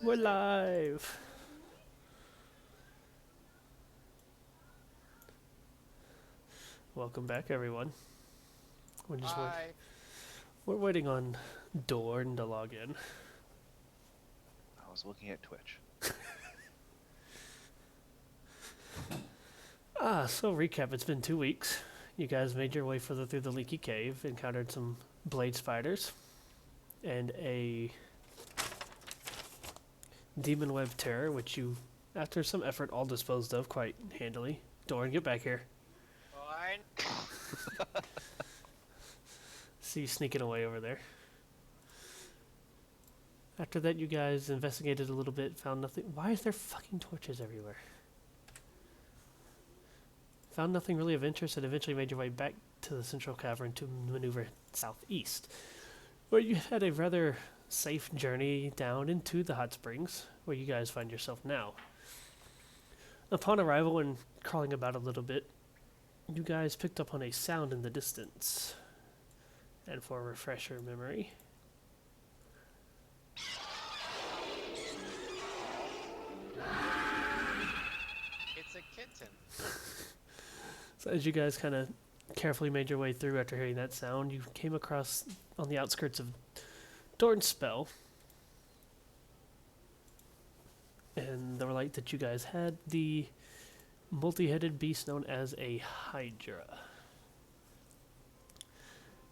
We're live. Welcome back, everyone. Hi. We're waiting on Dorn to log in. I was looking at Twitch. So recap, it's been 2 weeks. You guys made your way further through the leaky cave, encountered some blade spiders, and a demon web terror, which you, after some effort, all disposed of quite handily. Dorn, get back here. Fine. See you sneaking away over there. After that, you guys investigated a little bit, found nothing. Why is there fucking torches everywhere? Found nothing really of interest, and eventually made your way back to the central cavern to maneuver southeast, where you had a rather safe journey down into the hot springs, where you guys find yourself now. Upon arrival and crawling about a little bit, you guys picked up on a sound in the distance. And for a refresher memory, It's a kitten. so as you guys kind of carefully made your way through after hearing that sound, you came across on the outskirts of Dorn's spell, and the light that you guys had, the multi-headed beast known as a Hydra.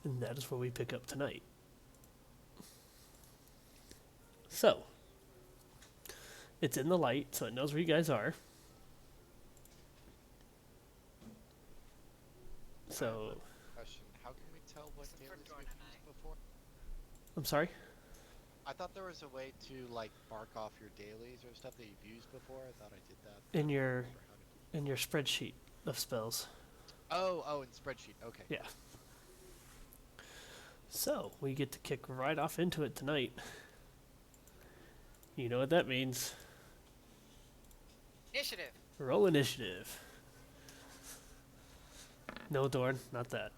And that is where we pick up tonight. So, it's in the light, so it knows where you guys are. So, Question: how can we tell what dailies we've used before? I'm sorry? I thought there was a way to like mark off your dailies or stuff that you've used before. I thought I did that. In I don't your remember how to do in your spreadsheet of spells. it. Oh, in spreadsheet. Okay. Yeah. So, we get to kick right off into it tonight. You know what that means. Initiative. Roll initiative. No, Dorn, not that.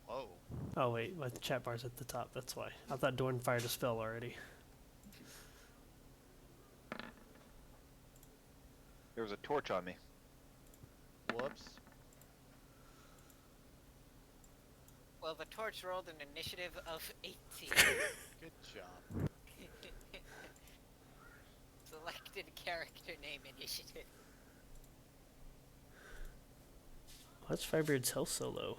Whoa. Oh, wait, my chat bar's at the top, that's why. I thought Dorn fired a spell already. There was a torch on me. Whoops. Well, the torch rolled an initiative of 18. Good job. Selected character name initiative. Why's Firebeard's health so low?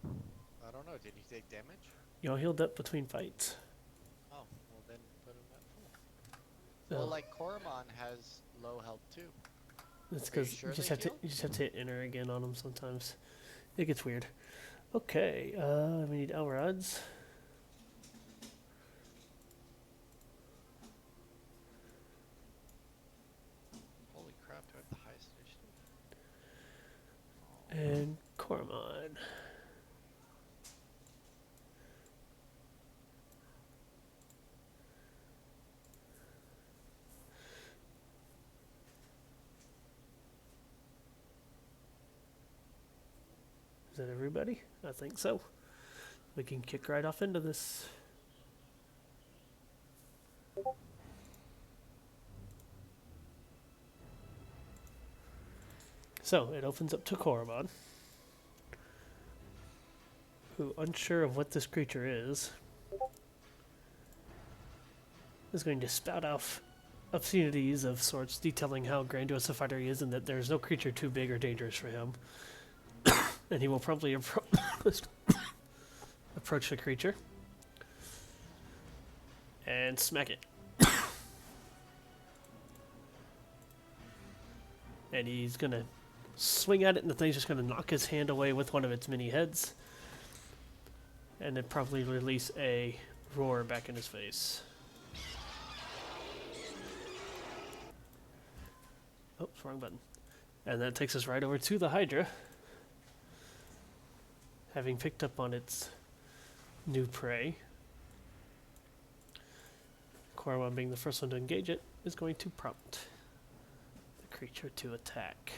I don't know. Did he take damage? Y'all healed up between fights. Oh, well then put him at full. Well, Oh, like Koromon has low health too. that's are you because sure you just they have to heal? you just have to hit enter again on them sometimes. It gets weird. Okay, we need Elrod's. Holy crap! Do I have the highest initiative? And Cormon. Is that everybody? I think so. We can kick right off into this. So, it opens up to Koromon, who, unsure of what this creature is going to spout off obscenities of sorts, detailing how grandiose a fighter he is and that there is no creature too big or dangerous for him. And he will promptly approach the creature and smack it. And he's going to swing at it, and the thing's just going to knock his hand away with one of its many heads. And then probably release a roar back in his face. Oops, wrong button. And that takes us right over to the Hydra. Having picked up on its new prey. Koromon, being the first one to engage it, is going to prompt the creature to attack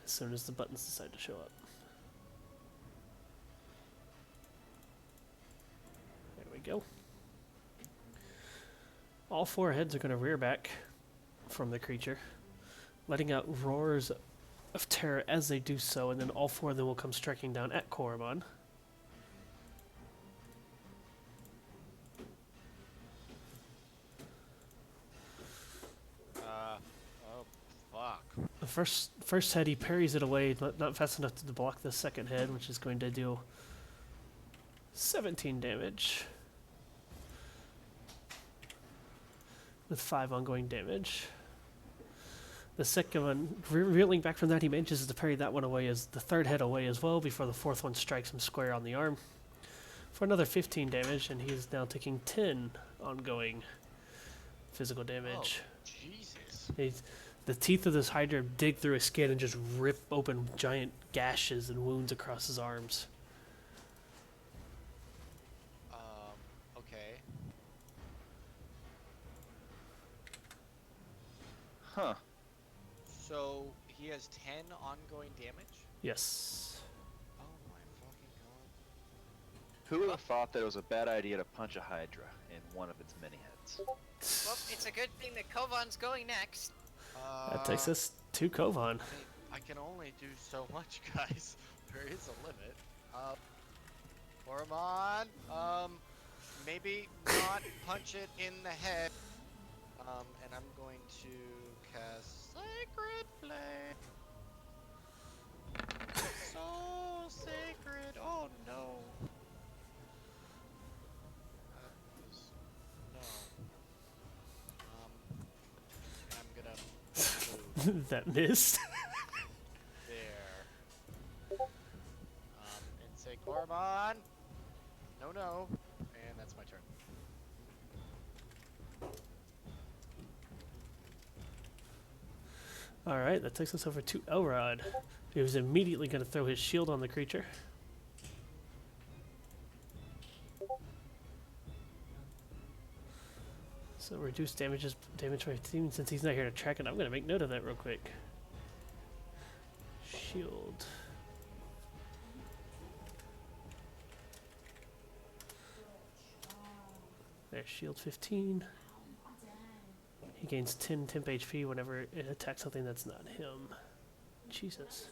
as soon as the buttons decide to show up. we go. All 4 heads are going to rear back from the creature, letting out roars of terror as they do so, and then all 4 of them will come striking down at Koromon. Oh, fuck. The first head, he parries it away, not fast enough to block the second head, which is going to do 17 damage. With 5 ongoing damage. The second one, reeling back from that, he manages to parry that one away as the third head away as well before the fourth one strikes him square on the arm for another 15 damage, and he is now taking 10 ongoing physical damage. Oh, Jesus. The teeth of this Hydra dig through his skin and just rip open giant gashes and wounds across his arms. Okay. Huh. So he has 10 ongoing damage? Yes. Oh my fucking god. Who would have thought that it was a bad idea to punch a Hydra in one of its many heads? Well, it's a good thing that Kovan's going next. That takes us to Kovan. I can only do so much, guys. There is a limit. Ormond, maybe not punch it in the head. And I'm going to cast Sacred Flame. So sacred. Oh no. No. And I'm gonna move That missed. there. And say Cormon. No. And that's my turn. Alright, that takes us over to Elrod, who's immediately going to throw his shield on the creature. So reduce damage by 15. Since he's not here to track it, I'm going to make note of that real quick. Shield. There's shield 15. He gains 10 temp HP whenever it attacks something that's not him. Jesus.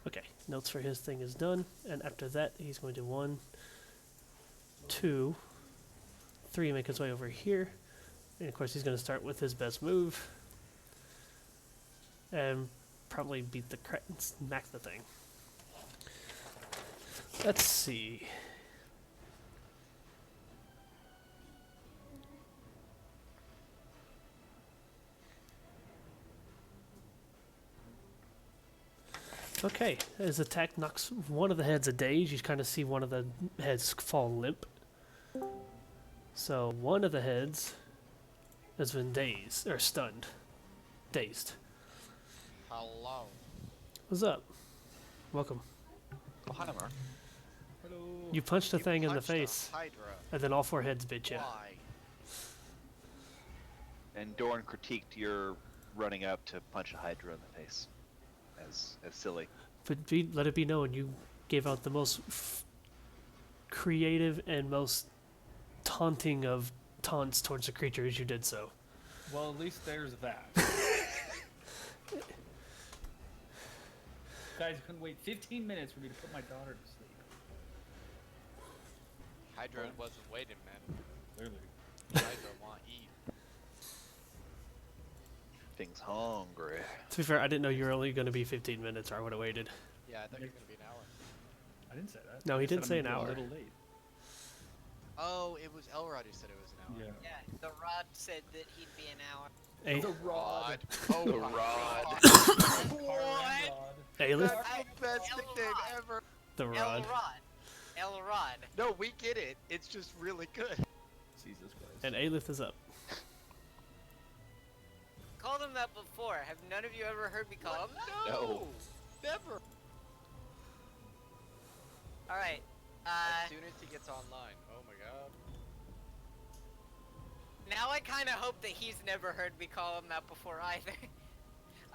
Okay, notes for his thing is done, and after that he's going to 1, 2, 3 make his way over here, and of course he's going to start with his best move, and probably beat the smack the thing. Let's see. Okay, his attack knocks one of the heads a daze. You kind of see one of the heads fall limp. So one of the heads has been dazed, or stunned. Dazed. Hello. What's up? Welcome. Oh, hi, Mark. Hello. You punched the thing in the punched a face, Hydra. and then all 4 heads bit you. Why? And Dorn critiqued your running up to punch a Hydra in the face as silly. But let it be known, you gave out the most creative and most taunting of taunts towards the creature as you did so. Well, at least there's that. Guys couldn't wait 15 minutes for me to put my daughter to sleep. Hydra wasn't waiting, man. Clearly. Hydra want eat. Thing's hungry. To be fair, I didn't know you were only going to be 15 minutes, or I would have waited. Yeah, I thought you were gonna be an hour. I didn't say that. No, I he said did I'm say gonna an be hour. A little late. Oh, it was Elrod who said it was an hour. Yeah. Yeah, the Rod said that he'd be an hour. Rod. Oh, The my Rod. God. What? Aelith? That's the best nickname ever. The Rod. Elrod. No, we get it. It's just really good. Jesus Christ. And Aelith is up. Called him that before. Have none of you ever heard me call him that? No. Never. Alright. As soon as he gets online. Oh my god. Now I kind of hope that he's never heard me call him that before either.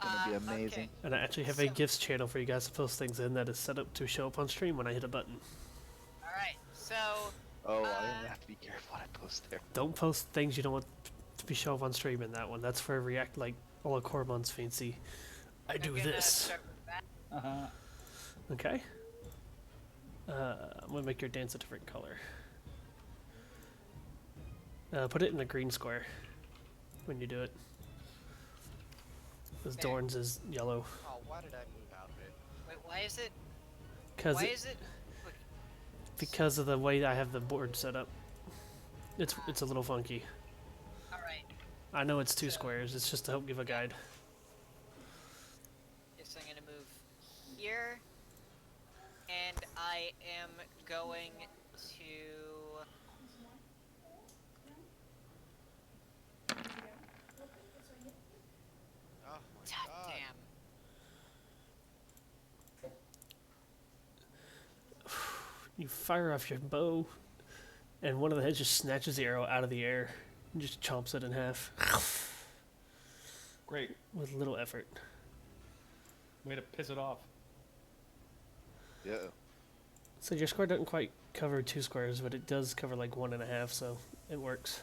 gonna be amazing. Okay. And I actually have a So- gifts channel for you guys to post things in that is set up to show up on stream when I hit a button. All right. So Oh, I have to be careful what I post there. Don't post things you don't want to be shown up on stream in that one. That's for React, like all of Cormon's fancy. I do I'm gonna this. start with that. Okay. I'm gonna make your dance a different color. Put it in a green square when you do it. Because There. Dorn's is yellow. Oh, why did I move out of it? Wait, why is it? Cause Why it- is it? Look, because of the way I have the board set up. It's a little funky. all right. I know it's two So- squares. It's just to help give a guide. Yes, I'm gonna move here, and I am going to. Oh my God god. damn. You fire off your bow, and one of the heads just snatches the arrow out of the air and just chomps it in half Great. with little effort. Way to piss it off. Yeah. So your square doesn't quite cover two squares, but it does cover like 1.5, so it works.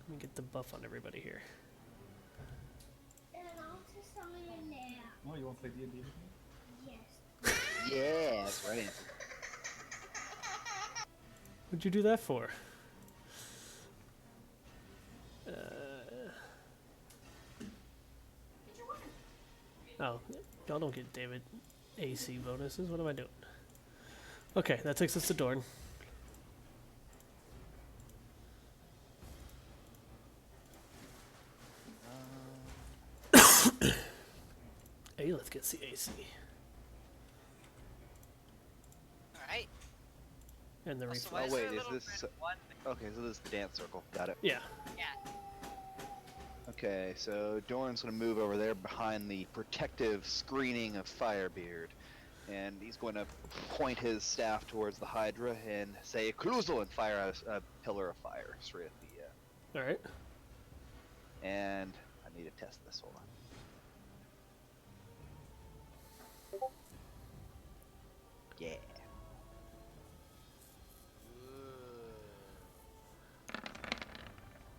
Let me get the buff on everybody here. Oh, you want to play D&D with me? Yeah, that's right. What'd you do that for? Oh, y'all don't get David AC bonuses. What am I doing? Okay, that takes us to Dorn. Hey, let's get CAC. All right. And the Also, reflex. why is wait, there a is little this- red one? Okay, so this is the dance circle. Got it. Yeah. Yeah. Okay, so Doran's gonna move over there behind the protective screening of Firebeard. And he's going to point his staff towards the Hydra and say Cluzel and fire a pillar of fire straight at the Alright. and I need to test this. Hold on. Yeah.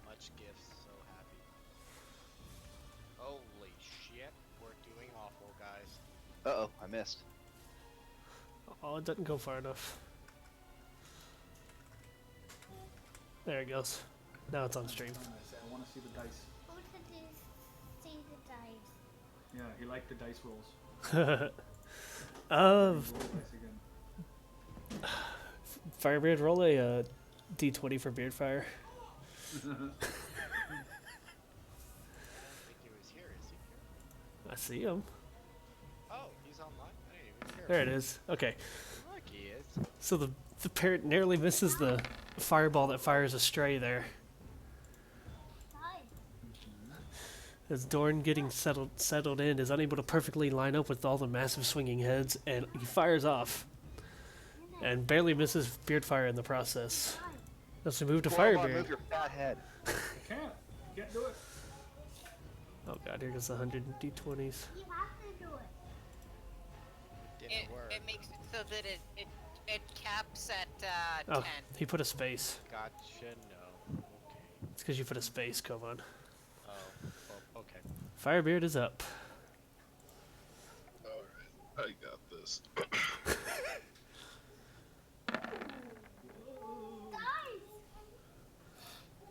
Much gifts, so happy. Holy shit, we're doing awful, guys. Uh-oh, I missed. Oh, it doesn't go far enough. There it goes. Now it's on stream. I want to see the dice. See the dice. Yeah, he liked the dice rolls. Uh, Roll dice again. Firebeard, roll a d20 for Beard Fire. I don't think he was here, is he? I see him. Oh, he's online? I didn't even hear There him. it is. Okay. Look, he is. So the parrot nearly misses the fireball that fires a stray there. Dice. As Dorn, getting settled in, is unable to perfectly line up with all the massive swinging heads, and he fires off. And barely misses Beardfire in the process. Let's move to Come on, Firebeard. move your fat head. I can't. You can't do it. Oh god, here goes the 100 d20s. You have to do it. Didn't work. It makes it so that it caps at Oh, 10. he put a space. Gotcha, no. Okay. It's because you put a space, come on. Oh, well, okay. Firebeard is up. Alright, I got this.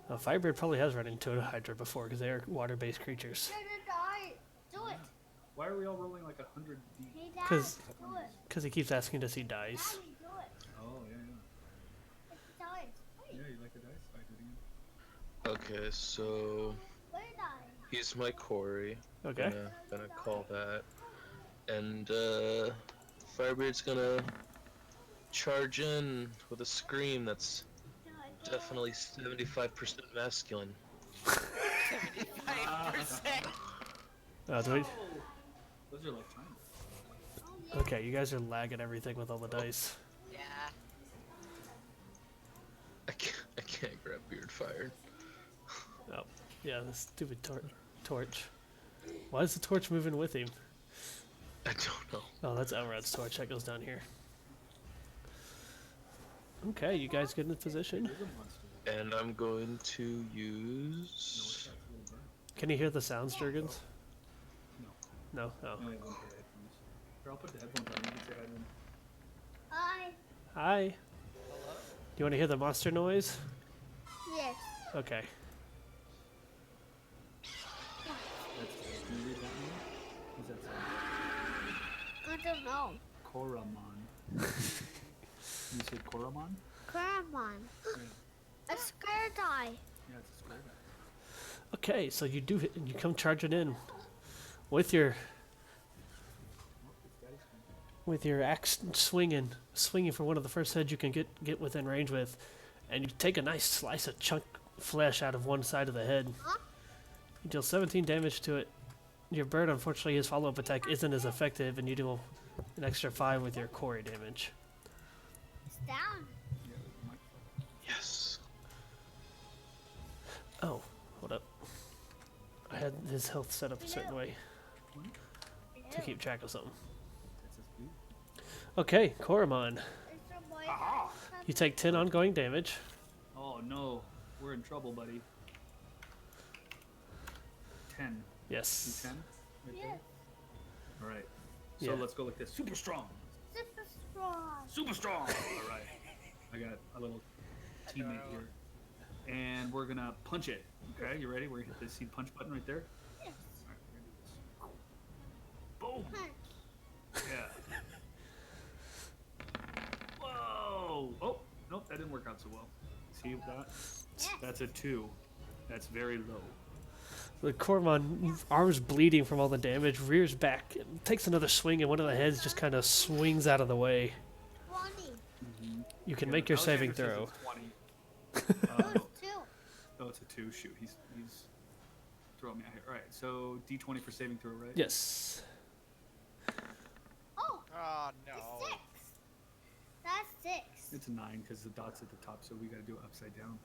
Firebeard probably has run into a Hydra before because they are water-based creatures. Do the dice. Do it. Why are we all rolling like 100 D? Hey, Dad. 'Cause- Do it. Because he keeps asking to see dice. Daddy, do it. Oh, yeah, It's the dice. yeah. Yeah, you like the dice? I do it again. Okay, so Play dice. he's my Corey. Okay. Gonna call that. And Firebeard's gonna charge in with a scream that's definitely 75% masculine. 75%. Do we- Those are like tiny. Okay, you guys are lagging everything with all the dice. Yeah. I can't grab Beard Fire. Oh, Yeah, the stupid torch. Why is the torch moving with him? I don't know. Oh, that's Elrod's torch. That goes down here. Okay, you guys get in position. There's a monster. And I'm going to No, use. it's that little bird. Can you hear the sounds, Jurgens? No. No? Oh. I only have one pair of headphones. Here, I'll put the headphones on. You can say hi to them. Hi. Hi. You want to hear the monster noise? Yes. Okay. That's good. Can you read that name? What's that say? I don't know. Koramon. You said Koramon? Grandman. Yeah. A scared eye. Yeah, it's a square guy. Okay, so you do it, and you come charging in with your Oh, it's Daddy's turn. axe swinging for one of the first heads you can get within range with, and you take a nice slice of chunk flesh out of one side of the head. Huh? You deal 17 damage to it. Your bird, unfortunately, his follow-up attack isn't as effective, and you do an extra 5 with your quarry damage. It's down. Yeah, there's a microphone. Yes. Oh, hold up. I had his health set up a certain way to keep track of something. That's his boot. Okay, Koromon. It's a boy. Aha! You take 10 ongoing damage. Oh no, we're in trouble, buddy. 10. Yes. 10? Right Yes. there? Alright. So Yeah. let's go like this. Super strong! Super strong. Super strong! Alright. I got a little teammate here. And we're gonna punch it. Okay, you ready? We're gonna hit the see the punch button right there. Yes. Alright, we're gonna do this. Boom! Punch. Yeah. Whoa! Oh, nope, that didn't work out so well. See that? Yes. That's a 2. That's very low. The Koromon, arms bleeding from all the damage, rears back, and takes another swing, and one of the heads just kind of swings out of the way. 20. You can make your saving throw. It's 20. Oh, it's 2. Oh, it's a 2. Shoot, he's throwing me out here. All right, so D20 for saving throw, right? Yes. Oh, Oh it's no. 6. That's 6. It's a 9 because the dot's at the top, so we got to do it upside down.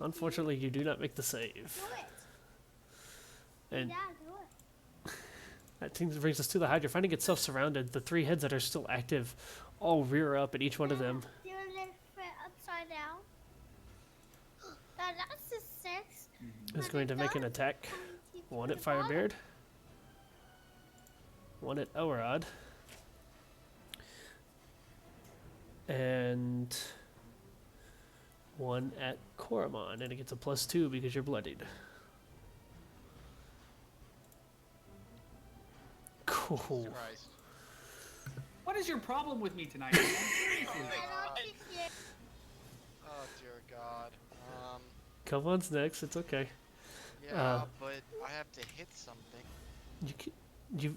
Unfortunately, you do not make the save. Do it. And Yeah, do it. that brings us to the Hydra. Finding itself surrounded, the 3 heads that are still active all rear up, and each one of them. Do you lift it upside down? That's a 6. Is going to make an attack. One at Firebeard. One at Elrod. And one at Koromon. And it gets a +2 because you're bloodied. Cool. Christ. What is your problem with me tonight? man? Seriously. Oh dear God. Komon's next. It's okay. Yeah, but I have to hit something. You Okay,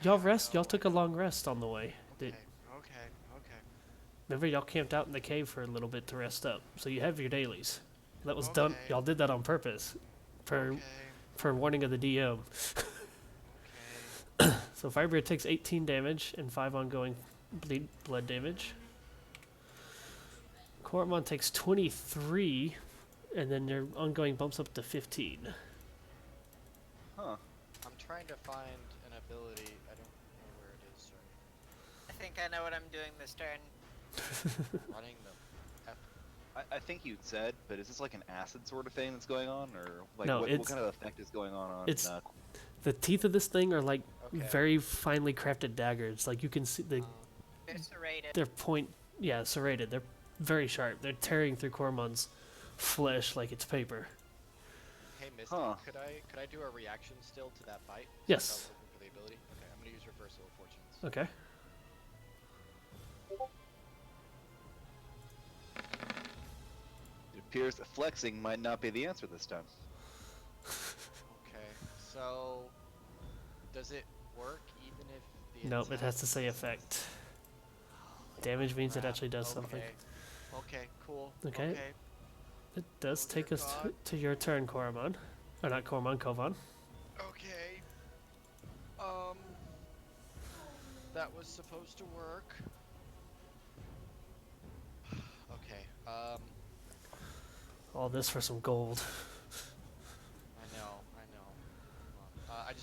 y'all I rest. Y'all know. took a long rest on the way. Okay, Did- okay. Remember, y'all camped out in the cave for a little bit to rest up, so you have your dailies. That was done. Okay. Y'all did that on purpose, for Okay, warning of the DM. okay. So Firebeard takes 18 damage and 5 ongoing blood damage. Koromon takes 23, and then their ongoing bumps up to 15. Huh. I'm trying to find an ability. I don't know where it is. Sorry. I think I know what I'm doing this turn. Running the F. I think you said, but is this like an acid sort of thing that's going on, or like No, what it's- kind of effect is going on? it's- The teeth of this thing are like Okay. very finely crafted daggers. Like you can see They're serrated. their point. Yeah, serrated. They're very sharp. They're tearing through Kormon's flesh like it's paper. Hey Misty, Huh. could I do a reaction still to that bite? Yes. Since I was looking for the ability. Okay, I'm gonna use Reversal of Fortunes. Okay. It appears that flexing might not be the answer this time. Okay, so does it work even if the Nope, it attack has to say effect. Damage means it crap. actually does something. Okay, cool. Okay. Okay. It does Oh, take dear us God. to your turn, Koromon. Or not Koromon, Kovan. Okay. That was supposed to work. Okay. All this for some gold.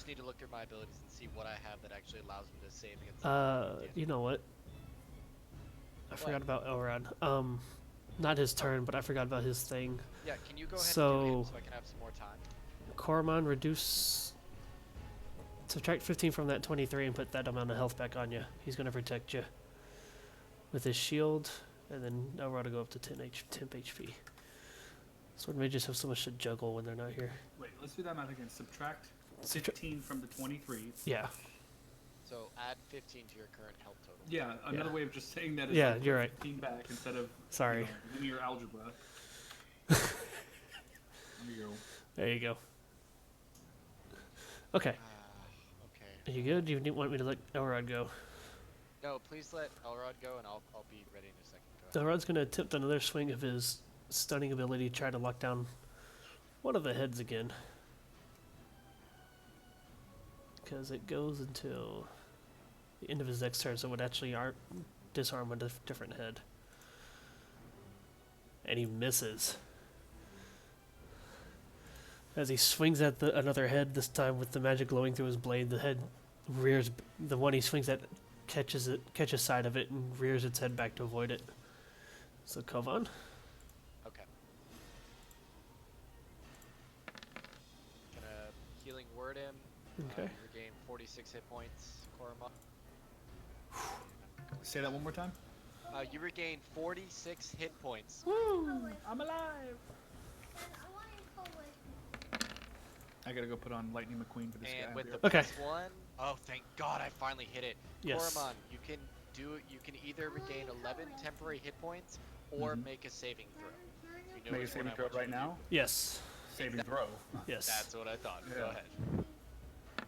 just need to look through my abilities and see what I have that actually allows me to save against. You know what? I forgot about Elrod. Not his turn, but I forgot about his thing. Yeah, can you go ahead and do So, him so I can have some more time? Koromon, reduce. Subtract 15 from that 23 and put that amount of health back on you. He's going to protect you with his shield, and then Elrod will go up to 10 HP. Sword mages have so much to juggle when they're not here. Wait, let's do that math again. Subtract 15 from the 23. Yeah. So add 15 to your current health total. Yeah, another way of just saying that is Yeah, like you're right. 15 back instead of Sorry. Linear algebra. There you go. There you go. Okay. Okay. Are you good? You didn't want me to let Elrod go. No, please let Elrod go, and I'll be ready in a second. Go ahead. Elrod's going to attempt another swing of his stunning ability to try to lock down one of the heads again. Because it goes until the end of his next turn, so it would actually disarm a different head. And he misses. As he swings at another head, this time with the magic glowing through his blade, the head rears. The one he swings at catches sight of it and rears its head back to avoid it. So Kovan. Okay. Gonna healing word him. Okay. Regain 46 hit points. Koromon. Say that one more time. You regain 46 hit points. I'm alive. Then I want to go with I gotta go put on Lightning McQueen for this guy. And with the Okay. +1, oh thank God I finally hit it. Yes. Koromon, you can either regain 11 temporary hit points or make a saving throw. You know Make a which one saving I throw want you right to do. now. Yes. Saving throw. Yes. That's what I thought. Yeah. Go ahead.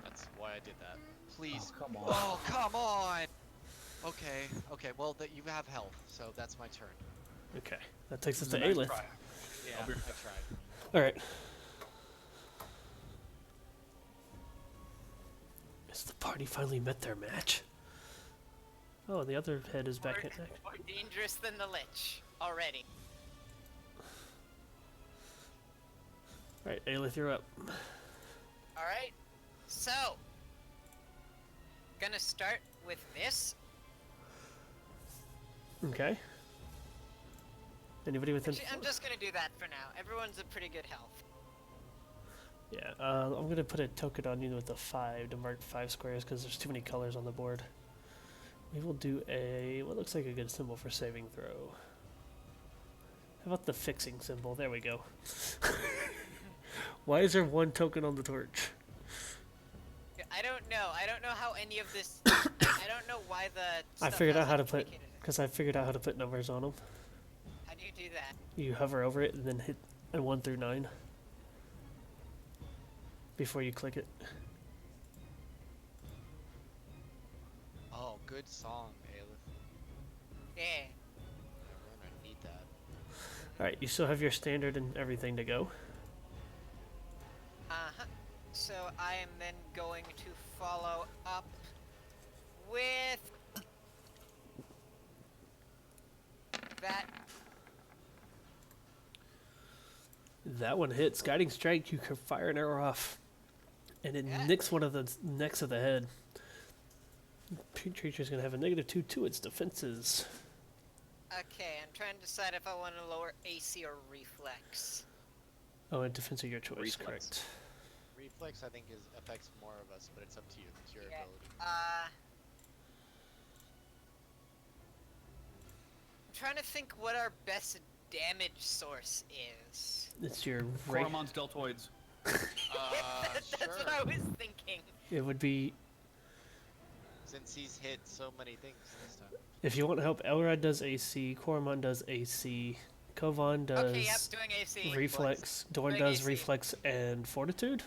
That's why I did that. Please. Oh, come on. Oh, come on. Okay. Okay. Well, you have health, so that's my turn. Okay. That takes us This to is a nice Aelith. try. Yeah, I'll be I right tried. All right. Has the party finally met their match? Oh, the other head is back at neck. More dangerous than the Lich already. All right, Aelith, you're up. Alright, so. Gonna start with this. Okay. Anybody within? Actually, I'm just gonna do that for now. Everyone's at pretty good health. Yeah, I'm gonna put a token on you with a 5 to mark 5 squares because there's too many colors on the board. We will do what looks like a good symbol for saving throw. How about the fixing symbol? There we go. Why is there one token on the torch? I don't know. I don't know how any of this. I don't know why the. I stuff figured out hasn't how to put, indicated it. because I figured out how to put numbers on them. How do you do that? You hover over it and then hit a 1 through 9 before you click it. Oh, good song, Aelith. Yeah. We're gonna need that. Alright, you still have your standard and everything to go. Uh-huh. So I am then going to follow up with that. That one hits. Guiding Strike, you can fire an arrow off. And it Yeah. nicks one of the necks of the head. Creature's going to have a -2 to its defenses. Okay, I'm trying to decide if I want to lower AC or reflex. Oh, and defense of your choice, Reflex. correct. Reflex, I think, affects more of us, but it's up to you. It's your Yeah. ability. I'm trying to think what our best damage source is. It's your right. Koromon's deltoids. That's Sure. what I was thinking. It would be, Since he's hit so many things this time. if you want help, Elrod does AC, Koromon does AC, Kovan does Okay, yep, doing AC. reflex, Dorn Doing does AC. reflex and fortitude.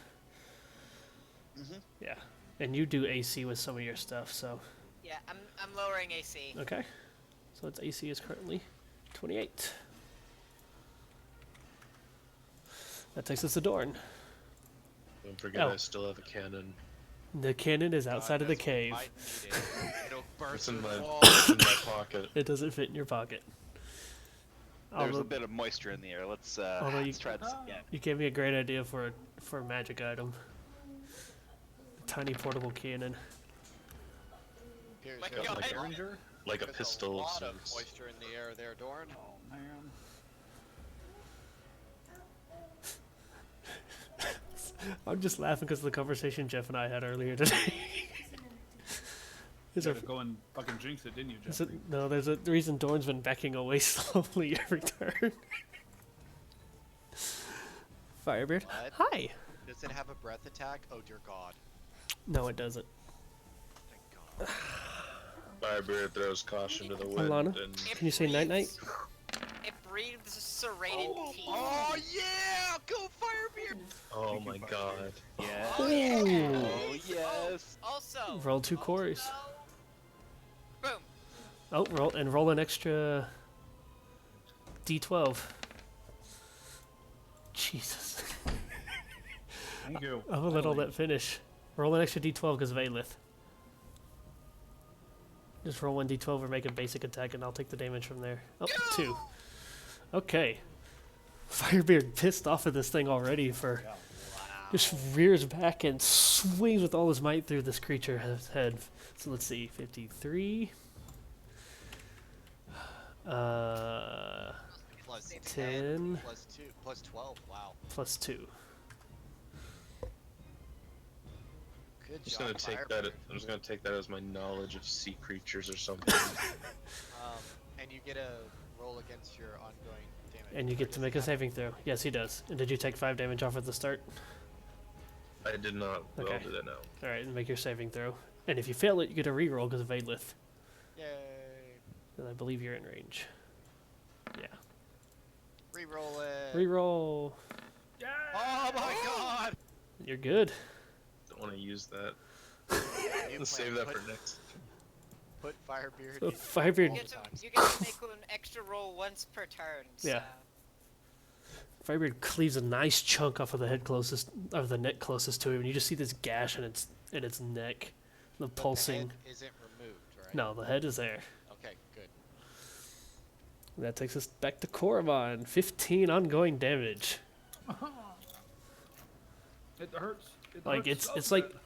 Mhm. Yeah, and you do AC with some of your stuff, so Yeah, I'm lowering AC. okay. So its AC is currently 28. That takes us to Dorn. Don't forget, Oh. I still have a cannon. The cannon is outside of the That's- cave. Might need it. It'll burst It's in through the my, wall. it's in my pocket. It doesn't fit in your pocket. There's Although a bit of moisture in the air. Let's Although you- try this again. you gave me a great idea for a magic item. tiny portable cannon. Here's My your- God. Like Derringer? Like a There's pistol. a lot so of it's- moisture in the air there, Dorn. Oh man. I'm just laughing because of the conversation Jeff and I had earlier today. You had to go and fucking jinx it, didn't you, Jeffrey? No, there's a reason Dorn's been backing away slowly every turn. Firebeard. What? Hi. Does it have a breath attack? Oh dear God. No, it doesn't. Thank God. Firebeard throws caution to the wind. Alana? And Can you say night-night? It breathes serrated peace. Oh yeah! Go Firebeard! oh my god. Yes. Oh, yeah. Oh, yes. Also. Roll 2 cores. Boom. Oh, roll an extra D12. Jesus. Thank you. I'm gonna let all that finish. Roll an extra D12 because of Aelith. Just roll 1d12 or make a basic attack and I'll take the damage from there. Oh, 2. Okay. Firebeard pissed off at this thing already for just rears back and swings with all his might through this creature's head. So let's see, 53. Plus 10. Plus 2. Plus 12. Wow. Plus 2. Good I'm just job, gonna take Firebeard. that. I'm just gonna take that as my knowledge of sea creatures or something. And you get a roll against your ongoing damage. And you get to make a saving throw. Yes, he does. And did you take 5 damage off at the start? I did not roll Okay. to that now. Alright, and make your saving throw. And if you fail it, you get a reroll because of Aelith. Yay. And I believe you're in range. Yeah. Reroll it. Reroll. Oh my God! You're good. Don't want to use that. New Let's plan. save that put, for next. Put Firebeard. So in Firebeard- all You the times. get to make an extra roll once per turn. So. Yeah. Firebeard cleaves a nice chunk off of the head closest, of the neck closest to him, and you just see this gash in its neck, the But the pulsing. head isn't removed, right? No, the head is there. Okay, good. And that takes us back to Koromon. 15 ongoing damage. It hurts. It Like hurts so it's like good.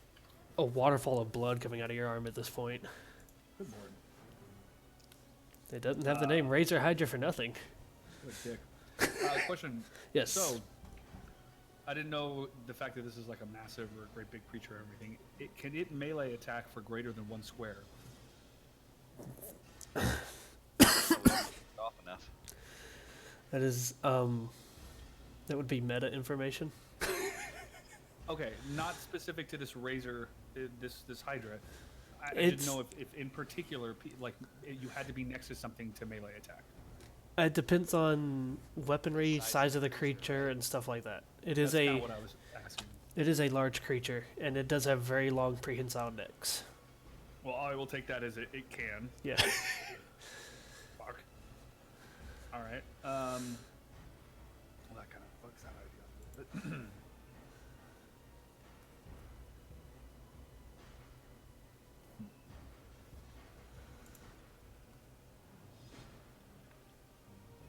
a waterfall of blood coming out of your arm at this point. Good lord. It doesn't have the name Razor Hydra for nothing. What a dick. Question. Yes. So, I didn't know the fact that this is like a massive or a great big creature and everything. Can it melee attack for greater than 1 square? Off enough. That is that would be meta information. Okay, not specific to this razor, this Hydra. I It's- didn't know if in particular, you had to be next to something to melee attack. It depends on weaponry, size of the creature, and stuff like that. It is That's a not what I was asking. it is a large creature, and it does have very long prehensile necks. Well, I will take that as it can. Yeah. Fuck. All right. Well, that kind of fucks that idea.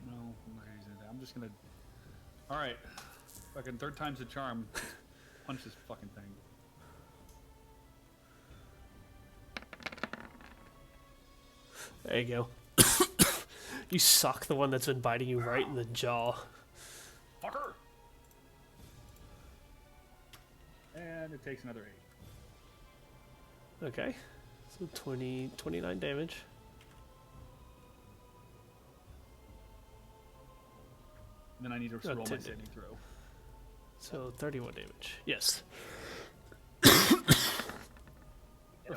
No, I'm not gonna use that. I'm just gonna. All right. Fucking third time's a charm. Punch this fucking thing. There you go. You sock the one that's been biting you right in the jaw. Fucker! And it takes another 8. Okay. So 29 damage. Then I need to Oh, roll my 10 saving throw. So 31 damage. Yes. For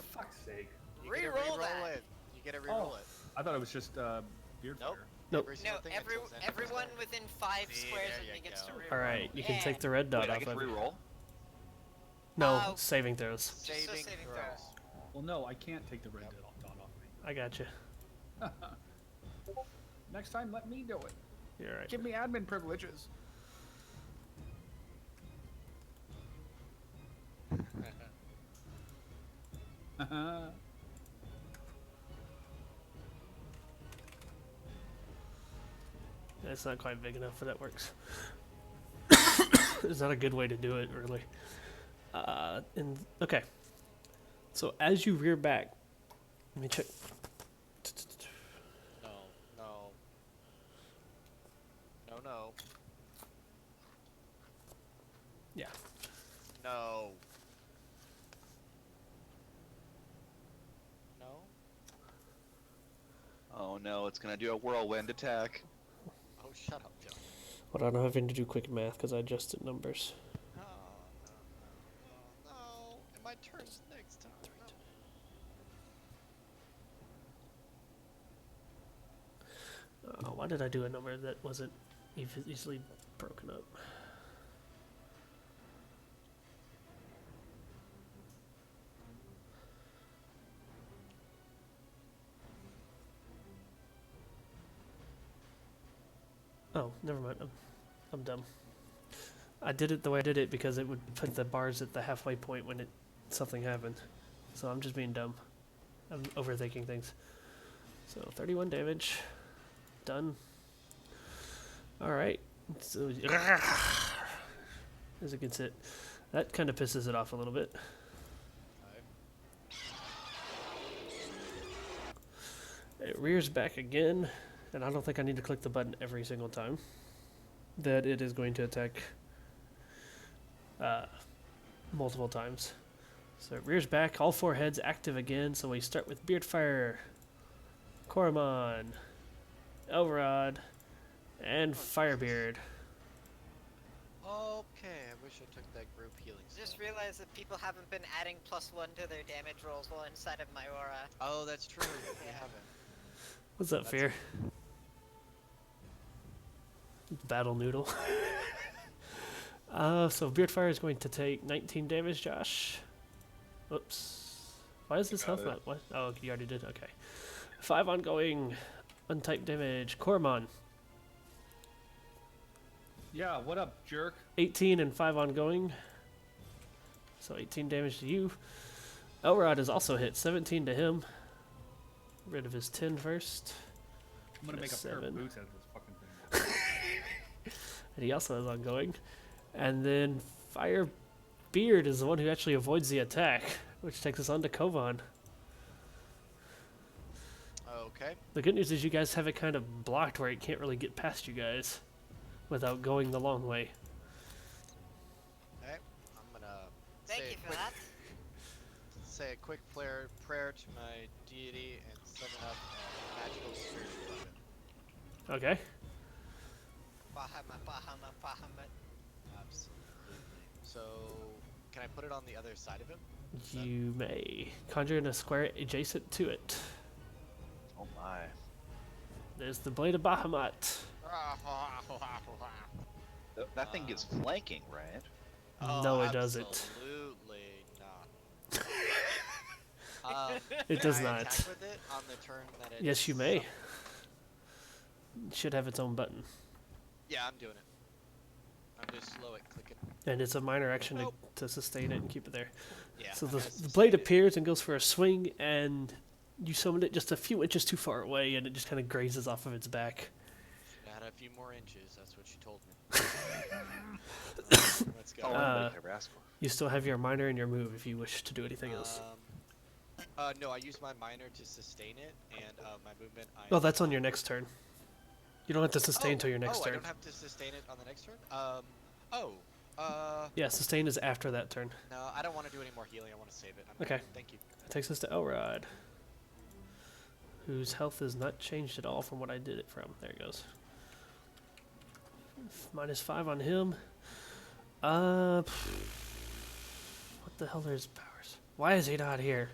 fuck's sake. You get to Reroll reroll that. it. You get to reroll it. I thought it was just beard Nope. fire. Nope. Every No, single thing until it's ended. everyone within 5 See, squares there of you me gets to go. reroll. Alright, you can Yeah. take the red dot Wait, I off get to of it. reroll? No, saving throws. Saving saving throws. throws. Well, no, I can't take the red dot off me. I got you. Next time, let me do it. You're right. Give me admin privileges. It's not quite big enough, but that works. It's not a good way to do it, really. Okay. So as you rear back, let me check. No, no. No, no. Yeah. No. No? Oh no, it's gonna do a whirlwind attack. Oh, shut up, Joe. Hold on, I'm having to do quick math because I adjusted numbers. No, no, no, no, no. And my turn's next time. No. Why did I do a number that wasn't easily broken up? Oh, never mind. I'm dumb. I did it the way I did it because it would put the bars at the halfway point when something happened. So I'm just being dumb. I'm overthinking things. So 31 damage. Done. Alright. So as it gets hit. That kind of pisses it off a little bit. It rears back again, and I don't think I need to click the button every single time that it is going to attack multiple times. So it rears back, all 4 heads active again, so we start with Beardfire, Koromon, Elrod, and Firebeard. Okay, I wish I took that group healing spell. Just realized that people haven't been adding +1 to their damage rolls while inside of my aura. Oh, that's true. We Yeah. haven't. What's up, Fear? Battle Noodle. So Beardfire is going to take 19 damage, Josh. Oops. Why is this got health it. not? What? Oh, you already did? Okay. 5 ongoing. Untyped damage. Koromon. Yeah, what up, jerk? 18 and 5 ongoing. So 18 damage to you. Elrod is also hit. 17 to him. Rid of his 10 first. I'm gonna make a That's pair 7. of boots out of this fucking thing. And he also has ongoing. And then Firebeard is the one who actually avoids the attack, which takes us on to Kovan. Okay. The good news is you guys have it kind of blocked where it can't really get past you guys without going the long way. Okay. I'm gonna Thank say you a for quick, that. say a quick prayer to my deity and summon up a magical spiritual weapon. Okay. Bahamut. Absolutely. So, can I put it on the other side of him? You may conjure in a square adjacent to it. Oh my. There's the Blade of Bahamut. That thing is flanking, right? Oh, No, it doesn't. Absolutely not. It does can I not. attack with it on the turn that it Yes, you may. It should have its own button. Yeah, I'm doing it. I'm just slow at clicking. And it's a minor action Nope. to sustain it and keep it there. Yeah. So I'm the gonna sustain blade it. appears and goes for a swing, and you summoned it just a few inches too far away, and it just kind of grazes off of its back. Should add a few more inches. That's what she told me. Let's go. Oh, Uh, like a rascal. You still have your minor and your move if you wish to do anything else. No, I used my minor to sustain it, and my movement. Oh, that's on your next turn. You don't have to sustain until your next I turn. don't have to sustain it on the next turn. Yeah, sustain is after that turn. No, I don't want to do any more healing. I want to save it. I'm Okay. good. Thank you. That takes us to Elrod, whose health is not changed at all from what I did it from. There it goes. -5 on him. What the hell are his powers? Why is he not here?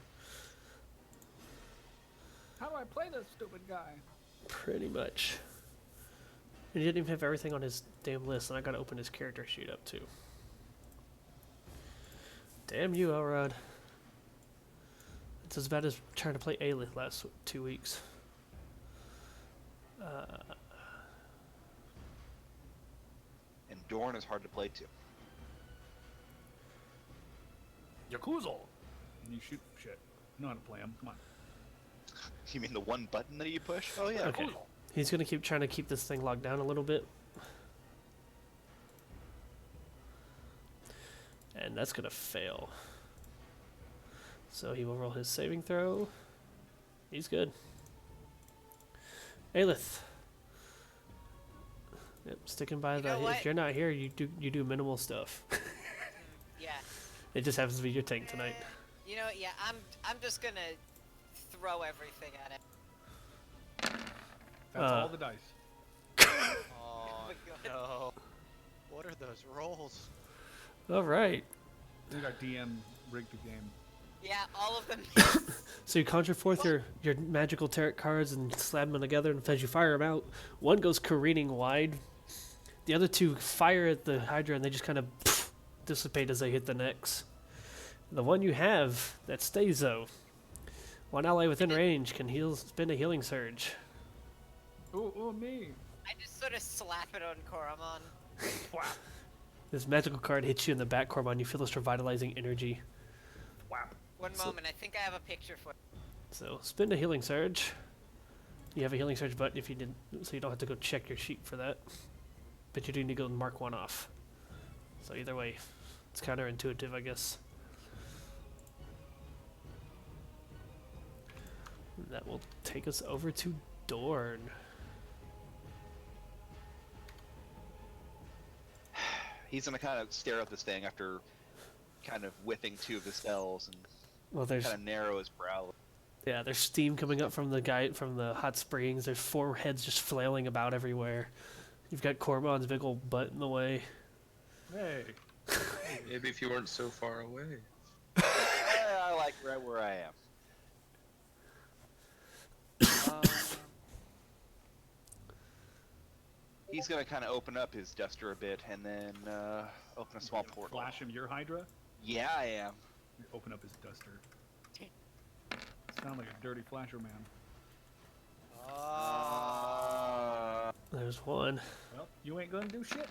How do I play this stupid guy? Pretty much. And he didn't even have everything on his damn list, and I gotta open his character sheet up too. Damn you, Elrod. It's as bad as trying to play Aelith last 2 weeks. And Dorn is hard to play too. Yakuza! And you shoot shit. You know how to play him. Come on. You mean the one button that you push? Oh yeah. Okay. He's gonna keep trying to keep this thing locked down a little bit. And that's gonna fail. So he will roll his saving throw. He's good. Aelith. Yep, sticking by You know the. what? If you're not here, you do minimal stuff. Yeah. It just happens to be your tank tonight. You know, yeah, I'm just gonna throw everything at it. That's all the dice. Oh my God. no. What are those rolls? All right. I think our DM rigged the game. Yeah, all of them. So you conjure forth your magical tarot cards and slam them together, and as you fire them out, one goes careening wide. The other two fire at the Hydra, and they just kind of dissipate as they hit the necks. The one you have that stays, though, one ally within range can spend a healing surge. Oh, me. I just sort of slap it on Koromon. Wow. This magical card hits you in the back, Corban. You feel this revitalizing energy. Wow. One moment, I think I have a picture for it. So spend a healing surge. You have a healing surge button if you didn't, so you don't have to go check your sheet for that. But you do need to go and mark one off. So either way, it's counterintuitive, I guess. That will take us over to Dorn. He's gonna kind of stare at this thing after kind of whiffing 2 of the spells and Well, there's kind of narrow his brow. yeah, there's steam coming up from the hot springs. There's 4 heads just flailing about everywhere. You've got Cormon's big old butt in the way. Hey. Maybe if you weren't so far away. I like right where I am. He's gonna kind of open up his duster a bit and then open a small portal. Flash him your Hydra. Yeah, I am. Open up his duster. Sound like a dirty flasher man. There's one. Well, you ain't gonna do shit.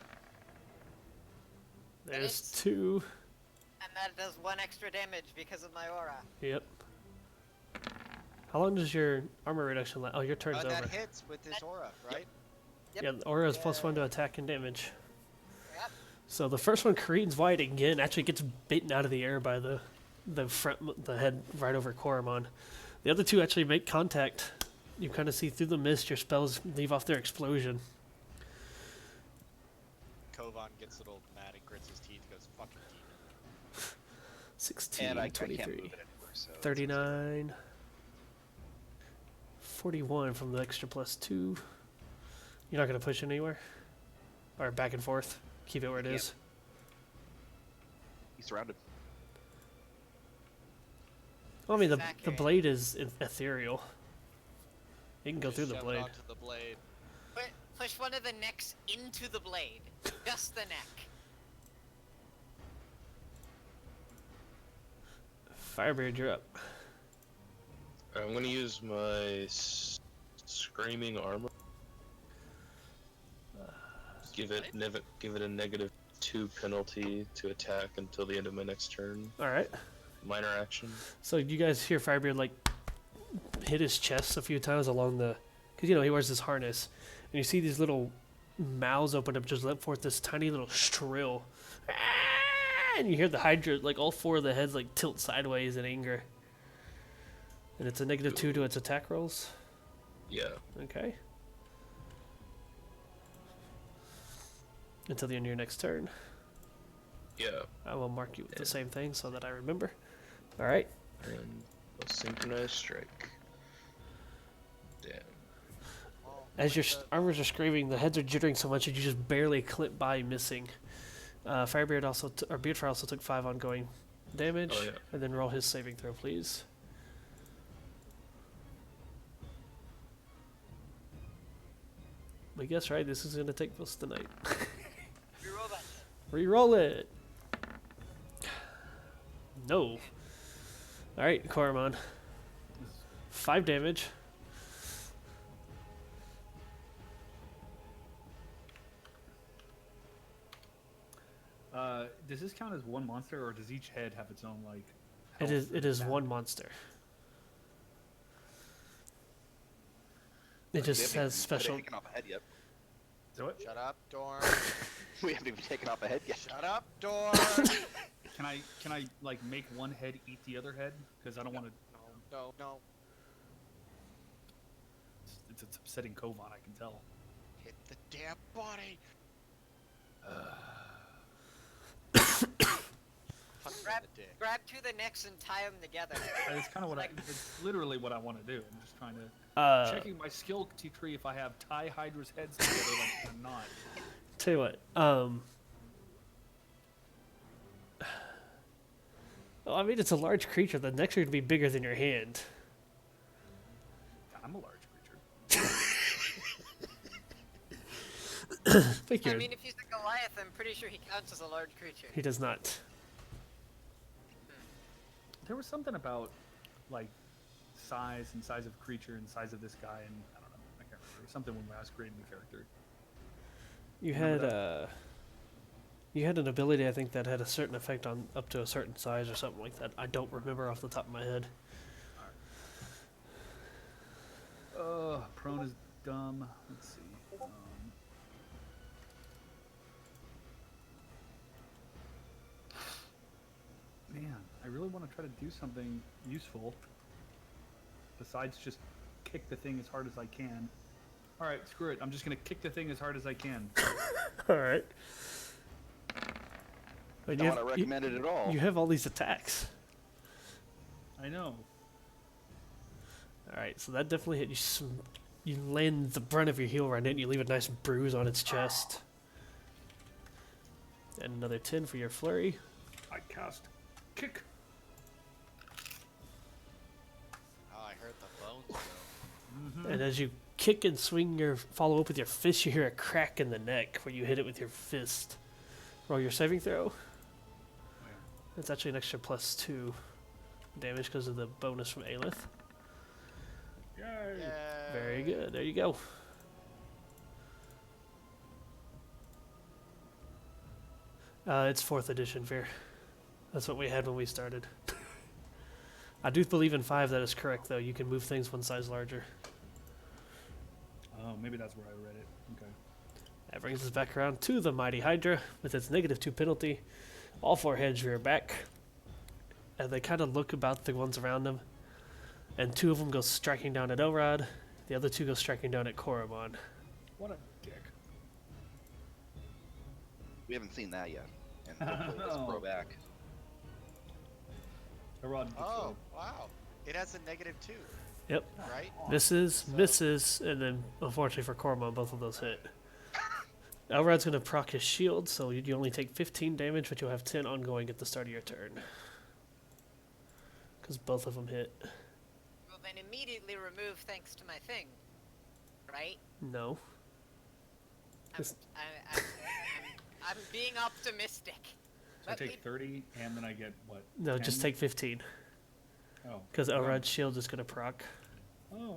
There's 2. And that does 1 extra damage because of my aura. Yep. How long does your armor reduction last? Oh, your turn's over. That hits with this aura, right? Yep. Yeah, the aura is +1 to attack and damage. Yep. So the first one careens wide again, actually gets bitten out of the air by the head right over Koromon. The other 2 actually make contact. You kind of see through the mist your spells leave off their explosion. Kovan gets a little mad and grits his teeth, goes, fucking demon. 16, And I can't move 23, it anymore, so 39, 41 from the extra +2. You're not going to push it anywhere? Or back and forth? Keep it where it is? he's surrounded. Well, I mean, the Accurate. blade is ethereal. You can go through the Shove it blade. onto the blade. Push one of the necks into the blade. Just the neck. Firebeard, you're up. I'm gonna use my screaming armor. Give it a -2 penalty to attack until the end of my next turn. Alright. Minor action. So you guys hear Firebeard, like, hit his chest a few times along the... Because, you know, he wears this harness. And you see these little mouths open up, just let forth this tiny little shrill. And you hear the Hydra, like, all 4 of the heads, like, tilt sideways in anger. And it's a -2 to its attack rolls. Yeah. Okay. Until the end of your next turn. Yeah. I will mark you with the same thing so that I remember. Alright. And a synchronized strike. Damn. As your armors are screaming, the heads are jittering so much that you just barely clip by missing. Firebeard also, or Beardfire also took 5 ongoing damage. Oh, yeah. And then roll his saving throw, please. I guess, right? This is going to take most of the night. Reroll that. Reroll it! No. Alright, Koromon. 5 damage. Does this count as one monster, or does each head have its own, like... It is one monster. It just has special... We haven't even taken off a head yet. So what? Shut up, Dorn. We haven't even taken off a head yet. Shut up, Dorn. Can I like make one head eat the other head? Because I don't want to. No. It's upsetting Kovan, I can tell. Hit the damn body. Punch him in the dick. Grab to the necks and tie them together. It's kind of what it's literally what I want to do. I'm just trying to checking my skill tree if I have tie Hydra's heads together like I'm not. Tell you what. Well, I mean, it's a large creature. The necks are going to be bigger than your hand. I'm a large creature. I mean, if he's a Goliath, I'm pretty sure he counts as a large creature. He does not. There was something about like size and size of creature and size of this guy, and I don't know. I can't remember. Something when I was creating the character. You had an ability, I think, that had a certain effect on up to a certain size or something like that. I don't remember off the top of my head. Prone is dumb. Let's see. Man, I really want to try to do something useful besides just kick the thing as hard as I can. All right, screw it. I'm just gonna kick the thing as hard as I can. All right. I don't want to recommend it at all. You have all these attacks. I know. All right, so that definitely hit you. You land the brunt of your heel right in it, and you leave a nice bruise on its chest. And another 10 for your flurry. I cast kick. Oh, I heard the bones go. And as you kick and swing your follow up with your fist, you hear a crack in the neck where you hit it with your fist. Roll your saving throw. That's actually an extra +2 damage because of the bonus from Aelith. Yay! Very good. There you go. It's 4th edition, Fear. That's what we had when we started. I do believe in 5 that is correct, though. You can move things one size larger. Oh, maybe that's where I read it. Okay. That brings us back around to the Mighty Hydra with its -2 penalty. All 4 heads rear back. And they kind of look about the ones around them. And 2 of them go striking down at Elrod. The other 2 go striking down at Koromon. What a dick. We haven't seen that yet. And hopefully it doesn't grow back. Oh, wow. It has a -2, Yep. right? Misses, and then unfortunately for Koromon, both of those hit. Elrod's going to proc his shield, so you only take 15 damage, but you'll have 10 ongoing at the start of your turn. Because both of them hit. Well, then immediately remove thanks to my thing, right? No. I'm being optimistic. So I take 30, and then I get what? No, 10? just take 15. Oh. Because Elrod's shield is going to proc. Oh.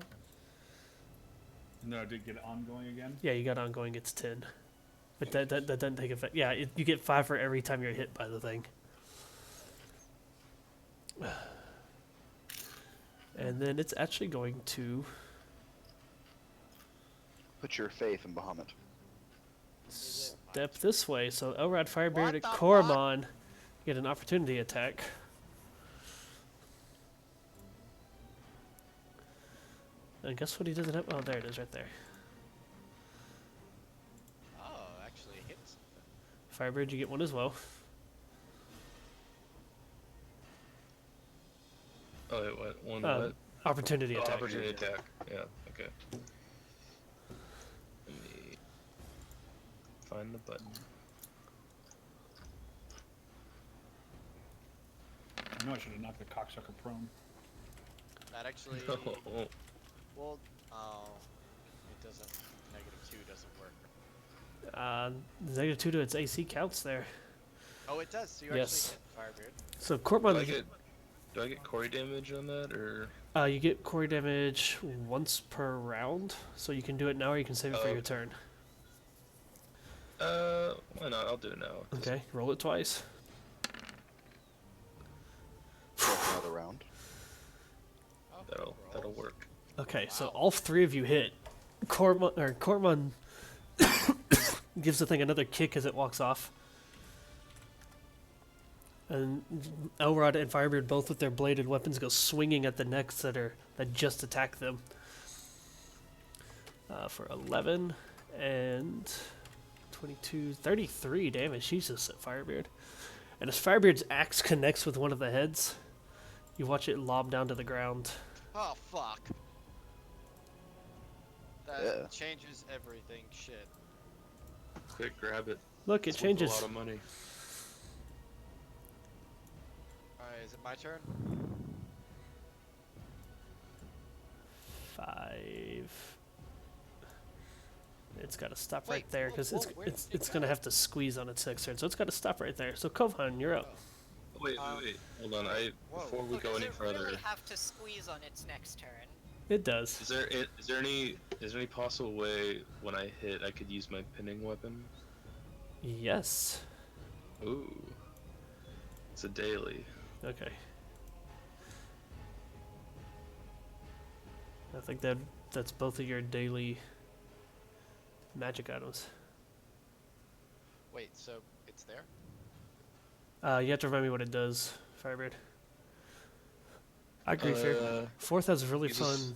No, I did get ongoing again? Yeah, you got ongoing, it's 10. But that doesn't take effect. Yeah, you get 5 for every time you're hit by the thing. And then it's actually going to Put your faith in Bahamut. step this way. So Elrod Firebeard What at the Koromon get an opportunity attack. And guess what he doesn't have? Oh, there it is right there. Oh, actually it hits. Firebeard, you get one as well. Oh, wait, what? One what? Opportunity Oh, attack. opportunity attack. Yeah, okay. Let me find the button. I know I should have knocked the cocksucker prone. That actually. Oh, Well, oh, it doesn't. -2 doesn't work. -2 to its AC counts there. Oh, it does. So you Yes. actually hit Firebeard. So do Koromon, I get Corey damage on that, or? you get core damage once per round. So you can do it now or you can save it for Oh. your turn. Why not? I'll do it now. Okay, roll it twice. Another round. Oh, That'll work. Okay, so all 3 of you hit. Koromon gives the thing another kick as it walks off. And Elrod and Firebeard, both with their bladed weapons, go swinging at the necks that just attack them. For 11 and 22, 33 damage. Jesus, at Firebeard. And as Firebeard's axe connects with one of the heads, you watch it lob down to the ground. Oh, fuck. That Yeah. changes everything. Shit. Quick, grab it. Look, it It's worth changes. a lot of money. Alright, is it my turn? 5. It's got to stop right Wait, there whoa, because whoa, it's where it's did it's it gonna go? have to squeeze on its next turn. So it's got to stop right there. So Kovhan, you're up. Wait, hold on. Whoa. Before we Oh, go does any it further, really have to squeeze on its next turn? It does. is there any possible way when I hit I could use my pinning weapon? Yes. Ooh, it's a daily. Okay. I think that's both of your daily magic items. Wait, so it's there? You have to remind me what it does, Firebird. I agree, Fear. Fourth has really you fun. just-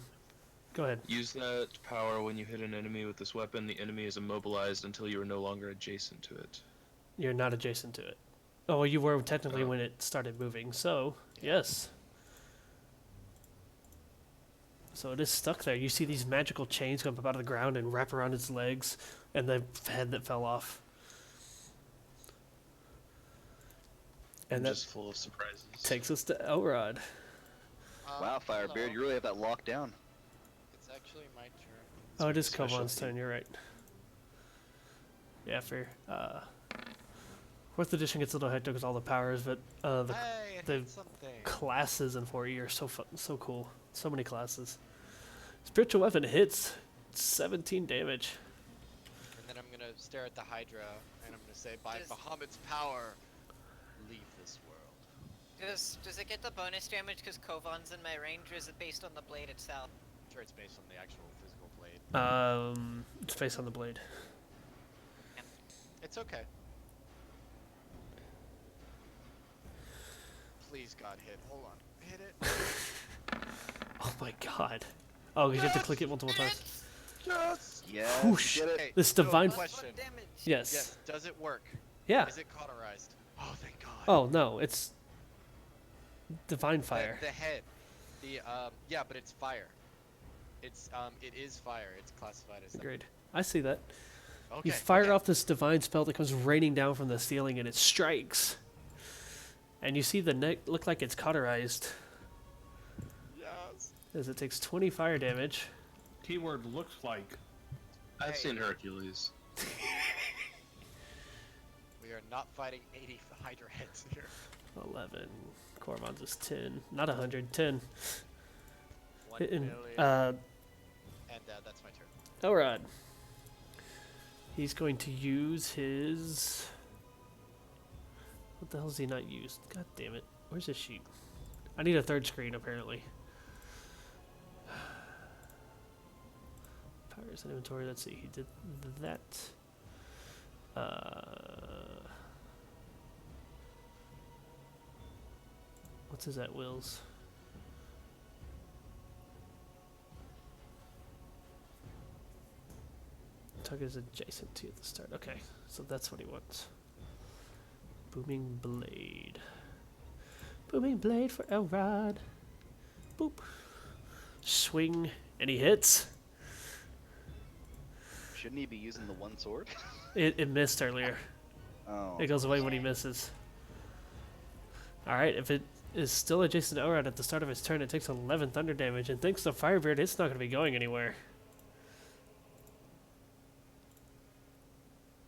Go ahead. Use that power when you hit an enemy with this weapon. The enemy is immobilized until you are no longer adjacent to it. You're not adjacent to it. Oh, well, you were technically Oh. when it started moving, so yes. So it is stuck there. You see these magical chains come up out of the ground and wrap around its legs, and the head that fell off. And I'm that just full of surprises. takes us to Elrod. Wow, Firebeard, hello. you really have that locked down. It's actually my turn. Oh, it is Specialty. Kovon's turn, you're right. Yeah, fair. Fourth edition gets a little hectic with all the powers, but the Hey, it the hit something. classes in 4E are so cool. So many classes. Spiritual weapon hits 17 damage. And then I'm gonna stare at the Hydra, and I'm gonna say, by Does- Bahamut's power, leave this world. Does it get the bonus damage because Kovan's in my range, or is it based on the blade itself? I'm sure it's based on the actual physical blade. It's based on the blade. It's okay. Please, God, hit. Hold on. Hit it. Oh my god. Oh, because you have to click it multiple times. Yes! Yeah, Whoosh. get it. Hey, This so, divine- question. Damage. Yes. Yes, does it work? Yeah. Is it cauterized? Oh, thank God. Oh no, it's divine fire. The head. Yeah, but it's fire. It is fire. It's classified as that. Agreed. I see that. Okay. You fire okay. off this divine spell that comes raining down from the ceiling, and it strikes. And you see the neck look like it's cauterized, Yes. as it takes 20 fire damage. Keyword looks like. I've Hey. seen Hercules. We are not fighting 80 Hydra heads here. 11. Korvan's is 10. Not 100, 10. 1 And, million. uh, And that's my turn. Elrod. He's going to use his... What the hell is he not used? God damn it. Where's his sheet? I need a third screen, apparently. Powers and inventory. Let's see. He did that. What's his at wills? Tug is adjacent to at the start. Okay, so that's what he wants. Booming blade. Booming blade for Elrod. Boop. Swing, and he hits. Shouldn't he be using the one sword? It missed earlier. Oh. It goes away when he misses. Alright, if it is still adjacent to Elrod at the start of his turn, it takes 11 thunder damage, and thanks to Firebeard, it's not going to be going anywhere.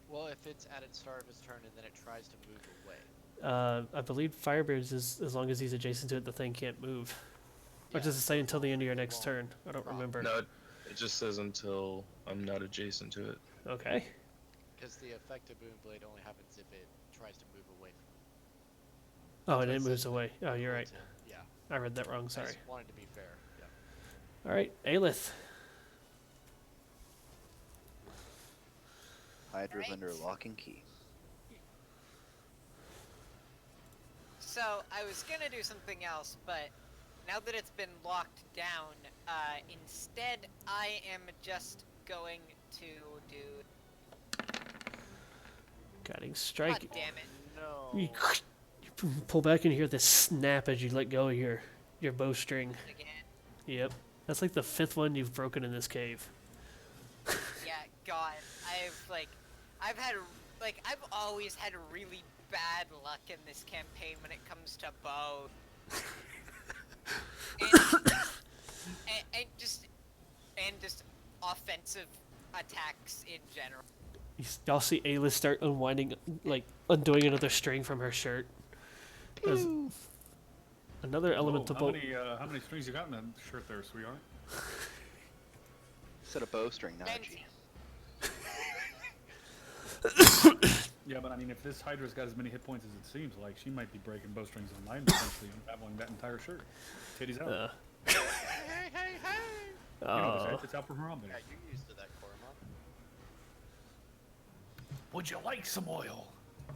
Well, if it's at its start of its turn and then it tries to move away. I believe Firebeard's is as long as he's adjacent to it, the thing can't move. Or does it say until the end of your next turn? I don't remember. No, it just says until I'm not adjacent to it. Okay. Because the effect of Boom Blade only happens if it tries to move away from it. Oh, and So it it moves says away. Oh, you're right. until- Yeah. I read that wrong. I Sorry. just wanted to be fair. Yeah. Alright, Aelith. Hydra's Alright. under lock and key. So I was gonna do something else, but now that it's been locked down, instead I am just going to do. Guiding God strike. damn it! No. You pull back and you hear this snap as you let go of your bowstring. Again. Yep. That's like the 5th one you've broken in this cave. Yeah, God, I've always had really bad luck in this campaign when it comes to bow. and just offensive attacks in general. Y'all see Ayla start unwinding, like undoing another string from her shirt. As another elemental bolt. How many strings you got in that shirt there, sweetheart? Set a bowstring, Fancy. Naji. Yeah, but I mean, if this Hydra's got as many hit points as it seems like, she might be breaking bowstrings online, potentially unraveling that entire shirt. Titties out. Hey, hey, hey! You know, it's out from her on Yeah, there. you're used to that, Korma. Would you like some oil? Good.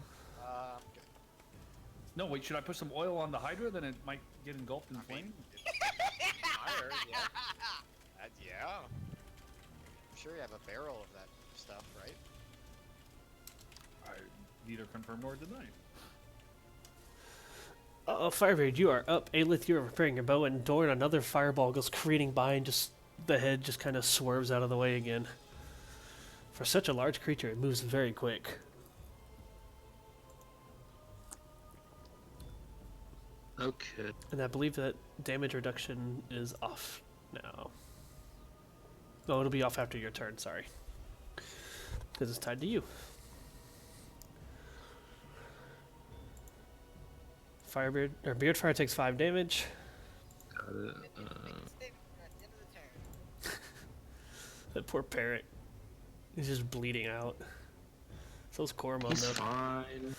No, wait, should I put some oil on the Hydra? Then it might get engulfed in I flame? mean, fire, yeah. Yeah. I'm sure you have a barrel of that stuff, right? I neither confirm nor deny. Firebeard, you are up. Aelith, you are preparing your bow, and Dorn, another fireball goes careening by, and just the head just kind of swerves out of the way again. For such a large creature, it moves very quick. Okay. And I believe that damage reduction is off now. No, it'll be off after your turn, sorry. Because it's tied to you. Firebeard, or Beardfire takes 5 damage. Got it. At the end of the turn. That poor parrot. He's just bleeding out. So's Coromon He's though. fine.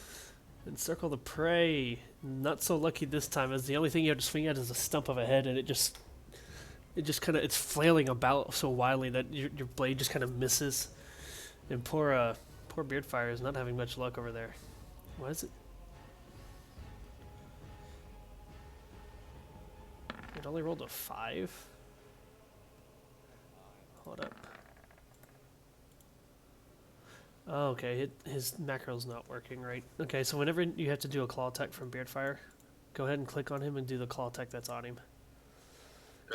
Encircle the prey. Not so lucky this time, as the only thing you have to swing at is a stump of a head, and it just kind of, it's flailing about so wildly that your blade just kind of misses. And poor Beardfire is not having much luck over there. Why is it? It only rolled a 5. Hold up. Oh, okay, his macro's not working right. Okay, so whenever you have to do a claw attack from Beardfire, go ahead and click on him and do the claw attack that's on him.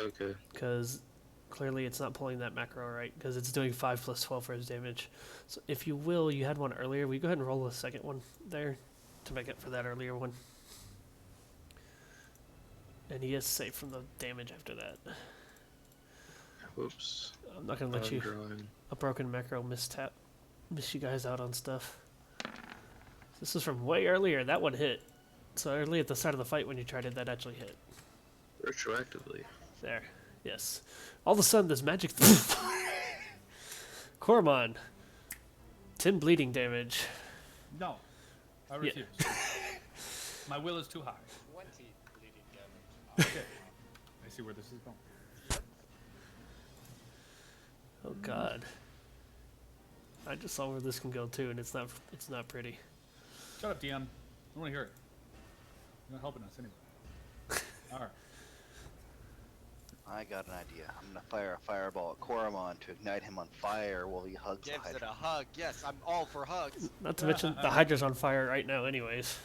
Okay. Because clearly it's not pulling that macro right, because it's doing 5 plus 12 for his damage. So if you will, you had one earlier. Will you go ahead and roll a second one there to make up for that earlier one? And he is safe from the damage after that. Whoops. I'm not going to let you, Drawing. a broken macro miss you guys out on stuff. This is from way earlier. That one hit. So early at the start of the fight when you tried it, that actually hit. Retroactively. There. Yes. All of a sudden, this magic... Coromon. 10 bleeding damage. No, I Yeah. refuse. My will is too high. 20 bleeding damage. Okay, I see where this is going. Oh god. I just saw where this can go too, and it's not pretty. Shut up, DM. I don't want to hear it. You're not helping us anyway. All right. I got an idea. I'm gonna fire a fireball at Koromon to ignite him on fire while he hugs the Gives it Hydra. a hug. Yes, I'm all for hugs. Not to mention the Hydra's on fire right now anyways.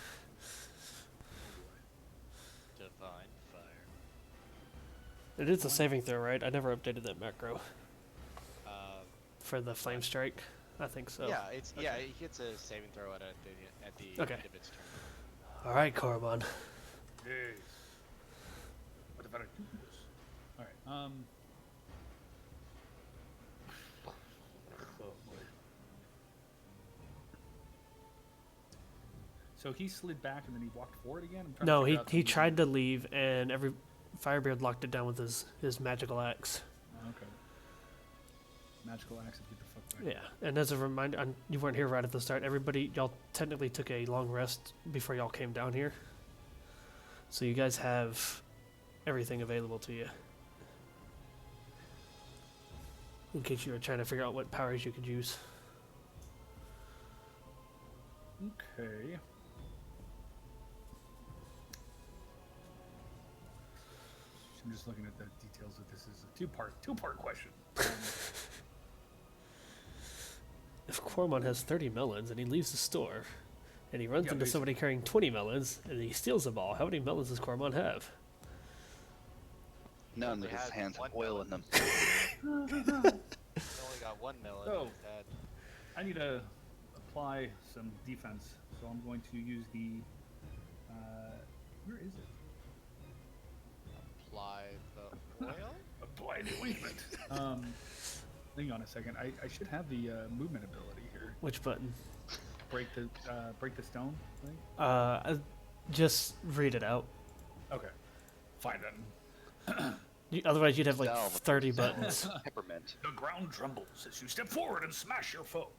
Divine fire. It is a saving throw, right? I never updated that macro Uh, for the flame strike. I think so. yeah, it gets a saving throw at the Okay. end of its turn. Alright, Koromon. Yes. What if I do this? All right. Oh, boy. So he slid back and then he walked forward again. I'm trying No, to he figure out he something. tried to leave, and every Firebeard locked it down with his magical axe. Okay. Magical axe. Get the fuck back. Yeah, and as a reminder, you weren't here right at the start. Everybody, y'all technically took a long rest before y'all came down here. So you guys have everything available to you. In case you were trying to figure out what powers you could use. Okay. I'm just looking at the details of this. Is a two-part question. If Cormon has 30 melons and he leaves the store, and he runs Yeah, into somebody carrying 20 melons, and he steals them all, how many melons does Cormon have? None, Only because his had hands have one oil in them. He only got 1 melon So- in his head. I need to apply some defense, so I'm going to use the. Where is it? Apply the oil? Apply the ointment. Hang on a second. I should have the movement ability here. Which button? Break the stone thing. Just read it out. Okay. Fine then. Otherwise, you'd have like Salve. 30 buttons. Peppermint. The ground trembles as you step forward and smash your foe.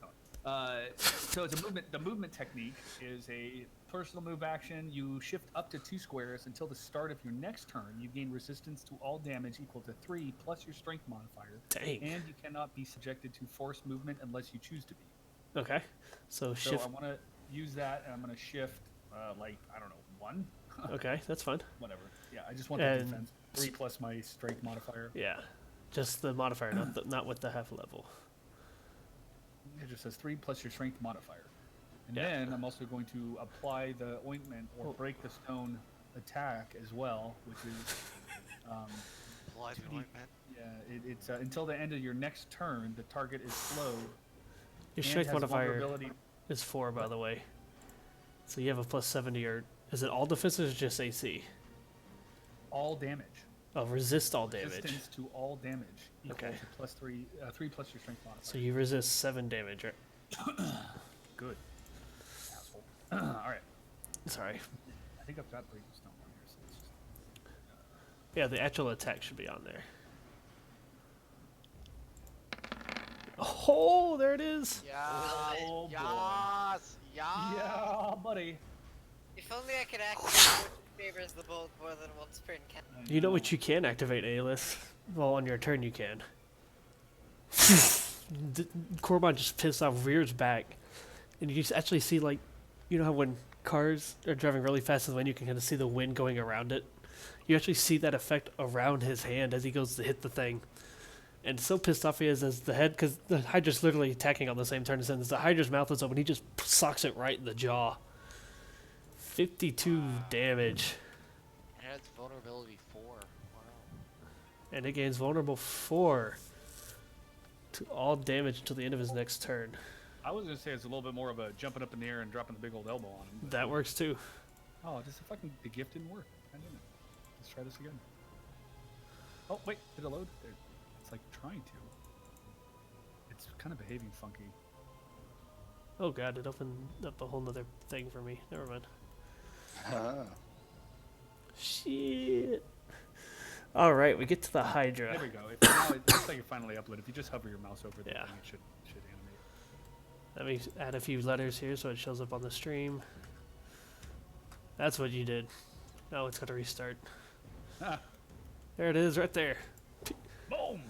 So it's a movement. The movement technique is a personal move action. You shift up to 2 squares until the start of your next turn. You gain resistance to all damage equal to 3 plus your strength modifier. Dang. And you cannot be subjected to forced movement unless you choose to be. Okay. So So shift. I want to use that, and I'm going to shift, like, I don't know, 1? Okay, that's fine. Whatever. Yeah, I just want the And defense. 3 plus my strength modifier. Yeah. Just the modifier, not with the half level. It just says 3 plus your strength modifier. And Yeah. then I'm also going to apply the ointment or break the stone attack as well, which is, Apply the 2D. ointment. yeah, it's until the end of your next turn, the target is slowed. Your and strength has modifier vulnerability. is 4, by the way. So you have a +7 to your. Is it all defenses or just AC? All damage. Oh, resist all damage. Resistance to all damage equal Okay. to plus 3, 3 plus your strength modifier. So you resist 7 damage, right? Good. Asshole. All right. Sorry. I think I've got break the stone on here. So it's just... Yeah, the actual attack should be on there. Oh, there it is. Yes! Oh, boy. Yes! Yes! Yeah, buddy. If only I could activate which favors the bolt more than once per encounter. You know what you can activate, Aelith? Well, on your turn you can. Corbin just pissed off, rears back, and you actually see, like, you know how when cars are driving really fast in the wind, you can kind of see the wind going around it? You actually see that effect around his hand as he goes to hit the thing. And so pissed off he is as the head, because the Hydra's literally attacking on the same turn as him. As the Hydra's mouth is open, he just socks it right in the jaw. 52 damage. It has vulnerability 4. Wow. And it gains vulnerable 4 to all damage until the end of his next turn. I was gonna say it's a little bit more of a jumping up in the air and dropping the big old elbow on him. but- That works too. Oh, just the gift didn't work. I didn't. Let's try this again. Oh wait, did it load? It's like trying to. It's kind of behaving funky. Oh god, it opened up a whole nother thing for me. Never mind. Ah. Shit. Alright, we get to the Hydra. There we go. Now it looks like it finally uploaded. If you just hover your mouse over the Yeah. thing, it should animate. Let me add a few letters here so it shows up on the stream. That's what you did. Now it's gotta restart. Ah, There it is, right there. boom!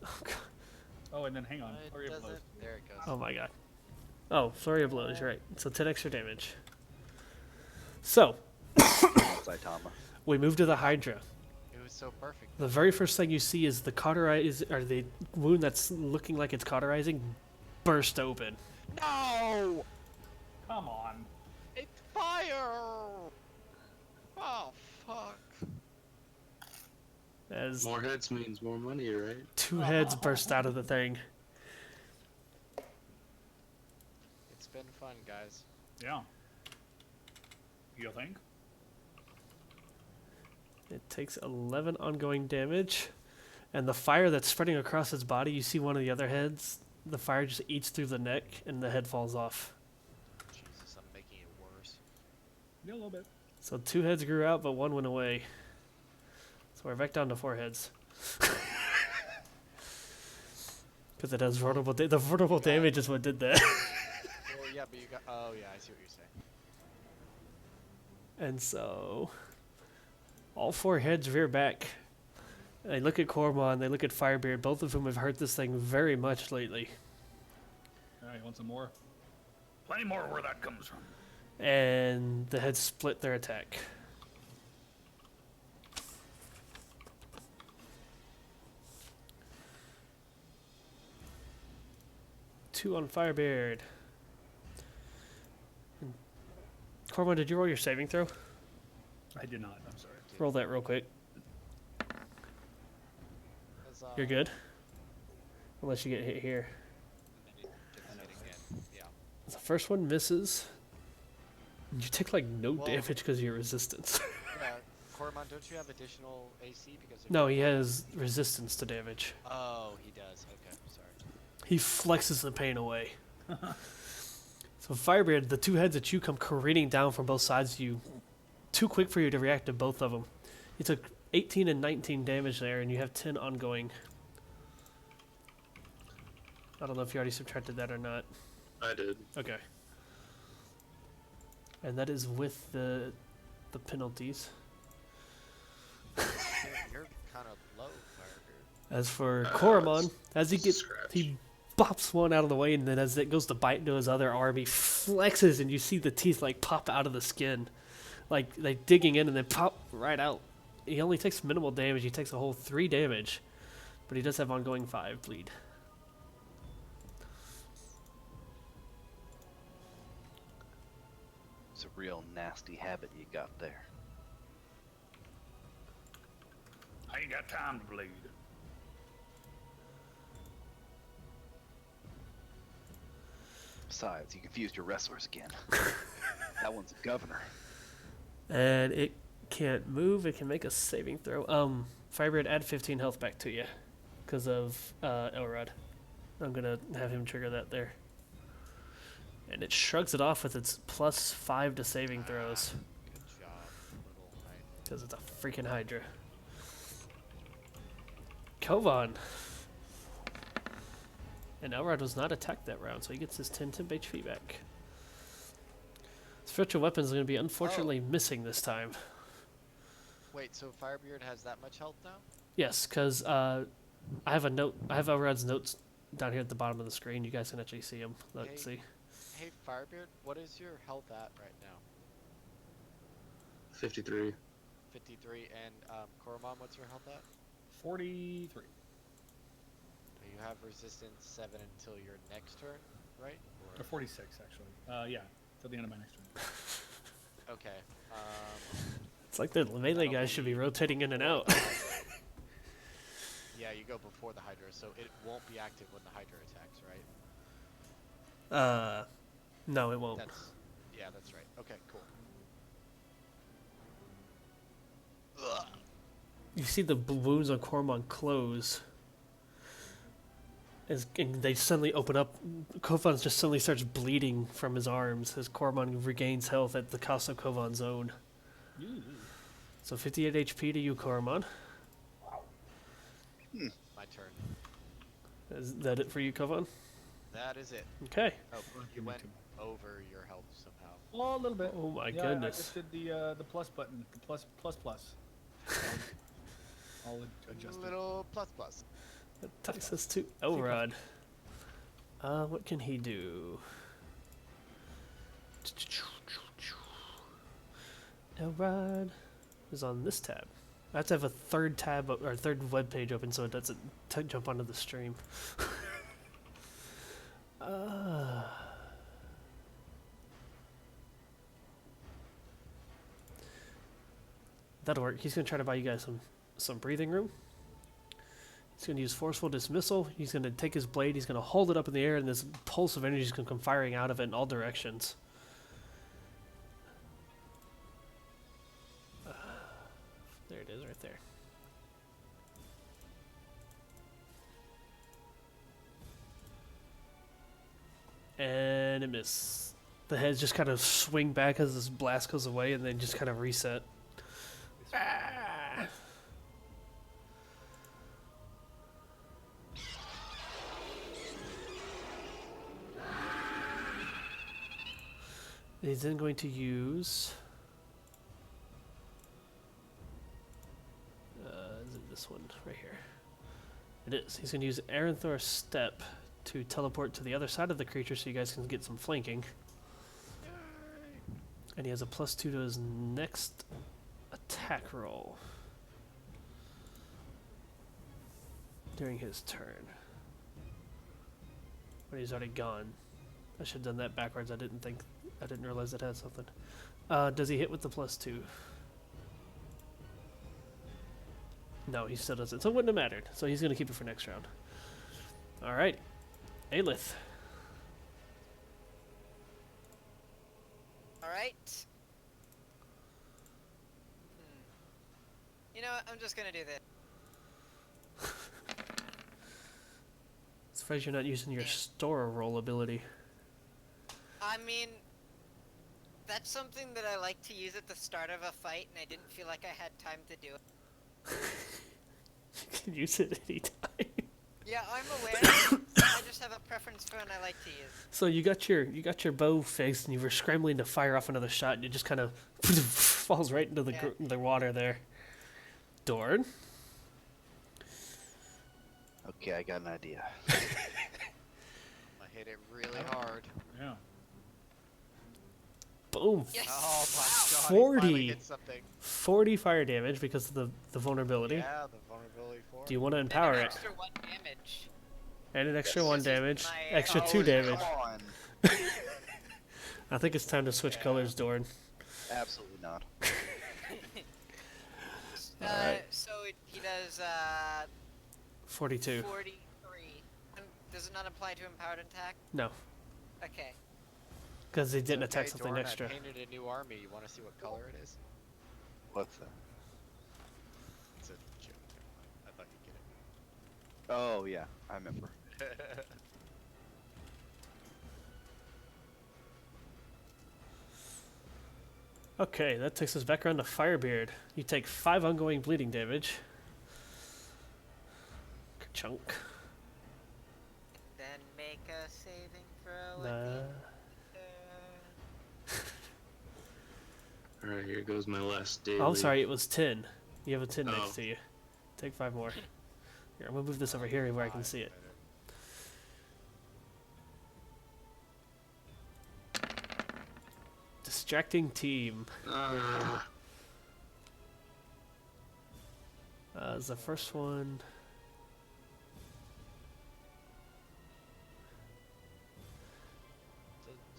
Oh, god. Oh, and then hang on. It Hurry up, doesn't. load. There it goes. Oh my god. Oh, sorry, blows. You're right. So 10 extra damage. So, Saitama. we move to the Hydra. It was so perfect. The very first thing you see is the the wound that's looking like it's cauterizing burst open. No! Come on. It's fire! Oh, fuck. As More hits means more money, right? 2 heads burst out of the thing. It's been fun, guys. Yeah. You think? It takes 11 ongoing damage. And the fire that's spreading across its body, you see one of the other heads. The fire just eats through the neck and the head falls off. Jesus, I'm making it worse. Yeah, a little bit. So 2 heads grew out, but 1 went away. So we're back down to 4 heads. Because it has vulnerable the vulnerable damage is what did that. Well, yeah, but you got. Oh, yeah, I see what you're saying. And so all 4 heads rear back. They look at Cormon, they look at Firebeard, both of whom have hurt this thing very much lately. Alright, want some more? Plenty more where that comes from. And the heads split their attack. 2 on Firebeard. And Corman, did you roll your saving throw? I did not. I'm sorry. Roll that real quick. Huzzah. You're good. Unless you get hit here. And then it gets hit again. Yeah. The first one misses. You take like no Well- damage because of your resistance. Yeah. Cormon, don't you have additional AC because of No, your- he has resistance to damage. Oh, he does. Okay, sorry. He flexes the pain away. So Firebeard, the 2 heads at you come careening down from both sides of you. Too quick for you to react to both of them. You took 18 and 19 damage there, and you have 10 ongoing. I don't know if you already subtracted that or not. I did. Okay. And that is with the penalties. You're kind of low, Firebeard. As for Uh, Koromon, as he gets, scratch. he bops one out of the way, and then as it goes to bite into his other arm, he flexes, and you see the teeth like pop out of the skin, like digging in, and then pop right out. He only takes minimal damage. He takes a whole 3 damage, but he does have ongoing 5 bleed. It's a real nasty habit you got there. I ain't got time to bleed. Besides, you confused your wrestlers again. That one's a governor. And it can't move. It can make a saving throw. Firebeard, add 15 health back to you because of Elrod. I'm gonna have him trigger that there. And it shrugs it off with its +5 to saving throws Good job, little knight. because it's a freaking Hydra. Kovan. And Elrod was not attacked that round, so he gets his 10 temp HP back. Spiritual weapons are going to be unfortunately missing this time. Wait, so Firebeard has that much health now? Yes, because I have a note. I have Elrod's notes down here at the bottom of the screen. You guys can actually see them. Let's see. Hey, Firebeard, what is your health at right now? 53. 53. And Koromon, what's your health at? 43. You have resistance 7 until your next turn, right? Or 46, actually. Yeah, till the end of my next turn. Okay. It's like the melee That'll guys should be be rotating in and before out. the Hydra. Yeah, you go before the Hydra, so it won't be active when the Hydra attacks, right? No, it won't. That's right. Okay, cool. You see the wounds on Cormon close. And they suddenly open up. Kovan just suddenly starts bleeding from his arms as Cormon regains health at the cost of Kovan's own. So 58 HP to you, Cormon. My turn. Is that it for you, Kovan? That is it. Okay. Oh, you me went too. over your health somehow. Oh, a little bit. Oh my Yeah, goodness. I just did the plus button, the plus. I'll adjust it. Little plus. That takes us to Elrod. What can he do? Elrod is on this tab. I have to have a third tab or third web page open so it doesn't jump onto the stream. That'll work. He's gonna try to buy you guys some breathing room. He's going to use Forceful Dismissal. He's going to take his blade. He's going to hold it up in the air, and this pulse of energy is going to come firing out of it in all directions. There it is right there. And it missed. The heads just kind of swing back as this blast goes away, and then just kind of reset. Ah! He's then going to use... is it this one right here? It is. He's going to use Aranthor's Step to teleport to the other side of the creature so you guys can get some flanking. And he has a +2 to his next attack roll during his turn. But he's already gone. I should have done that backwards. I didn't realize it had something. Does he hit with the +2? No, he still doesn't. So it wouldn't have mattered. So he's going to keep it for next round. Alright. Aelith. Alright. You know what? I'm just gonna do this. Surprised you're not using your store roll ability. I mean, that's something that I like to use at the start of a fight, and I didn't feel like I had time to do it. You can use it anytime. Yeah, I'm aware. I just have a preference for when I like to use. So you got your bow fixed, and you were scrambling to fire off another shot, and it just kind of falls right into the water there. Dorn. Okay, I got an idea. I hit it really hard. Yeah. Boom. Yes. Oh my god. 40. He finally hit something. 40 fire damage because of the vulnerability. Yeah, the vulnerability 4. Do you want to And empower an it? extra 1 damage. And an extra Yes. 1 This is damage. my, Extra oh, 2 yeah. damage. Come on. I think it's time to switch colors, Dorn. Absolutely not. Alright. So he does 42. 43. And does it not apply to empowered attack? No, Okay. because they didn't It's attack okay, something Dorn, extra. I painted a new army. You want to see what color it is? What's that? It's a joke. I thought you'd Oh, yeah, I remember. get it. Okay, that takes us back around to Firebeard. You take 5 ongoing bleeding damage. Chunk. Then make a saving throw. Nah. Alright, here goes my last daily. Oh, I'm sorry, it was 10. You have a 10 Oh. next to you. Take 5 more. Here, I'm gonna move this over here where I can see it. Distracting team. Is the first one.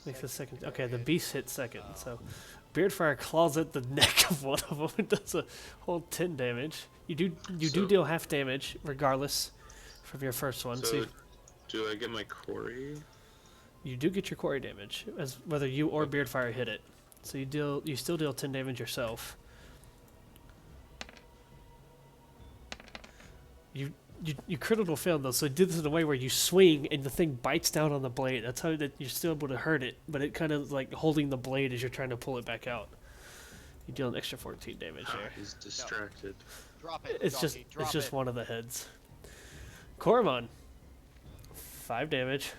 Makes the second. Okay, the beast hits second. So, Beardfire claws at the neck of one of them and does a whole 10 damage. You do So- deal half damage regardless from your first one. So, So, do I get my quarry? you do get your quarry damage as whether you or Beardfire hit it. So you still deal 10 damage yourself. You critical failed though, so it did this in a way where you swing and the thing bites down on the blade. That's how that you're still able to hurt it, but it kind of like holding the blade as you're trying to pull it back out. You deal an extra 14 damage there. He's distracted. Drop it. It's donkey, drop just it. one of the heads. Cormon, 5 damage.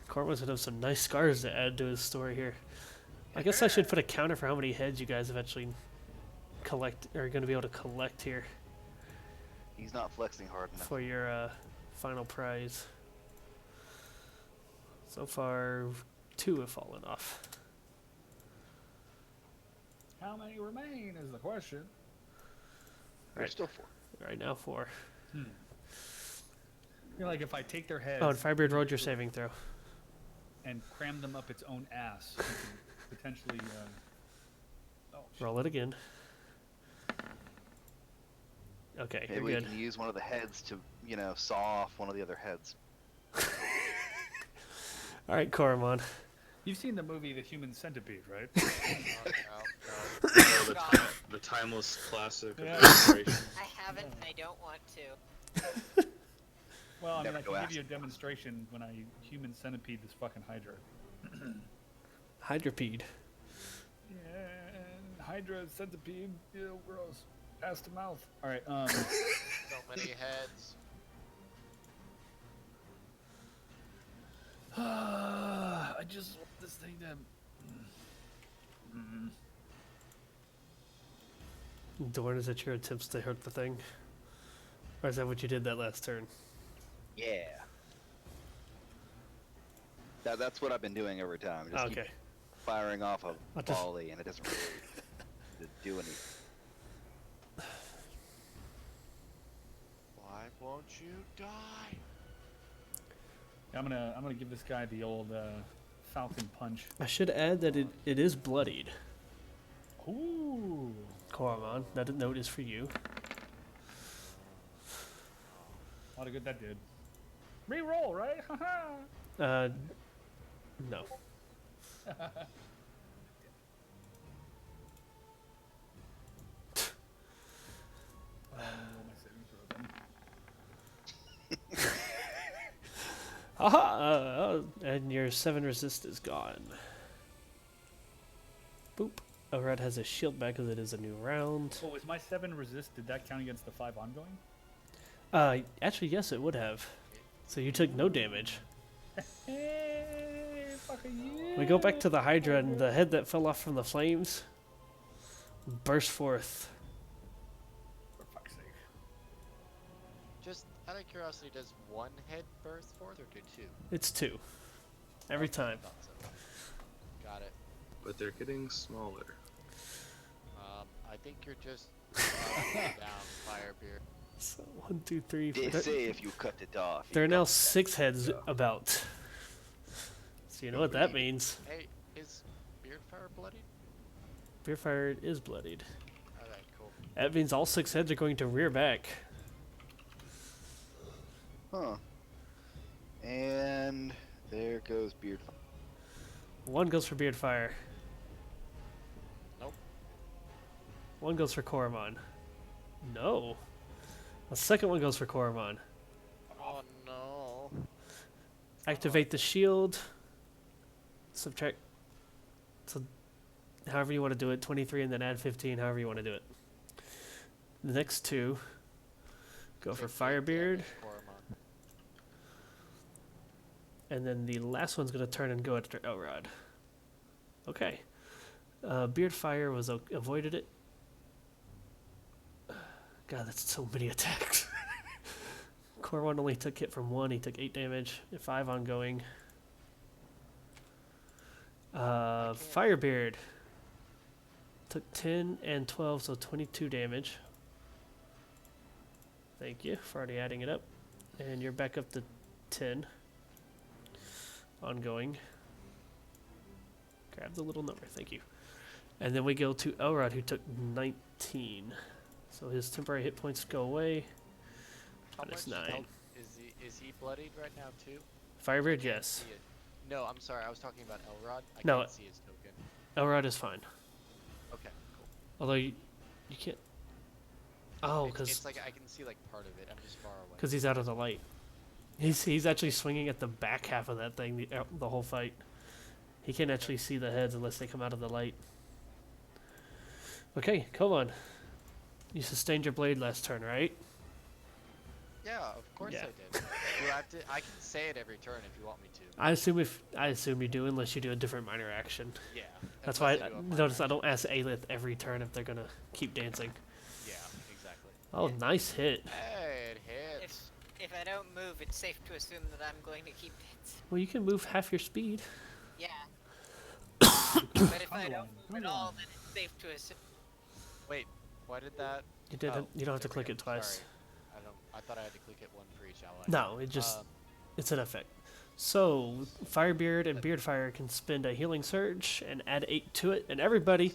Cormon's gonna have some nice scars to add to his story here. I guess I should put a counter for how many heads you guys eventually are going to be able to collect here He's not flexing hard enough. for your final prize. So far, 2 have fallen off. How many remain is the question. There's still 4. Right now, 4. You're like, if I take their heads Oh, and Firebeard rolled your saving throw. and cram them up its own ass, you can potentially. Oh, shit. Roll it again. Okay, Maybe you're we good. can use one of the heads to, saw off one of the other heads. All right, Coromon. You've seen the movie The Human Centipede, right? Oh, the timeless classic of Yeah. inspiration. I haven't, and I don't want to. Well, I mean, Never I go can give ask. you a demonstration when I human centipede this fucking Hydra. Hydropede. Yeah, and Hydra centipede, ew, gross. Ass to mouth. All right. So many heads. I just want this thing to. Dorn, is that your attempts to hurt the thing? Or is that what you did that last turn? Yeah. That's what I've been doing every time. Just keep Okay. firing off a I'll just- volley, and it doesn't really do anything. Why won't you die? I'm gonna give this guy the old falcon punch. I should add that it is bloodied. Ooh. Coromon, that note is for you. A lot of good that did. Reroll, right? Haha. No. Roll my saving throw then. Aha! And your 7 resist is gone. Boop. Red has a shield back because it is a new round. Oh, is my 7 resist? Did that count against the 5 ongoing? Actually, yes, it would have. So you took no damage. Hey, fucking yeah. We go back to the Hydra, and the head that fell off from the flames burst forth. For fuck's sake. Just out of curiosity, does one head burst forth or do two? It's 2. Every time. Thought so. Got it. But they're getting smaller. I think you're just down, Firebeard. So 1, 2, 3, 4. They say if you cut it off. you There are now got 6 heads about. So you know what that means. Hey, is Beardfire bloodied? Beardfire is bloodied. Alright, cool. That means all 6 heads are going to rear back. Huh. And there goes Beard. 1 goes for Beardfire. Nope. 1 goes for Coromon. No. The second one goes for Coromon. Oh no. Activate the shield. Subtract. So, however you want to do it. 23 and then add 15, however you want to do it. The next 2 go for 15 Firebeard. damage, Coromon. And then the last one's going to turn and go after Elrod. Okay. Beardfire was avoided it. God, that's so many attacks. Coromon only took hit from 1. He took 8 damage. 5 ongoing. Firebeard took 10 and 12, so 22 damage. Thank you for already adding it up. And you're back up to 10. Ongoing. Grab the little number, thank you. And then we go to Elrod, who took 19. So his temporary hit points go away. How Minus much 9. health is he bloodied right now too? Firebeard, yes. See it. No, I'm sorry. I was talking about Elrod. I No. can't see his token. Elrod is fine. Okay, cool. Although you can't. Oh, It's because like I can see like part of it. I'm just far away. he's out of the light. He's actually swinging at the back half of that thing the whole fight. He can't actually see the heads unless they come out of the light. Okay, come on. You sustained your blade last turn, right? Yeah, of course Yeah. I did. You have to. I can say it every turn if you want me to. I assume you do, unless you do a different minor action. Yeah. That's why unless I do a minor notice I don't ask Aelith every turn if they're gonna keep dancing. Yeah, exactly. Oh, nice hit. Hey, it hits. If I don't move, it's safe to assume that I'm going to keep it. Well, you can move half your speed. Yeah. But if I Come don't on, move at come all, on. then it's safe to assume. Wait, why did that? You didn't. Oh, You don't have to there we click go. it twice. Sorry. I thought I had to click it one for each ally. No, it just Um, it's an effect. So Firebeard and Beardfire can spend a healing surge and add 8 to it, and everybody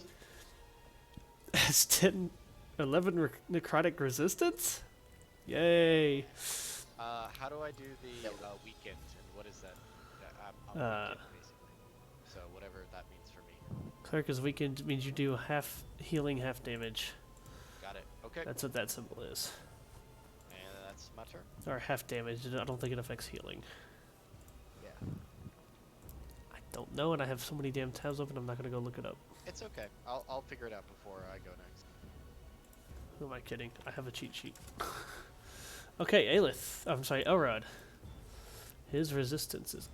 has 11 necrotic resistance. Yay! how do I do the weekend? And what is that? I'm Uh, weakened, basically. So whatever that means for me. Cleric is weakened means you do half healing, half damage. Got it. Okay. That's what that symbol is. And that's my turn. Or half damage. I don't think it affects healing. Yeah. I don't know, and I have so many damn tabs open. I'm not gonna go look it up. It's okay. I'll figure it out before I go next. Who am I kidding? I have a cheat sheet. Okay, Aelith. I'm sorry, Elrod. His resistance is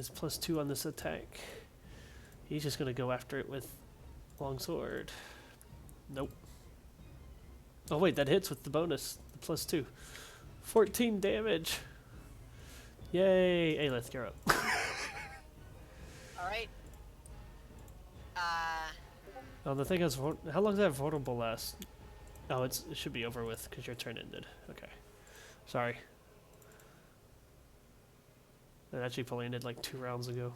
+2 on this attack. He's just gonna go after it with longsword. Nope. Oh wait, that hits with the bonus, the +2. 14 damage. Yay, Aelith, you're up. Alright. Oh, the thing is, how long does that vulnerable last? Oh, it should be over with because your turn ended. Okay. Sorry. That actually probably ended like 2 rounds ago.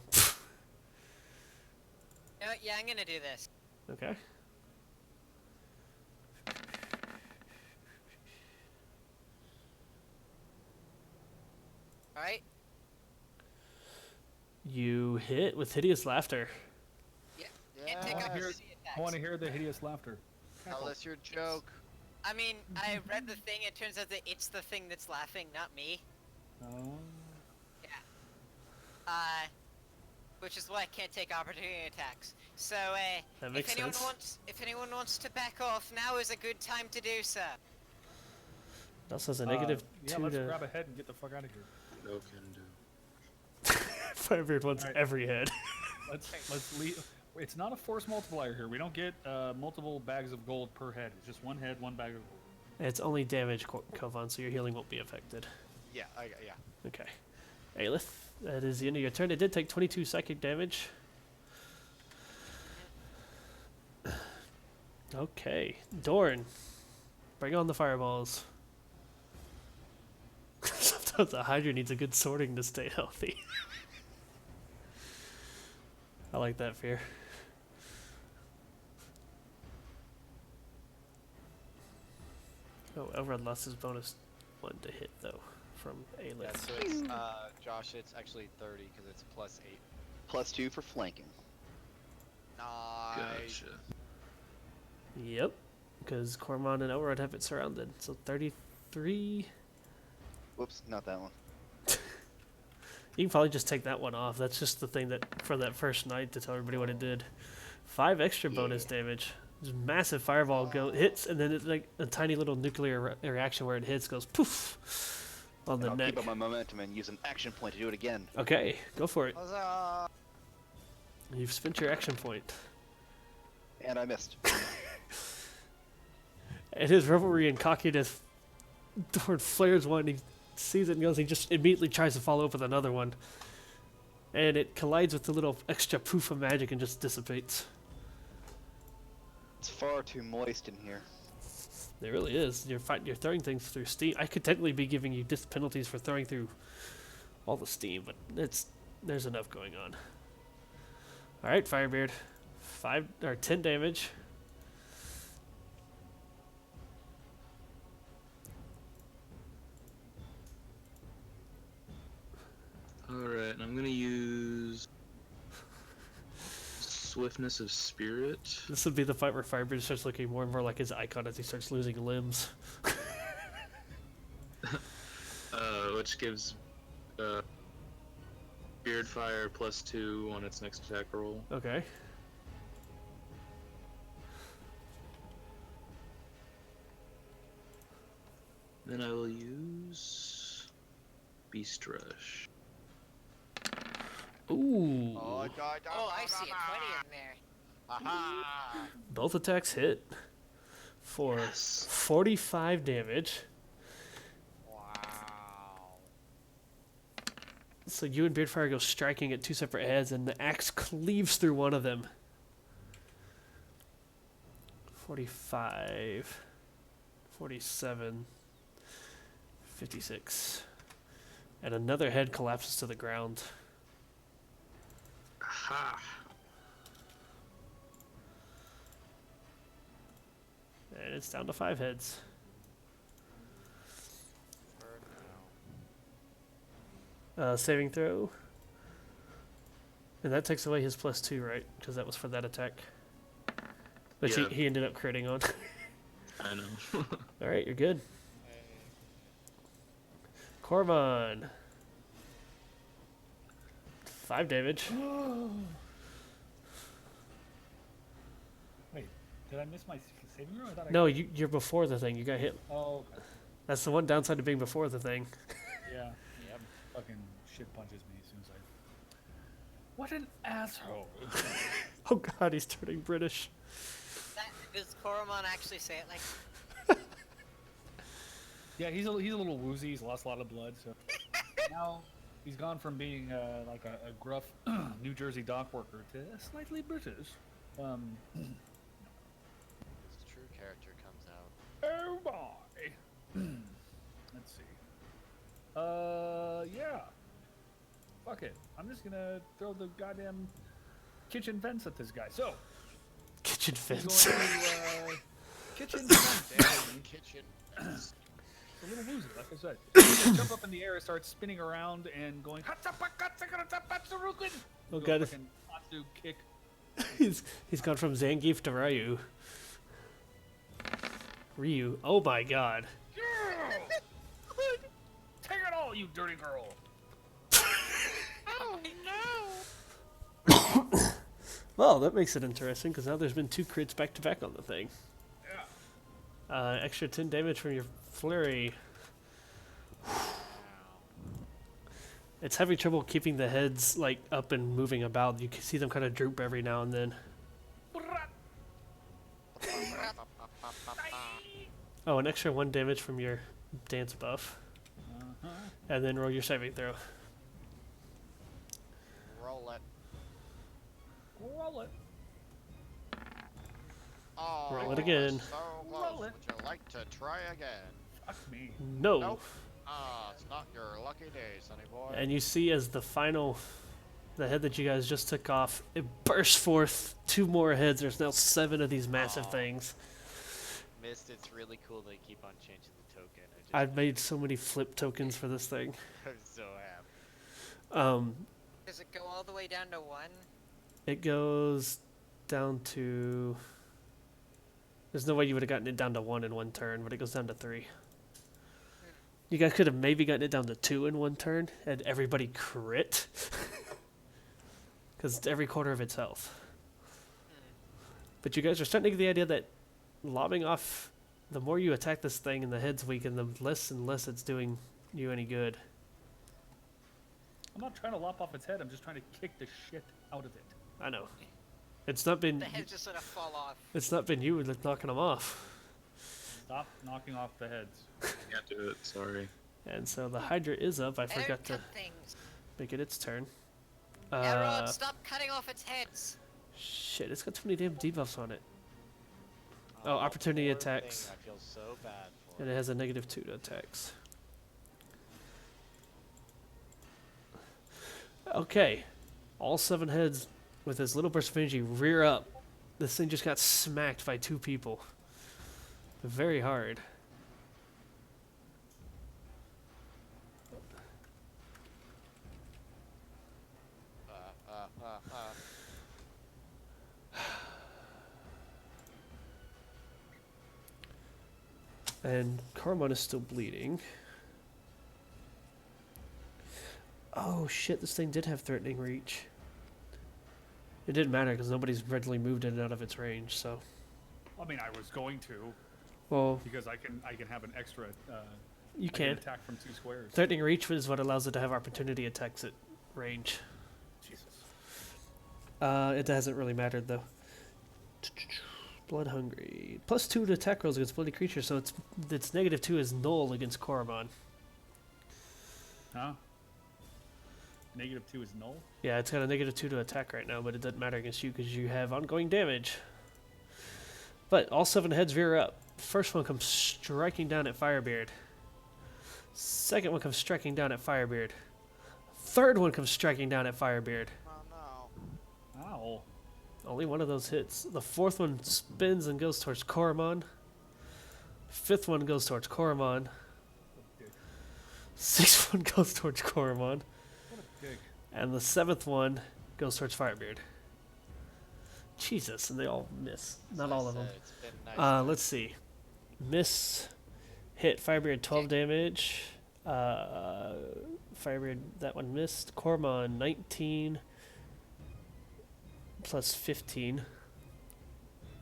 Yeah, I'm gonna do this. Okay. Alright? You hit with hideous laughter. Yeah. Can't take Yes. opportunity I want attacks. to hear the hideous laughter. Tell us your joke. I mean, I read the thing, it turns out that it's the thing that's laughing, not me. Oh. Which is why I can't take opportunity attacks. So, That makes sense. if anyone wants to back off, now is a good time to do so. That says a negative Yeah, 2 let's to... grab a head and get the fuck out of here. No can do. Firebeard wants Alright. every head. Let's leave. It's not a force multiplier here. We don't get multiple bags of gold per head. It's just one head, one bag of gold. It's only damage, Kovan, so your healing won't be affected. Yeah, yeah. Okay. Aelith, that is the end of your turn. It did take 22 psychic damage. Okay. Dorn, bring on the fireballs. Sometimes a Hydra needs a good sorting to stay healthy. I like that fear. Oh, Elrond lost his bonus 1 to hit, though, from Aelith. Yeah, so it's, Josh, it's actually 30 because it's +8. +2 for flanking. Nice. Gotcha. Yep, because Cormon and Elrond have it surrounded. So 33. Whoops, not that one. You can probably just take that one off. That's just the thing that for that first night to tell everybody what it did. 5 extra bonus damage. Just massive fireball hits, and then it's like a tiny little nuclear reaction where it hits, goes poof on And the I'll neck. keep up my momentum and use an action point to do it again. Okay, go for it. Huzzah! You've spent your action point. And I missed. And his revelry and cockiness, Dorn flares one, he sees it and goes, he just immediately tries to follow up with another one. And it collides with the little extra poof of magic and just dissipates. It's far too moist in here. It really is. You're throwing things through steam. I could technically be giving you penalties for throwing through all the steam, but there's enough going on. All right, Firebeard, 10 damage. Alright, I'm gonna use Swiftness of Spirit. This would be the fight where Firebeard starts looking more and more like his icon as he starts losing limbs. Which gives Beard Fire +2 on its next attack roll. Okay. Then I will use Beast Rush. Ooh. Oh, I see a 20 in there. Aha! Both attacks hit for Yes. 45 damage. Wow. So you and Beardfire go striking at 2 separate heads, and the axe cleaves through one of them. 45, 47, 56. And another head collapses to the ground. Aha! And it's down to 5 heads. For now. Saving throw. And that takes away his +2, right? Because that was for that attack. Which Yeah. he ended up critting on. I know. Alright, you're good. Corvon. 5 damage. Wait, did I miss my saving room? I thought I No, you're before the thing. You got hit. Oh, okay. That's the one downside of being before the thing. Yeah. Fucking shit punches me as soon as I. What an asshole! Oh god, he's turning British. Does Koromon actually say it like? Yeah, he's a little woozy. He's lost a lot of blood, so now he's gone from being like a gruff New Jersey dock worker to slightly British. His true character comes out. Oh boy. Let's see. Yeah. Fuck it. I'm just gonna throw the goddamn kitchen fence at this guy. So, Kitchen he's fence. going to, kitchen fence. Damn kitchen. A little woozy, like I said. He's gonna jump up in the air and start spinning around and going. Oh, Do a God. fucking Katsu kick. He's gone from Zangief to Ryu. Ryu. Oh my god. Take it all, you dirty girl. Oh no! Well, that makes it interesting because now there's been 2 crits back to back on the thing. Yeah. Extra 10 damage from your flurry. It's having trouble keeping the heads like up and moving about. You can see them kind of droop every now and then. Oh, an extra 1 damage from your dance buff. And then roll your saving throw. Roll it. Roll it. Oh, Roll it again. So close. Roll it. Would you like to try again? Fuck me. No. Nope. Ah, it's not your lucky day, sonny boy. And you see as the head that you guys just took off, it bursts forth 2 more heads. There's now 7 of these massive things. Mist, it's really cool they keep on changing the token. I've made so many flip tokens for this thing. I'm so happy. Does it go all the way down to 1? It goes down to... There's no way you would have gotten it down to 1 in 1 turn, but it goes down to 3. You guys could have maybe gotten it down to 2 in 1 turn, and everybody crit. Because it's every quarter of its health. But you guys are starting to get the idea that lobbing off, the more you attack this thing and the head's weakened, the less and less it's doing you any good. I'm not trying to lop off its head. I'm just trying to kick the shit out of it. I know. It's not been The heads just sort of fall off. it's not been you that's knocking them off. Stop knocking off the heads. Can't do it. Sorry. And so the Hydra is up. I forgot to Don't cut things. make it its turn. Everyone, stop cutting off its heads. Shit, it's got too many damn debuffs on it. Oh, opportunity poor attacks. thing, I feel so bad for And it has a -2 to attacks. Okay. All 7 heads with his little burst of energy rear up. This thing just got smacked by 2 people. Very hard. And Carmon is still bleeding. Oh shit, this thing did have threatening reach. It didn't matter because nobody's readily moved in and out of its range, so. I mean, I was going to Well, because I can have an extra. you I can can. attack from 2 squares. Threatening reach is what allows it to have opportunity attacks at range. Jesus. It hasn't really mattered though. Blood hungry. +2 to attack rolls against bloody creatures, so its -2 is null against Koromon. Huh? -2 is null. Yeah, it's got a -2 to attack right now, but it doesn't matter against you because you have ongoing damage. But all 7 heads veer up. First one comes striking down at Firebeard. Second one comes striking down at Firebeard. Third one comes striking down at Firebeard. Oh no. Ow. Only one of those hits. The 4th one spins and goes towards Koromon. 5th one goes towards Koromon. 6th one goes towards Koromon. What a dick. And the 7th one goes towards Firebeard. Jesus, and they all miss. Not all of them. It's been nice. Let's see. Miss, hit Firebeard 12 damage. Firebeard, that one missed. Koromon 19 plus 15.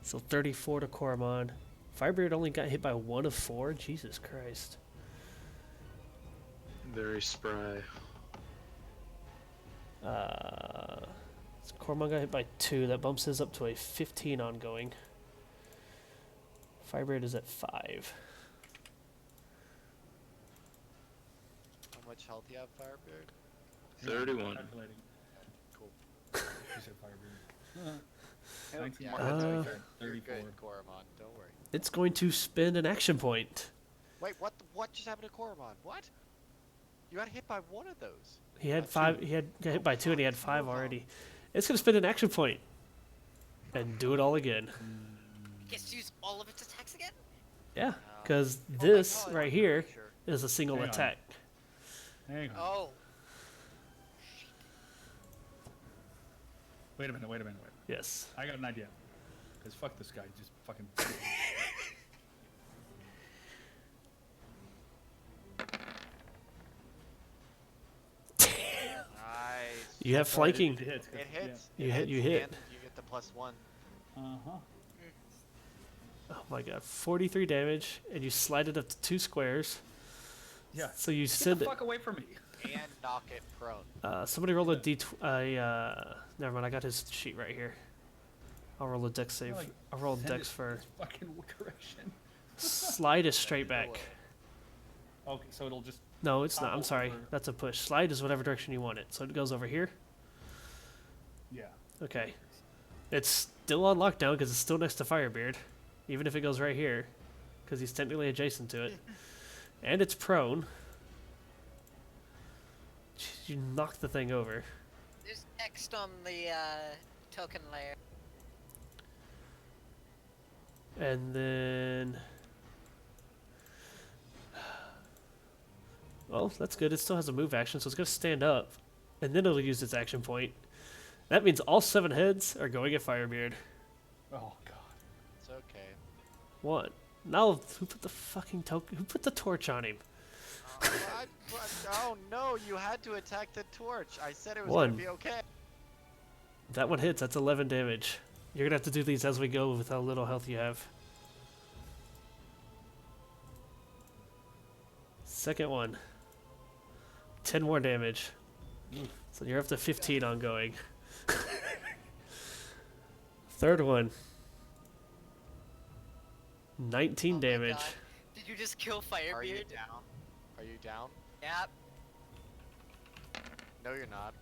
So 34 to Koromon. Firebeard only got hit by 1 of 4. Jesus Christ. Very spry. So Koromon got hit by 2. That bumps his up to a 15 ongoing. Firebeard is at 5. How much health you have, Firebeard? 31. Calculating. Cool. You said Firebeard. 19, Yeah, Uh, you're 34. good, Koromon. Don't worry. It's going to spend an action point. Wait, what? What just happened to Koromon? What? You got hit by one of those. He had 5. He had got hit by 2, and he had 5 already. It's gonna spend an action point and do it all again. Gets to use all of its attacks again? Yeah, because Oh my this God, right I'm here pretty sure. is a single Hang on. attack. Hang on. Oh. Wait a minute. Yes. I got an idea. Because fuck this guy. Just fucking. Nice. You have flanking. It hits. It hits. You it hit- hits, you hit. and you get the +1. Uh huh. Oh my god, 43 damage, and you slide it up to 2 squares. Yeah. So you Get send the it. fuck away from me. And knock it prone. Somebody roll a never mind, I got his sheet right here. I'll roll a dex save. Like, I'll roll Send dex it for. this fucking correction. Slide is straight back. Okay, so it'll just. No, it's not. I'm Topple sorry. over. That's a push. Slide is whatever direction you want it. So it goes over here. Yeah. Okay. It's still on lockdown because it's still next to Firebeard, even if it goes right here, because he's technically adjacent to it, and it's prone. Jeez, you knock the thing over. There's text on the token layer. And then, well, that's good. It still has a move action, so it's gonna stand up, and then it'll use its action point. That means all 7 heads are going at Firebeard. Oh god. It's okay. What? Now, who put the fucking token? Who put the torch on him? Oh no, you had to attack the torch. I said it was 1. gonna be okay. That one hits. That's 11 damage. You're gonna have to do these as we go with how little health you have. Second one. 10 more damage. So you're up to 15 ongoing. Third one. 19 Oh my damage. God. Did you just kill Are you Firebeard? down? Are you down? Yep. No, you're not.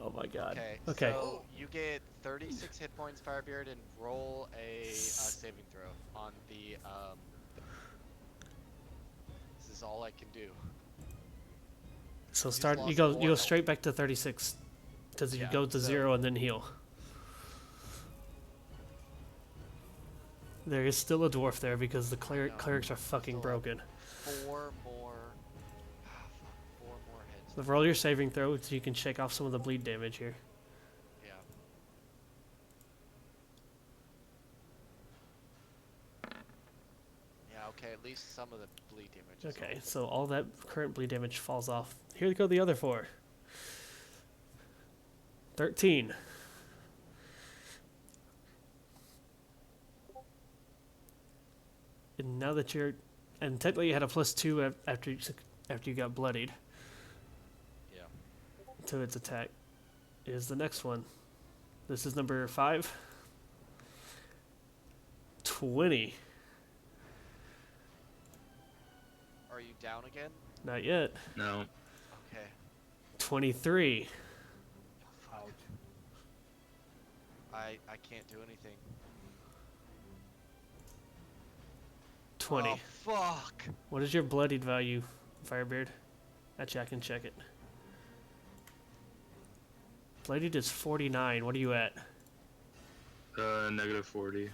Oh my god. Okay. Okay. So you get 36 hit points, Firebeard, and roll a saving throw on the. This is all I can do. So just start. You lost go. 4 You go health. straight back to 36, because you Yeah, go to so- 0 and then heal. There is still a dwarf there because the know. clerics are fucking Still have broken. 4 more. Fuck, 4 more hits. So roll your saving throw so you can shake off some of the bleed damage here. Yeah. Yeah. Okay. At least some of the bleed damage. is Okay, off. so all that current bleed damage falls off. Here go the other 4. 13. And now that you're, and technically you had a +2 after you got bloodied Yeah. to its attack. Is the next one. This is number 5. 20. Are you down again? Not yet. No. Okay. 23. Ouch. I can't do anything. 20. Oh fuck! What is your bloodied value, Firebeard? Actually, I can check it. Bloodied is 49. What are you at? -40.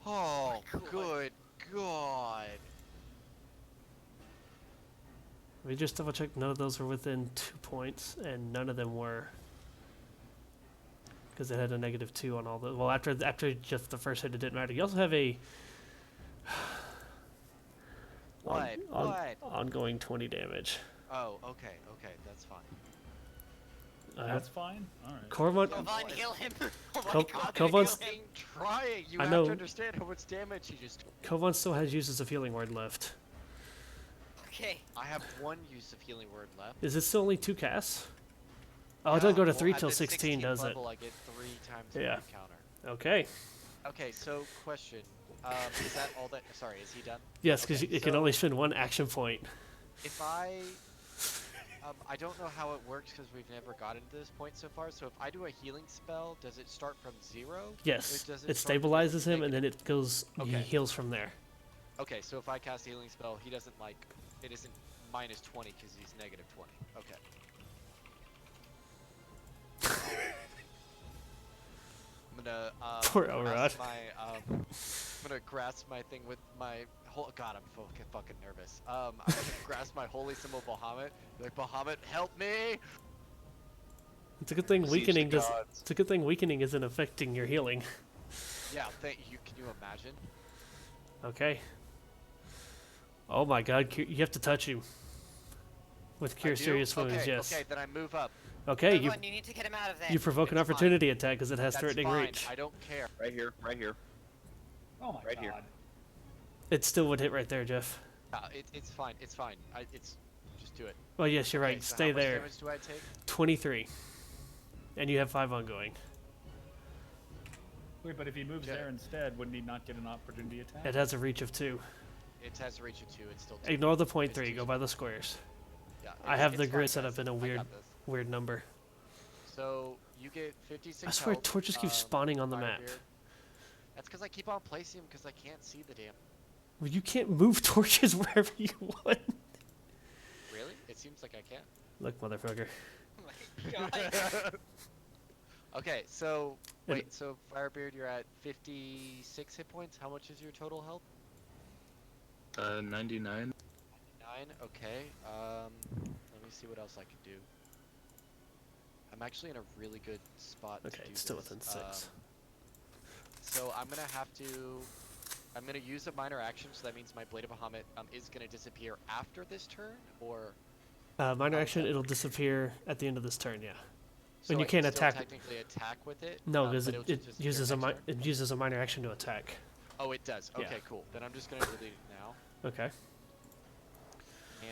Oh, my God. good God! Let me just double check. None of those were within 2 points, and none of them were. Because it had a -2 on all the. Well, after just the first hit, it didn't matter. You also have a. What? What? Ongoing 20 damage. Oh, okay, that's fine. That's fine. All right. Corvon, Kovan, heal him. Oh my Ko- God, Kovan's- heal him. Trying. You I have know. to understand how much damage he just took. Kovan still has uses of healing word left. Okay. I have 1 use of healing word left. Is it still only 2 casts? Oh, it doesn't go to well, 3 at till the 16, does it? level, I get 3 times the Yeah. encounter. Okay. Okay, so question. Is that all that? Sorry, is he done? Yes, because Okay, it can so- only spend 1 action point. If I don't know how it works because we've never gotten to this point so far. So if I do a healing spell, does it start from 0? Yes, does it start from stabilizes him, negative? and then it goes. He Okay. heals from there. Okay, so if I cast a healing spell, he doesn't like it isn't minus 20 because he's negative 20. Okay. I'm gonna Poor Elrod. grasp my I'm gonna grasp my thing with my whole. God, I'm fucking nervous. I'm gonna grasp my holy symbol Bahamut. Be like, Bahamut, help me! It's a good thing Beseech weakening the does. gods. It's a good thing weakening isn't affecting your healing. Yeah, thank you. Can you imagine? Okay. Oh my God, you have to touch him. With Cure I do? Serious Wounds, Okay, yes. okay, then I move up. Okay, you Kovan, you need to get him out of there. you provoke an It's fine. opportunity attack because it has That's threatening fine. reach. I don't care. Right here, right here. Oh my Right god. here. It still would hit right there, Jeff. It's fine. It's fine. It's just do it. Well, yes, you're Okay, right. so Stay how much there. damage do I take? 23. And you have 5 ongoing. Wait, but if he moves Okay. there instead, wouldn't he not get an opportunity attack? It has a reach of 2. It has a reach of 2. It's still 2. Ignore the point It's 3. two. Go by the squares. Yeah, I it's- have the it's grid fine, set up guys. in a I weird got this. weird number. So you get 56. I swear health, torches keep spawning on the map. Firebeard. That's because I keep on placing them because I can't see the damn. Well, you can't move torches wherever you want. Really? It seems like I can. Look, motherfucker. Oh my god. Okay, so And- wait. So Firebeard, you're at 56 hit points. How much is your total health? 99. 9. Okay. Let me see what else I can do. I'm actually in a really good spot. to Okay, do it's still this. within 6. So I'm gonna have to. I'm gonna use a minor action, so that means my Blade of Bahamut is gonna disappear after this turn, or. Minor action, okay. it'll disappear at the end of this turn, yeah. So you I can't can still attack- technically attack with it. No, because but it, it'll it just disappear uses a next turn? it uses a minor action to attack. Oh, it does. Yeah. Okay, cool. Then I'm just gonna delete it now, Okay.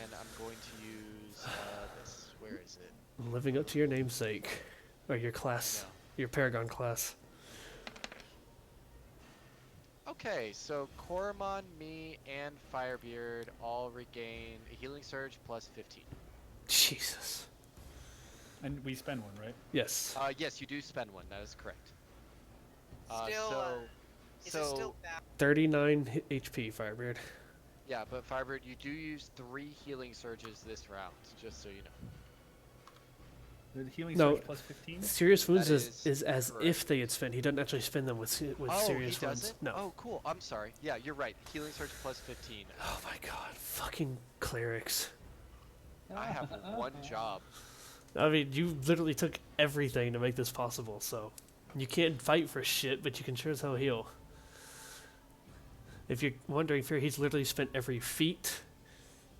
and I'm going to use this. Where is it? Living up to your namesake. Or your class. I know. Your Paragon class. Okay, so Koromon, me, and Firebeard all regain a healing surge plus 15. Jesus. And we spend one, right? Yes. Yes, you do spend one. That is correct. Still, so, Is so it still bad? 39 HP, Firebeard. yeah, but Firebeard, you do use 3 healing surges this round, just so you know. The healing No. surge plus 15? Serious wounds That is as if correct. they had spent. He doesn't actually spend them with Oh, serious he wounds. doesn't? No. Oh, cool. I'm sorry. Yeah, you're right. Healing surge plus 15. Oh my god. Fucking clerics. I have one job. I mean, you literally took everything to make this possible, so you can't fight for shit, but you can sure as hell heal. If you're wondering, Fear, he's literally spent every feat,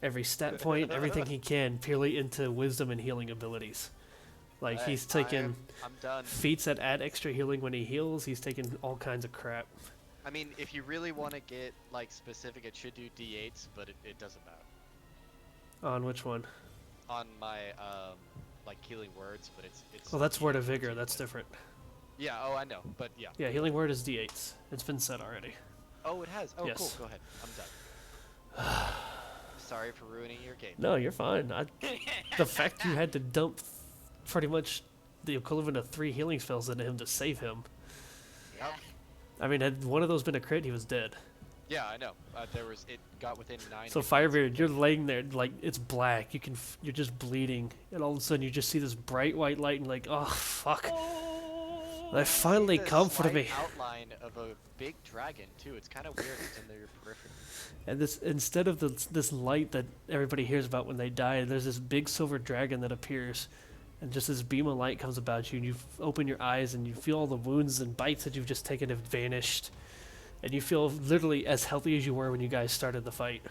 every stat point, everything he can purely into wisdom and healing abilities. Like, Hey, he's taken I'm done. feats that add extra healing when he heals, he's taken all kinds of crap. I mean, if you really want to get like specific, it should do D8s, but it doesn't matter. On which one? On my like healing words, but it's. Well, that's Word of D8s, Vigor, but- that's different. Yeah. Oh, I know, but yeah. Yeah, Healing Word is D8s. It's been said already. Oh, it has. Oh, Yes. cool. Go ahead. I'm done. Sorry for ruining your game. No, you're fine. The fact you had to dump pretty much the equivalent of 3 healing spells into him to save him. Yeah. I mean, had one of those been a crit, he was dead. Yeah, I know. It got within 9. So hit points. Firebeard, you're laying there like it's black. You're just bleeding, and all of a sudden you just see this bright white light, and you're like, oh fuck! They You finally see the comforted slight me. Outline of a big dragon too. It's kind of weird. It's in your periphery. And this, instead of this light that everybody hears about when they die, there's this big silver dragon that appears, and just this beam of light comes about you, and you open your eyes, and you feel all the wounds and bites that you've just taken have vanished, and you feel literally as healthy as you were when you guys started the fight,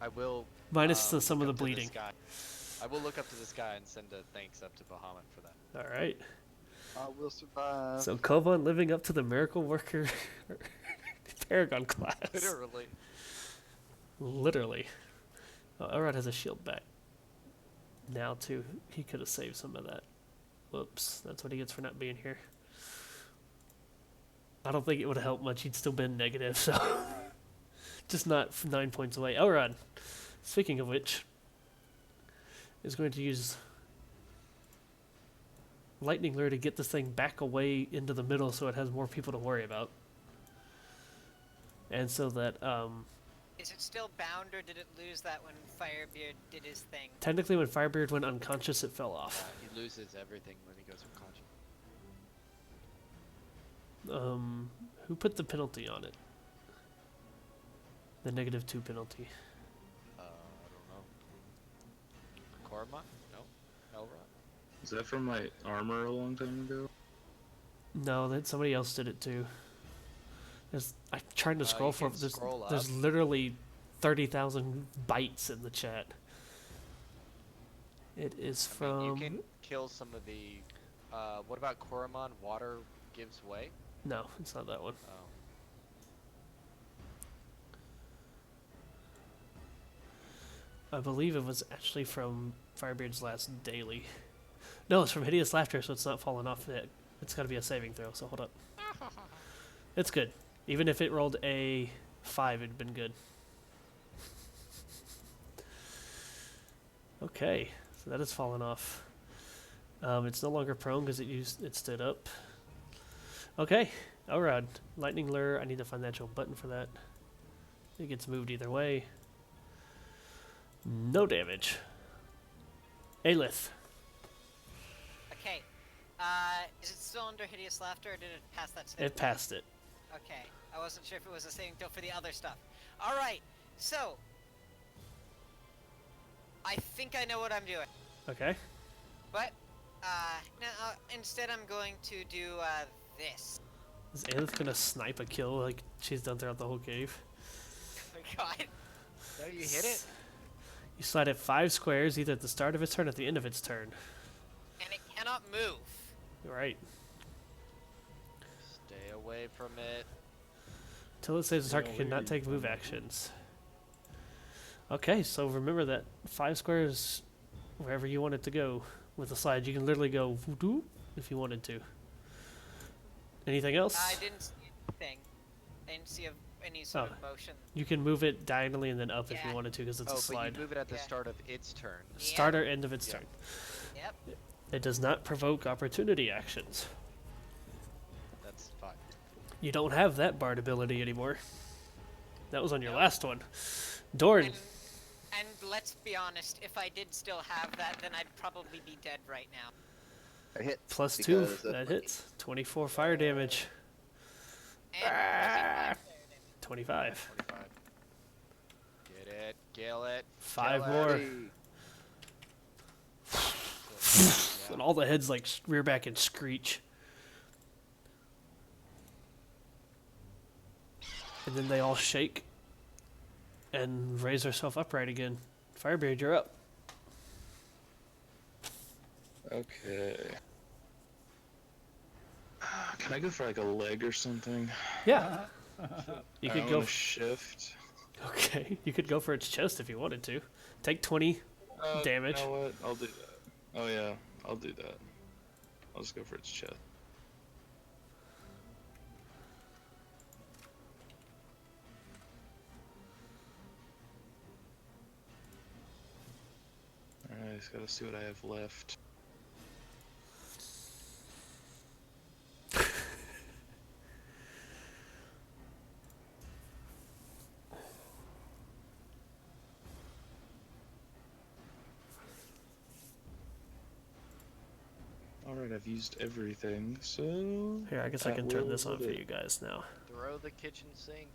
I will. minus some look of the up to bleeding. this guy. I will look up to this guy and send a thanks up to Bahamut for that. All right. I will survive. So Kovan living up to the miracle worker Paragon class. Literally. Literally. Oh, Elrod has a shield back. Now too. He could have saved some of that. Whoops. That's what he gets for not being here. I don't think it would have helped much. He'd still been negative, so just not 9 points away. Elrod, speaking of which, is going to use Lightning Lure to get this thing back away into the middle so it has more people to worry about. And so that Is it still bound, or did it lose that when Firebeard did his thing? Technically, when Firebeard went unconscious, it fell off. He loses everything when he goes unconscious. Who put the penalty on it? The -2 penalty. I don't know. Korma? No. Elrond? Is that from my armor a long time ago? No, that somebody else did it too. I'm trying to scroll you for. can There's, scroll there's up. literally 30,000 bytes in the chat. It is I mean, from. you can kill some of the. What about Koromon? Water gives way? No, it's not that one. Oh. I believe it was actually from Firebeard's last daily. No, it's from Hideous Laughter, so it's not falling off yet. It's got to be a saving throw, so hold up. It's good. Even if it rolled a 5, it'd been good. Okay, so that has fallen off. It's no longer prone because it stood up. Okay, Elrod. Lightning Lure. I need to find the actual button for that. It gets moved either way. No damage. Aelith. Okay. Is it still under Hideous Laughter, or did it pass that stage? It passed it. Okay. I wasn't sure if it was a saving throw for the other stuff. Alright, so... I think I know what I'm doing. Okay. But, now, instead I'm going to do, this. Is Aelith gonna snipe a kill like she's done throughout the whole cave? Oh my god. No, you hit it? You slide it 5 squares, either at the start of its turn or at the end of its turn. And it cannot move. Right. Stay away from it. Until it says the target cannot take move actions. Okay, so remember that 5 squares wherever you want it to go with the slide. You can literally go voodoo if you wanted to. Anything else? I didn't see anything. I didn't see any sort of motion. You can move it diagonally and then up if you Yeah. wanted to because it's a But slide. you move it at the Yeah. start of its turn. Start or end of its Yeah. turn. Yep. It does not provoke opportunity actions. That's fine. You don't have that bard ability anymore. That was on your Nope. last one. Dorn. And let's be honest, if I did still have that, then I'd probably be dead right now. I hit +2. because That hits. 24 fire damage. And 25. 25. Get it. Kill it. 5 kill more. it. And all the heads like rear back and screech. And then they all shake and raise themselves upright again. Firebeard, you're up. Okay. Can I go for like a leg or something? Yeah. You I could wanna go. shift. Okay, you could go for its chest if you wanted to. Take 20 damage. You know what? I'll do that. Oh yeah, I'll do that. I'll just go for its chest. Alright, just gotta see what I have left. Alright, I've used everything, so... Here, I guess I that can turn will this on do for it. you guys now. Throw the kitchen sink.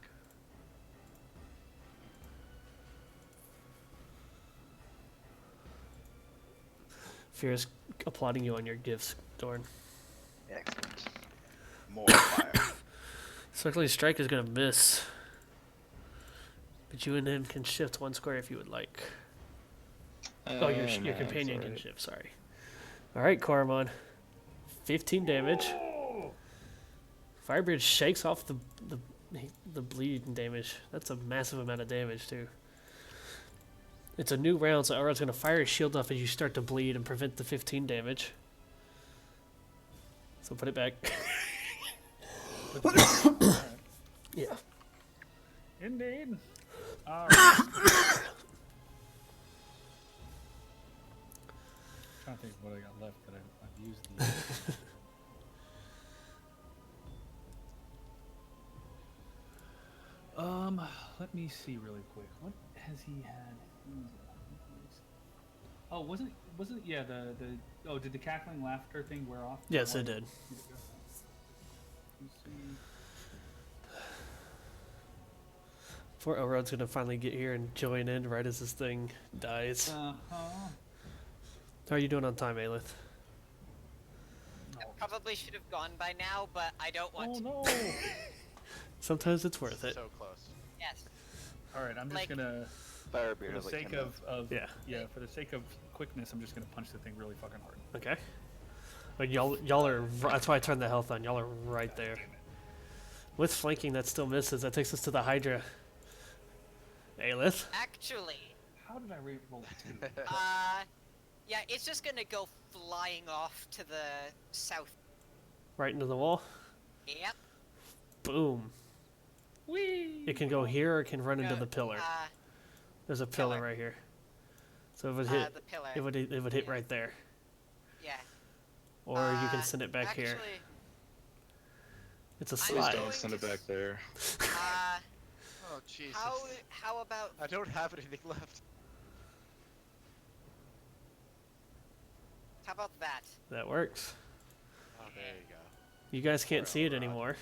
Fear's applauding you on your gifts, Dorn. excellent. More fire. Circling Strike is going to miss. But you and him can shift 1 square if you would like. Oh, your nah, companion it's can alright. shift, sorry. Alright, Koromon. 15 damage. Firebird shakes off the bleeding damage. That's a massive amount of damage, too. It's a new round, so Elrod's going to fire his shield off as you start to bleed and prevent the 15 damage. So put it back. Yeah. Indeed. Alright. Trying to think of what I got left that I've used these. let me see really quick. What has he had? Oh, wasn't yeah did the cackling laughter thing wear off? Yes, it did. Let's see. Poor Elrod's gonna finally get here and join in right as this thing dies. Uh-huh. How are you doing on time, Aelith? I probably should have gone by now, but I don't want to. no! Sometimes it's worth it. So close. Yes. All right, I'm just Like- gonna, Firebeard for the is like sake 10 minutes. of Yeah. for the sake of quickness, I'm just gonna punch the thing really fucking hard. Okay. But y'all are. That's why I turned the health on. Y'all are right there. With flanking, that still misses. That takes us to the Hydra. Aelith. Actually, How did I roll 2? yeah, it's just gonna go flying off to the south. Right into the wall. Yep. Boom. Whee! It can go here or it can run into the pillar. Uh, There's a pillar pillar. right here. So if it hit, the pillar. it would hit Yeah. right there. Yeah. Or you can send it back actually, here. It's a I was Please slide. don't send it back there. Oh Jesus. How about I don't have anything left. that? That works. Oh, there you go. You guys can't Poor see it Elrod. anymore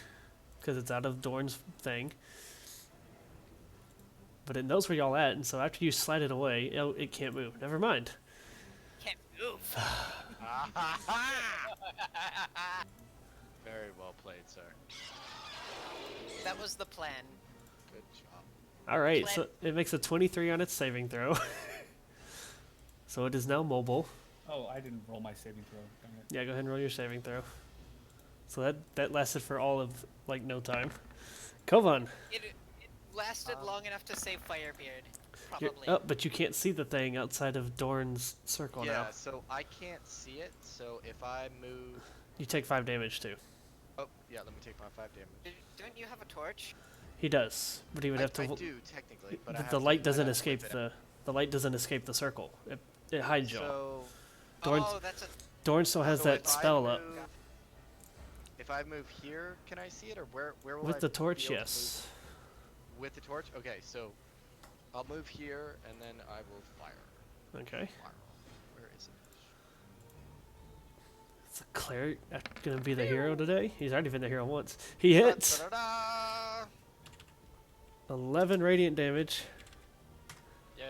because it's out of Dorn's thing. But it knows where y'all at, and so after you slide it away, it can't move. Never mind. Can't move. Very well played, sir. That was the plan. Good job. All right, Plan- so it makes a 23 on its saving throw. So it is now mobile. Oh, I didn't roll my saving throw. Dang it. Yeah, go ahead and roll your saving throw. So that lasted for all of like no time. Kovan, It lasted long enough to save Firebeard. you're Probably. up, but you can't see the thing outside of Dorn's circle Yeah, now. so I can't see it, so if I move... You take 5 damage too. Oh, yeah, let me take my 5 damage. Don't you have a torch? He does, but he would have to. I do, technically, but I have The to- light I doesn't have to escape whip it. the light doesn't escape the circle. It hides y'all. So, Dorn's- Oh, that's a. Dorn still has so that if I spell up. move- If I move here, can I see it, or where will I With the be torch, able to yes. move? With the torch? Okay, so I'll move here, and then I will fire. Okay. Fire. Where is it? Is the cleric gonna be the hero today? He's already been the hero once. He hits. Da-da-da! 11 radiant damage, Yay!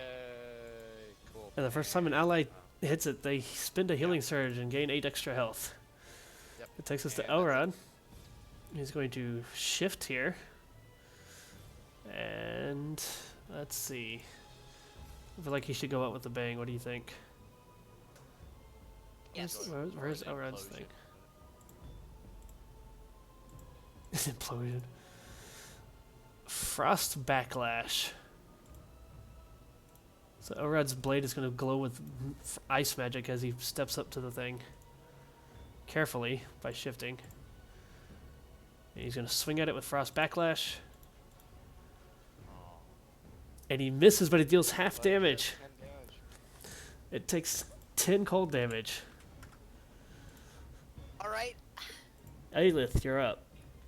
Cool. and the first time an ally hits it, they spend a healing surge and gain 8 extra health. Yep. It takes us to And that's Elrod. He's going to shift here. And let's see. I feel like he should go out with a bang. What do you think? Yes. Where's An Elrod's implosion. thing? Implosion. Frost backlash. So Elrod's blade is going to glow with ice magic as he steps up to the thing. Carefully, by shifting. And he's going to swing at it with Frost backlash. And he misses, but it deals half damage. 10 damage. It takes 10 cold damage. All right, Aelith, you're up.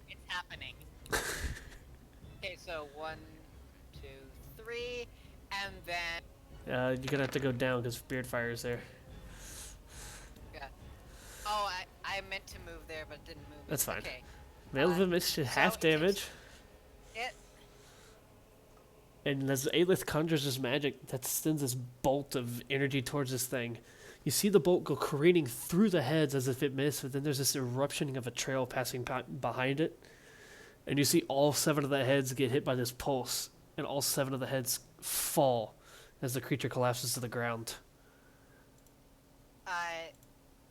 it's happening. Okay, so 1, 2, 3, and then. You're going to have to go down because Beard Fire is there. Yeah. Oh, I meant to move there, but didn't move. That's fine. Okay. Mail of Mist so half it takes- damage. It. And as Aelith conjures his magic, that sends this bolt of energy towards this thing. You see the bolt go careening through the heads as if it missed, but then there's this eruption of a trail passing behind it. And you see all 7 of the heads get hit by this pulse, and all 7 of the heads fall as the creature collapses to the ground.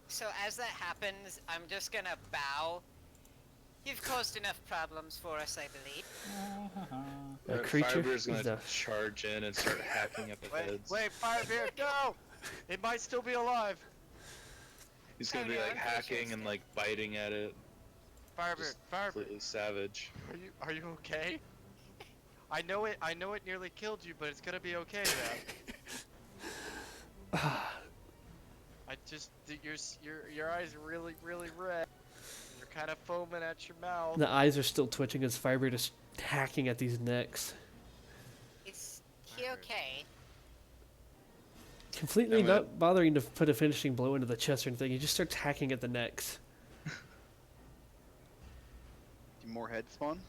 So as that happens, I'm just gonna bow. You've caused enough problems for us, I believe. The creature Firebeard's is gonna the charge in and start hacking at the heads. Wait, Firebeard, no! It might still be alive. He's gonna be Okay, like I'm hacking patient. and like biting at it. Firebeard, Just Firebeard, completely savage. are you okay? I know it nearly killed you, but it's gonna be okay now. I just your eyes are really red. You're kind of foaming at your mouth. eyes are still twitching as Firebeard is hacking at these necks. he okay? Completely I'm gonna- not bothering to put a finishing blow into the chest or anything. He just starts hacking at the necks. Do more heads spawn?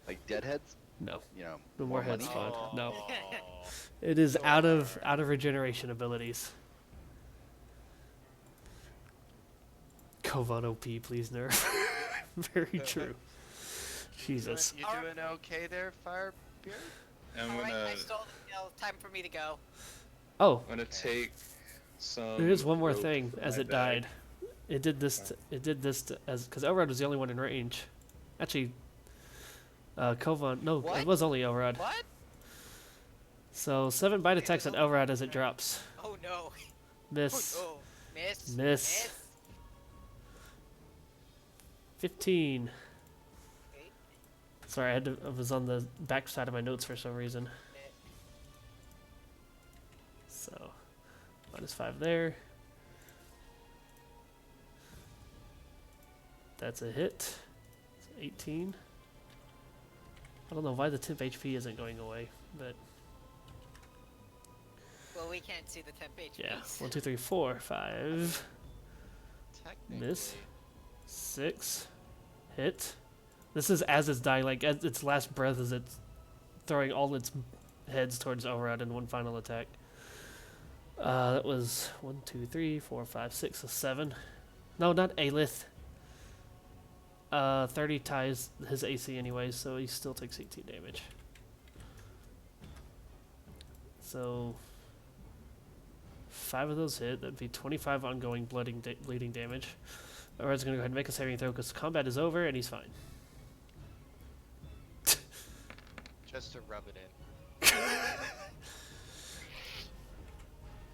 Like dead heads? No, You know, no more heads money? spawn. No, Oh. it is out of Sure. regeneration abilities. Kovan OP, please nerf. Very true. Jesus. You doing okay there, Firebeard? I'm Alright, gonna I stole the kill. Time for me to go. Oh, I'm gonna take some. there is one more rope thing. from As my it bag. died, it did this. It did this as because Elrod was the only one in range. Actually, Kovan. No, it What? was only Elrod. What? So 7 bite attacks on Elrod as it drops. Oh no. Miss. Oh, miss. Miss. 15. Wait. Sorry, I was on the back side of my notes for some reason. So, -5 there. That's a hit. It's 18. I don't know why the temp HP isn't going away, but Well, we can't see the temp HPs. yeah. 1, 2, 3, 4, 5, Technically. Miss. 6, hit. This is as it's dying, like at its last breath as it's throwing all its heads towards Elrod in one final attack. That was 1, 2, 3, 4, 5, 6, so 7. No, not Aelith. 30 ties his AC anyway, so he still takes 18 damage. So 5 of those hit. That'd be 25 ongoing bleeding damage. Elrod's gonna go ahead and make a saving throw because combat is over and he's fine. Just to rub it in.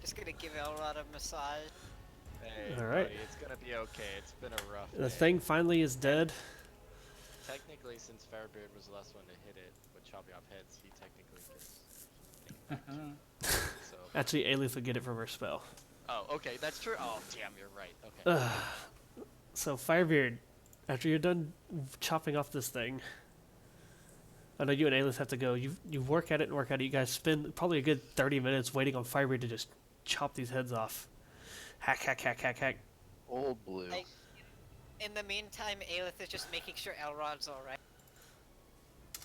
Just gonna give Elrod a massage. Hey, All right. buddy, it's gonna be okay. It's been a rough The day. thing finally is dead. Technically, since Firebeard was the last one to hit it with chopping off heads, he technically gets. So. Actually, Aelith would get it from her spell. Oh, okay, that's true. Oh, damn, you're right. Okay. So Firebeard, after you're done chopping off this thing, I know you and Aelith have to go. You work at it and work at it. You guys spend probably a good 30 minutes waiting on Firebeard to just chop these heads off. Hack, hack, hack, hack, hack. Old blue. Like, in the meantime, Aelith is just making sure Elrod's alright.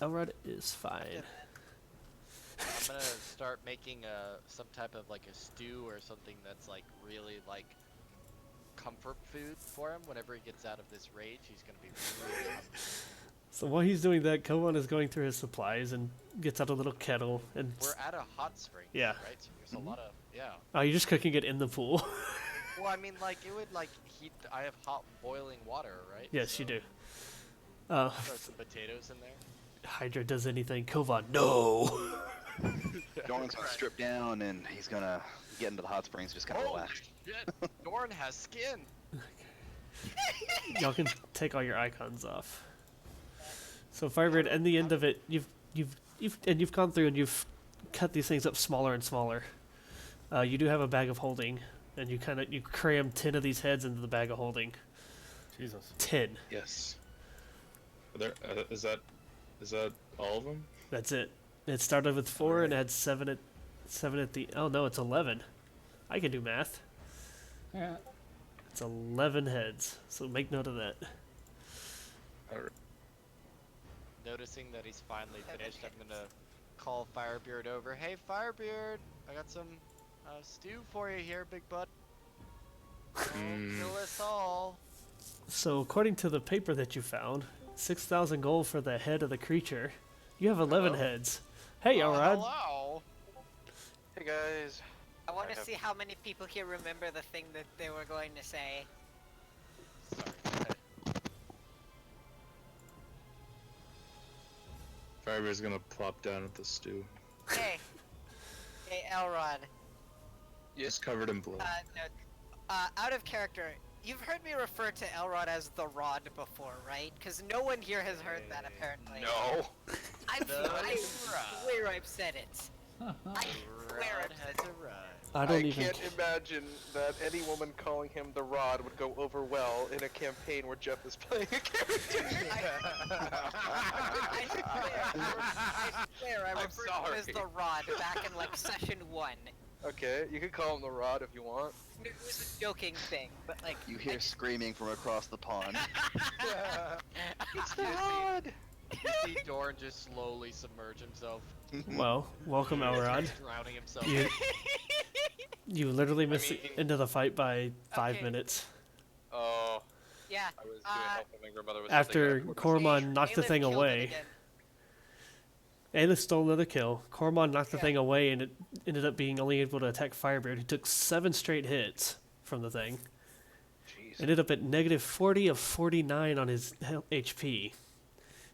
Elrod is fine. I'm gonna start making some type of like a stew or something that's like really like comfort food for him. Whenever he gets out of this rage, he's gonna be really hungry. So while he's doing that, Kovan is going through his supplies and gets out a little kettle and. We're at a hot spring. Yeah. Right. So there's a lot of Oh, you're just cooking it in the pool. Well, I mean, like it would like heat. I have hot boiling water, right? Yes, you So do. Throw some potatoes in there. Hydra does anything. Kovan, no. Dorn's gonna strip down and he's gonna get into the hot springs, just kind of Oh relax. shit! Dorn has skin. Y'all can take all your icons off. So Firebird, at the end of it, you've gone through and you've cut these things up smaller and smaller. You do have a bag of holding, and you cram 10 of these heads into the bag of holding. Jesus. 10. Yes. Are there, is that all of them? That's it. It started with 4 and had 7 at the. Oh no, it's 11. I can do math. Yeah. It's 11 heads. So make note of that. Alright. Noticing that he's finally finished, I'm gonna call Firebeard over. Hey, Firebeard, I got some stew for you here, big bud. Kill us all. So according to the paper that you found, 6,000 gold for the head of the creature. You have 11 Hello? heads. Hey, Elrod. Hello. Hey guys. I want I to have- see how many people here remember the thing that they were going to say. Sorry. Firebeard's gonna plop down at the stew. Hey, hey, Elrod. It's covered in blood. No, out of character. You've heard me refer to Elrod as the Rod before, right? Because no one here has heard that apparently. No. I swear I've said it. I swear Rod I've has said it. arrived. I don't even. can't imagine that any woman calling him the Rod would go over well in a campaign where Jeff is playing a character. I swear. I swear I I'm referred to him as sorry. the Rod back in like session 1. Okay, you could call him the Rod if you want. It was a joking thing, but like You I hear just- screaming from across the pond. It's the You see- Rod! You see Dorn just slowly submerge himself, Well, welcome, Elrod. drowning himself. You, you literally missed mean- it into the fight by 5 Okay. minutes. Oh, yeah. I was doing Uh, Help of my grandmother was After something Cormon knocked the Aelith thing killed it away, again. Aelith stole another kill. Cormon knocked the Yeah. thing away, and it ended up being only able to attack Firebeard, who took 7 straight hits from the thing. Jeez. Ended up at negative 40 of 49 on his HP.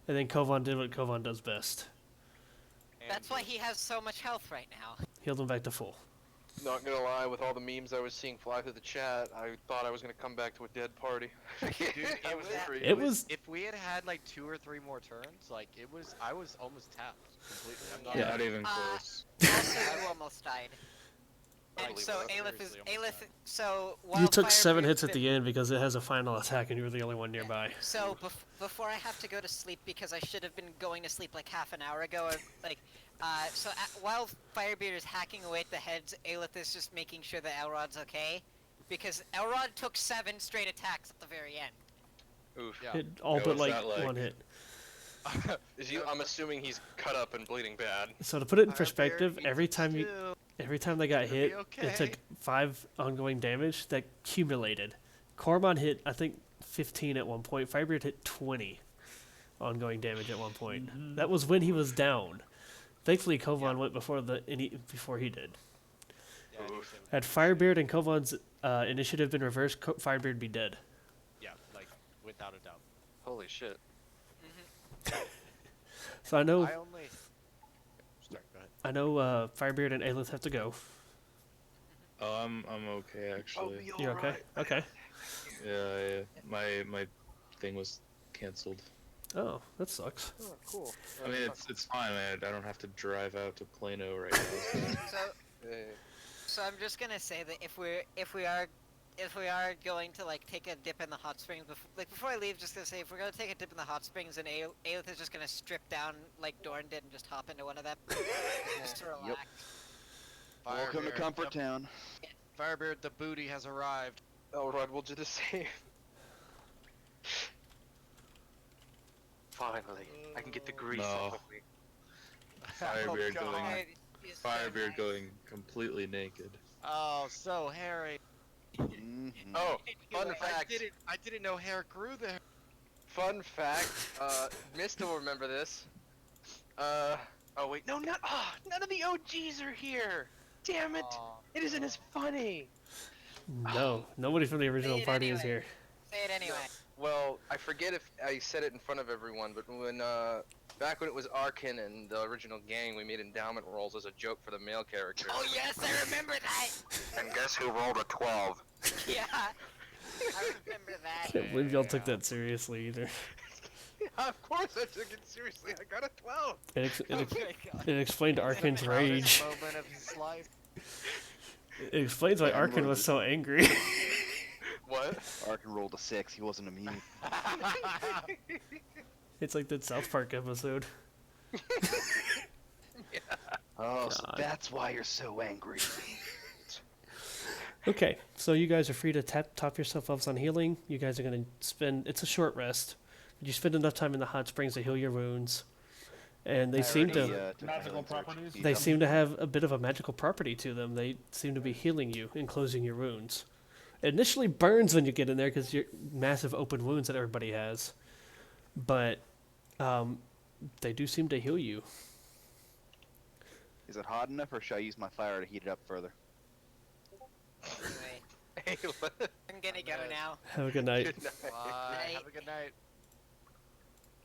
And then Kovan did what Kovan does best. That's why he has so much health right now. Healed him back to full. Not gonna lie, with all the memes I was seeing fly through the chat, I thought I was gonna come back to a dead party. Dude, I it was was, pretty- It was- If we had had like 2 or 3 more turns, like I was almost tapped completely. I'm not Yeah. Not even Uh, close. Also, you almost died. I And believe so that. Aelith is Seriously, almost Aelith. So while You took Firebeard's 7 hits at been- the end because it has a final attack, and you were the only one nearby. So before I have to go to sleep, because I should have been going to sleep like half an hour ago, while Firebeard is hacking away at the heads, Aelith is just making sure that Elrod's okay, because Elrod took 7 straight attacks at the very end. Oof. Yeah. It all Yeah, but what's like that like? 1 hit. I'm assuming he's cut up and bleeding bad. So to put it in Firebeard perspective, eats every time they got It'll be hit, okay. it took 5 ongoing damage that accumulated. Cormon hit, I think, 15 at one point. Firebeard hit 20 ongoing damage at one point. That was when he was down. Thankfully, Kovan went before before he did. Yeah, he was able- Had Firebeard and Kovan's initiative been reversed, Firebeard would be dead. yeah, like without a doubt. Holy shit. So I know, I only. Sorry, go ahead. Firebeard and Aelith have to go. Oh, I'm okay actually. You're okay? Okay. Yeah, my thing was canceled. Oh, that sucks. Oh, cool. I mean, it's fine. I don't have to drive out to Plano right now. So Hey. So I'm just gonna say that if we are going to like take a dip in the hot springs, before I leave, just gonna say if we're gonna take a dip in the hot springs, and Aelith is just gonna strip down like Dorn did and just hop into one of them, just to relax. Welcome to Firebeard, Comfort the- Town. Firebeard, the booty has arrived. Elrod will do the same. Finally, I can get the grease No. off of me. Firebeard God. going, It's so Firebeard nice. going completely naked. Oh, so hairy. Mhm. Oh, fun Anyway, fact. I didn't know hair grew there. Fun fact. Mista will remember this. Oh wait, no, none of the OGs are here. Damn it! Aw, It isn't as funny. No, nobody from the original Say it party is anyway. here. Say it anyway. Well, I forget if I said it in front of everyone, but when back when it was Arkin and the original gang, we made endowment rolls as a joke for the male character. Oh yes, I remember that. And guess who rolled a 12? Yeah, I remember that. Can't believe y'all took that seriously either. Yeah, of course I took it seriously. I got a 12. It explained Arkin's rage. Moment of his life. It explains why Arkin was so angry. What? Arkin rolled a 6. He wasn't immune. It's like that South Park episode. Oh, so God. that's why you're so angry. Okay, so you guys are free to top yourself up on healing. You guys are going to spend... It's a short rest. You spend enough time in the hot springs to heal your wounds. And they seem to... took a Magical healing search. properties? He's They up. seem to have a bit of a magical property to them. They seem to be healing you and closing your wounds. It initially burns when you get in there because you're massive open wounds that everybody has. But they do seem to heal you. Is it hot enough, or should I use my fire to heat it up further? Anyway, I'm gonna go now. Have a good night. Good night. Bye. Night. Have a good night.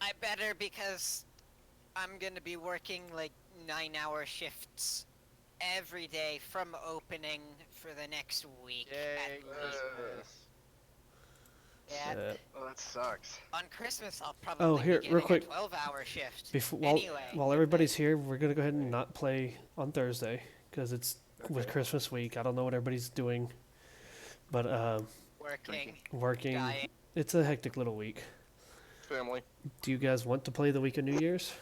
I better because I'm gonna be working like 9-hour shifts every day from opening for the next week. Yay, at least. Christmas. Yeah. Oh, that sucks. On Christmas, I'll probably Oh, here, be real getting quick. a 12-hour shift. Before, Anyway. while everybody's here, we're going to go ahead and not play on Thursday because it's with Christmas week. I don't know what everybody's doing. But Working, working. dying. It's a hectic little week. Family. Do you guys want to play the week of New Year's?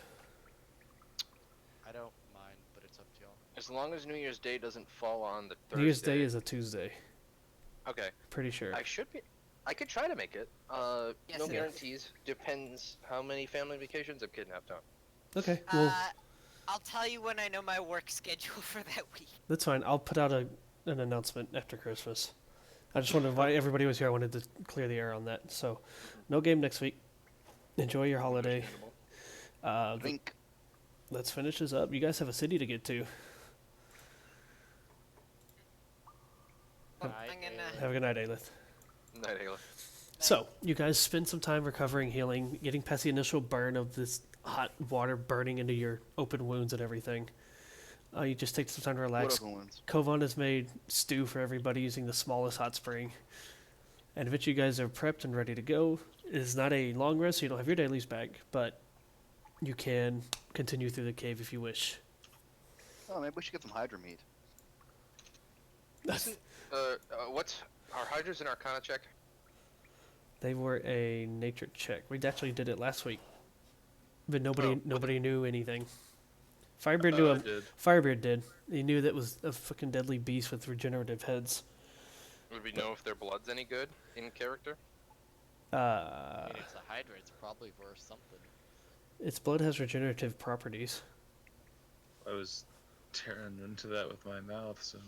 As long as New Year's Day doesn't fall on the Thursday. New Year's Day is a Tuesday. Okay. Pretty sure. I should be. I could try to make it. Yes, No it is. guarantees. Depends how many family vacations I'm kidnapped on. Okay, well, I'll tell you when I know my work schedule for that week. that's fine. I'll put out an announcement after Christmas. I just wanted to invite everybody who was here. I wanted to clear the air on that. So, no game next week. Enjoy your holiday. Blink. Let's finish this up. You guys have a city to get to. I'm Night, gonna. Ayla. Have a good night, Aelith. Night, Ayla. So, you guys spend some time recovering, healing, getting past the initial burn of this hot water burning into your open wounds and everything. You just take some time to What relax. open wounds? Kovan has made stew for everybody using the smallest hot spring. And eventually you guys are prepped and ready to go. It is not a long rest, so you don't have your dailies back, but you can continue through the cave if you wish. Oh, maybe we should get some Hydra meat. What's our Hydra's and Arcana check? They were a nature check. We actually did it last week, but nobody knew anything. Firebeard knew. I did. Firebeard did. He knew that was a fucking deadly beast with regenerative heads. Would we know if their blood's any good in character? I mean, it's a Hydra. It's probably worth something. Its blood has regenerative properties. I was tearing into that with my mouth, so.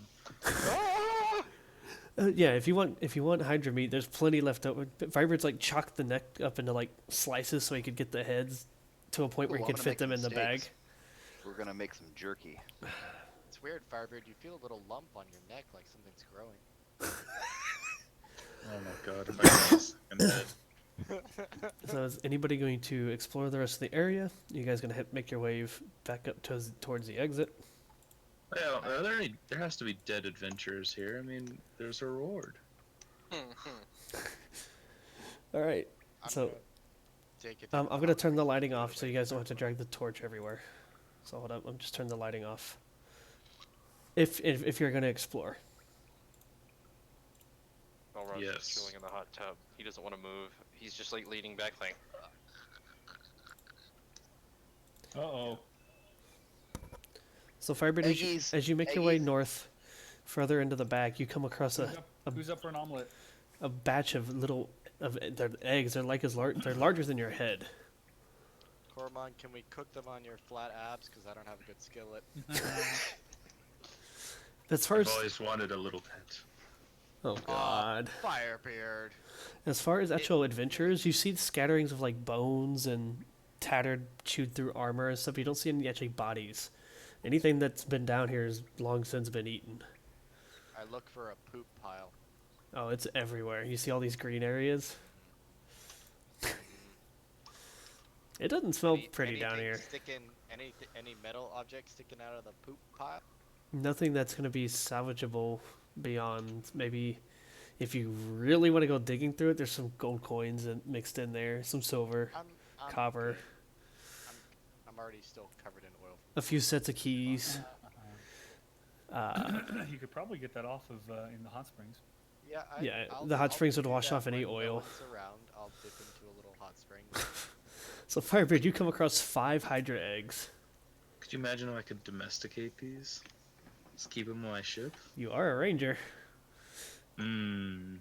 Yeah, if you want Hydra meat, there's plenty left over. But Firebeard's like chopped the neck up into like slices so he could get the heads to a point where Ooh, he I'm could gonna fit them make in the some bag. steaks. We're gonna make some jerky. It's weird, Firebird. You feel a little lump on your neck, like something's growing. Oh my god, if I got a second head. So is anybody going to explore the rest of the area? You guys gonna make your way back up towards the exit? Yeah, are there any? There has to be dead adventurers here. I mean, there's a reward. All right. I'm So gonna take it. I'm gonna turn the lighting off so you guys don't have to drag the torch everywhere. So hold up, I'm just turning the lighting off. If you're gonna explore. Elrod's Yes. just chilling in the hot tub. He doesn't want to move. He's just like leaning back, like. Uh-oh. So Firebird, Eggies, as you make your way eggies. north, further into the back, you come across Who's up for an omelet? a batch of little their eggs. They're like they're larger than your head. Cormon, can we cook them on your flat abs? Because I don't have a good skillet. As far I've as always wanted a little pet. oh god, Firebeard. as far as actual adventures, you see scatterings of like bones and tattered, chewed through armor and stuff. You don't see any actually bodies. Anything that's been down here has long since been eaten. I look for a poop pile. Oh, it's everywhere. You see all these green areas. It doesn't smell pretty down here. Any metal object sticking out of the poop pile? Nothing that's going to be salvageable beyond maybe if you really want to go digging through it. There's some gold coins mixed in there, some silver, I'm copper, good. I'm already still covered in oil. a few sets of keys. You could probably get that off of in the hot springs. Yeah, Yeah, I'll- the hot I'll springs would do wash that off any when no oil. one's around. I'll dip into a little hot spring. So Firebird, you come across 5 Hydra eggs. Could you imagine if I could domesticate these? Just keep them on my ship? You are a ranger. I'm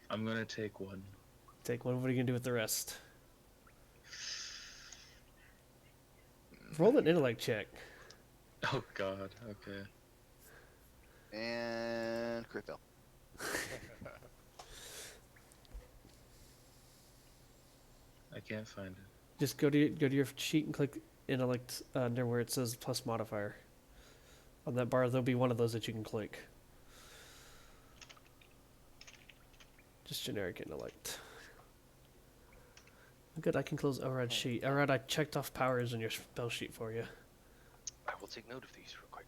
gonna take one. Take one. What are you going to do with the rest? Roll an intellect check. Oh god, okay. And crit fail. I can't find it. Just go to your sheet and click intellect under where it says plus modifier. On that bar, there'll be one of those that you can click. Just generic intellect. Good, I can close Elrod's sheet. Elrod, I checked off powers in your spell sheet for you. I will take note of these real quick.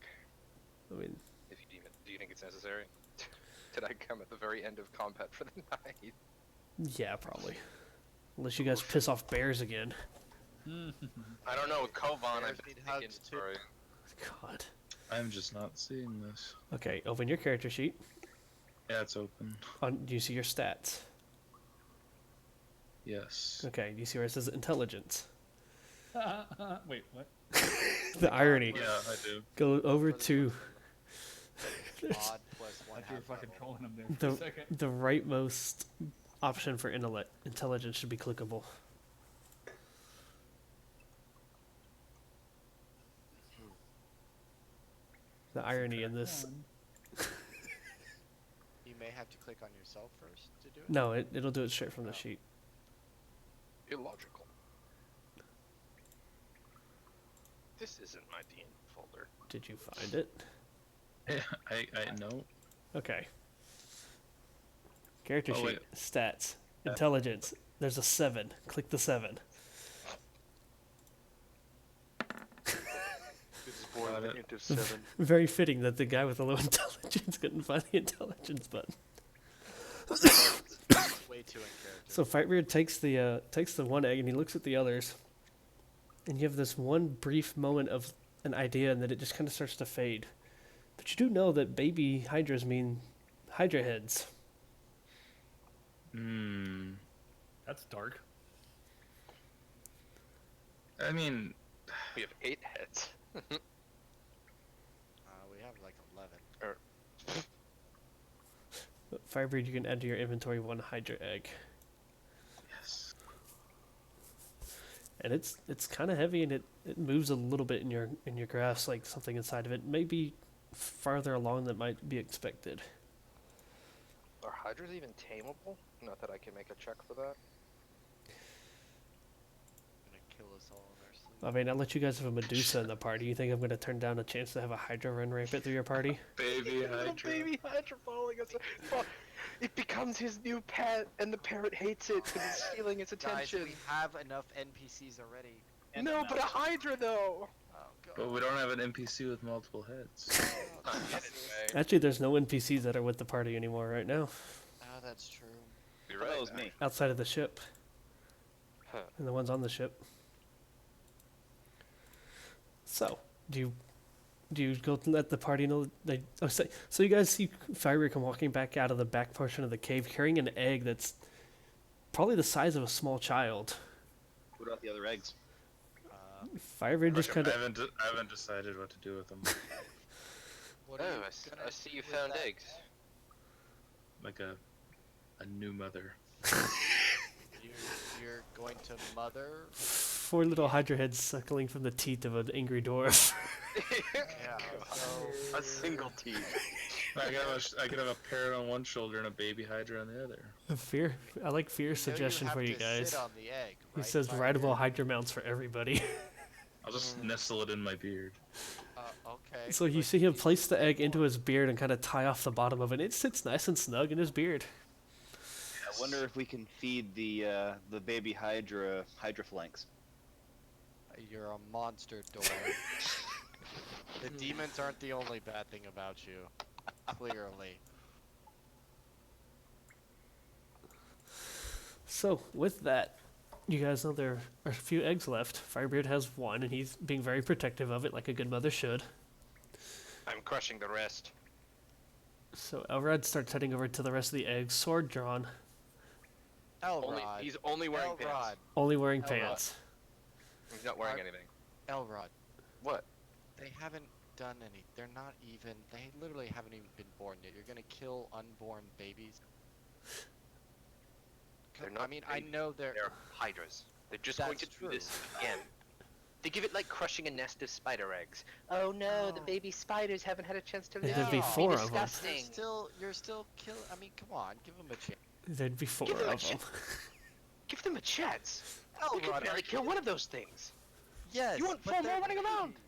I mean, If you deem it, do you think it's necessary? Did I come at the very end of combat for the night? yeah, probably. Unless you guys piss off bears again. I don't know. With Kovan, Bears I've been need thinking. hugs, too. Sorry. God. I'm just not seeing this. Okay, open your character sheet. Yeah, it's open. Do you see your stats? Yes. Okay, do you see where it says intelligence? Wait, what? The irony. Yeah, I do. Go over For this to one, odd plus one Like you were half fucking level. trolling him there for a second. the rightmost option for intelligence should be clickable. The irony in this. You may have to click on yourself first to do it. No, it'll do it straight from the sheet. Illogical. This isn't my D&D folder. Did you find it? I know. Okay. Character Oh, sheet. wait. Stats. Intelligence. There's a 7. Click the 7. This is born Got with it. int of 7. Very fitting that the guy with the low intelligence couldn't find the intelligence button. Way too in character. So Fightbeard takes the one egg and he looks at the others, and you have this one brief moment of an idea, and then it just kind of starts to fade. But you do know that baby hydras mean hydra heads. Hmm. That's dark. I mean, We have 8 heads. We have like 11. But Firebird, you can add to your inventory 1 hydra egg, yes. and it's kind of heavy, and it moves a little bit in your graphs, like something inside of it may be farther along than might be expected. Are hydras even tameable? Not that I can make a check for that. Gonna kill us all in our sleep. I mean, I let you guys have a Medusa in the party. You think I'm going to turn down a chance to have a hydra run rampant through your party? Baby Little Hydra. baby hydra following us. It becomes his new pet, and the parrot hates it because it's stealing its Guys, attention. we have enough NPCs already. No, but a hydra though. Oh god. But we don't have an NPC with multiple heads. Actually, there's no NPCs that are with the party anymore right now, Oh, that's true. You're That was me. outside of the ship Huh. and the ones on the ship. So, do you go let the party know they? Oh, so you guys see Fiery come walking back out of the back portion of the cave carrying an egg that's probably the size of a small child. What about the other eggs? Fiery just kind I of. haven't decided what to do with them. What Oh, are you I gonna see you do with found that? eggs. Like a new mother. You're going to mother. 4 little hydra heads suckling from the teeth of an angry dwarf. Yeah. So A single teeth. I could have a parrot on one shoulder and a baby Hydra on the other. Fear. I like Fear's suggestion for you have guys. To sit on the egg, He right, says Fire? rideable hydra mounts for everybody. I'll just nestle it in my beard. Okay. So you but see him place the egg into his beard and kind of tie off the bottom of it. It sits nice and snug in his beard. I wonder if we can feed the baby hydra flanks. You're a monster, Dora. The demons aren't the only bad thing about you. Clearly. So with that, you guys know there are a few eggs left. Firebeard has 1, and he's being very protective of it, like a good mother should. I'm crushing the rest. So Elrod starts heading over to the rest of the eggs, sword drawn, Elrod. He's only wearing Elrod. pants. only wearing Elrod. pants. He's not wearing Are- anything. Elrod. What? They haven't done any. They're not even. They literally haven't even been born yet. You're gonna kill unborn babies. They're I not mean, I babies. know they're. They're hydras. They're just going to That's do true. this again. They give it like crushing a nest of spider eggs. Oh no, the Oh. baby spiders haven't had a chance to And live. there'd be No. 4 of them. Disgusting. You're still kill. I mean, come on, give them a chance. There'd be 4 Give them a of them. Give them a chance. You can Elrod, barely are kill you- one of those things. Yes. You want but 4 more they're running around? babies.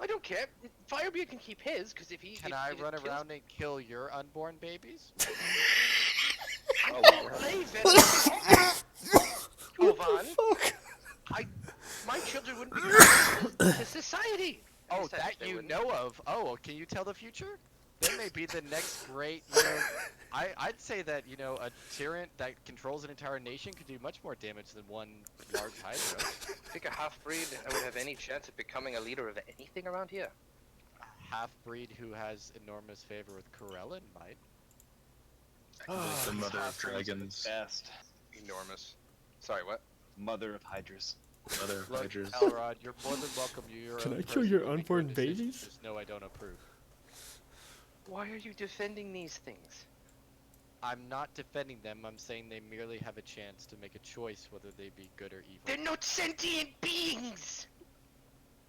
I don't care. Firebeard can keep his, because if he Can if I he just run kills- around and kill your unborn babies? I don't play venomous. Ovan. My children wouldn't be useful to society. At Oh, least I that think they you wouldn't. know of. Oh, can you tell the future? They may be the next great, you know, I'd say that, you know, a tyrant that controls an entire nation could do much more damage than one large hydra. Think a half-breed would have any chance of becoming a leader of anything around here? A half-breed who has enormous favor with Corellin might. I could be the mother of Halflings are the dragons. Best. Enormous. Sorry, what? Mother of hydras. Other Look, Hydras. Elrod, you're more than welcome. You're your Can own I kill person your to make unborn decisions, babies? Just know I don't approve. Why are you defending these things? I'm not defending them. I'm saying they merely have a chance to make a choice whether they be good or evil. They're not sentient beings!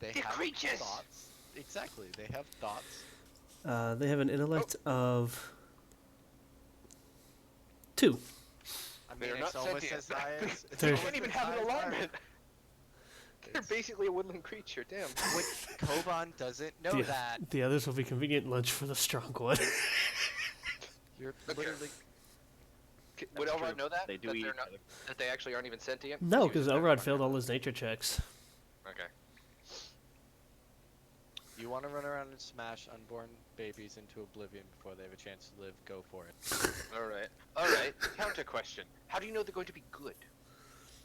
They they're have creatures! thoughts. Exactly. They have thoughts. They have an intellect of 2. I mean, They're it's not almost sentient. as high as. It's They They're- almost can't even as have high an as ours. alignment. They're basically a woodland creature, damn. Wait, Koban doesn't know the, that. the others will be convenient lunch for the strong one. You're Okay. literally. Would That's Elrod true. know that? They do that eat they're each not, other. that they actually aren't even sentient? No, He because was just Elrod kinda failed all wondering. his nature checks. Okay. You want to run around and smash unborn babies into oblivion before they have a chance to live? Go for it. Alright. Counter question. How do you know they're going to be good?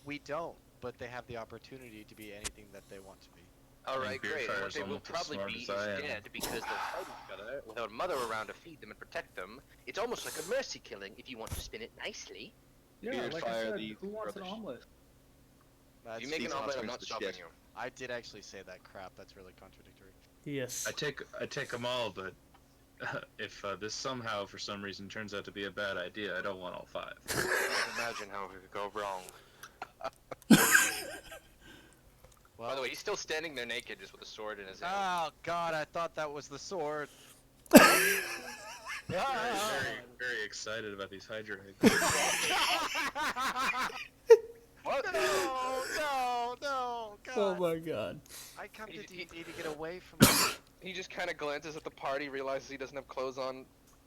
We don't, but they have the opportunity to be anything that they want to be. Alright, Beer great. And Fire what is they will almost as probably smart be as is I am. dead because they'll fight each other without a mother around to feed them and protect them. It's almost like a mercy killing if you want to spin it nicely. Yeah, Beard like fire I said, the who wants an brothers. omelet? That's If you make an these omelet, I'm offsprings not of stopping shit. you. I did actually say that crap. That's really contradictory. Yes. I take them all, but if this somehow, for some reason, turns out to be a bad idea, I don't want all 5. I can't imagine how it could go wrong. Well, By the way, he's still standing there naked, just with a sword in his hand. oh god, I thought that was the sword. Very, very excited about these Hydra eggs. What? No, God. Oh my god. I come to He- D&D to get away from. He just kind of glances at the party, realizes he doesn't have clothes on,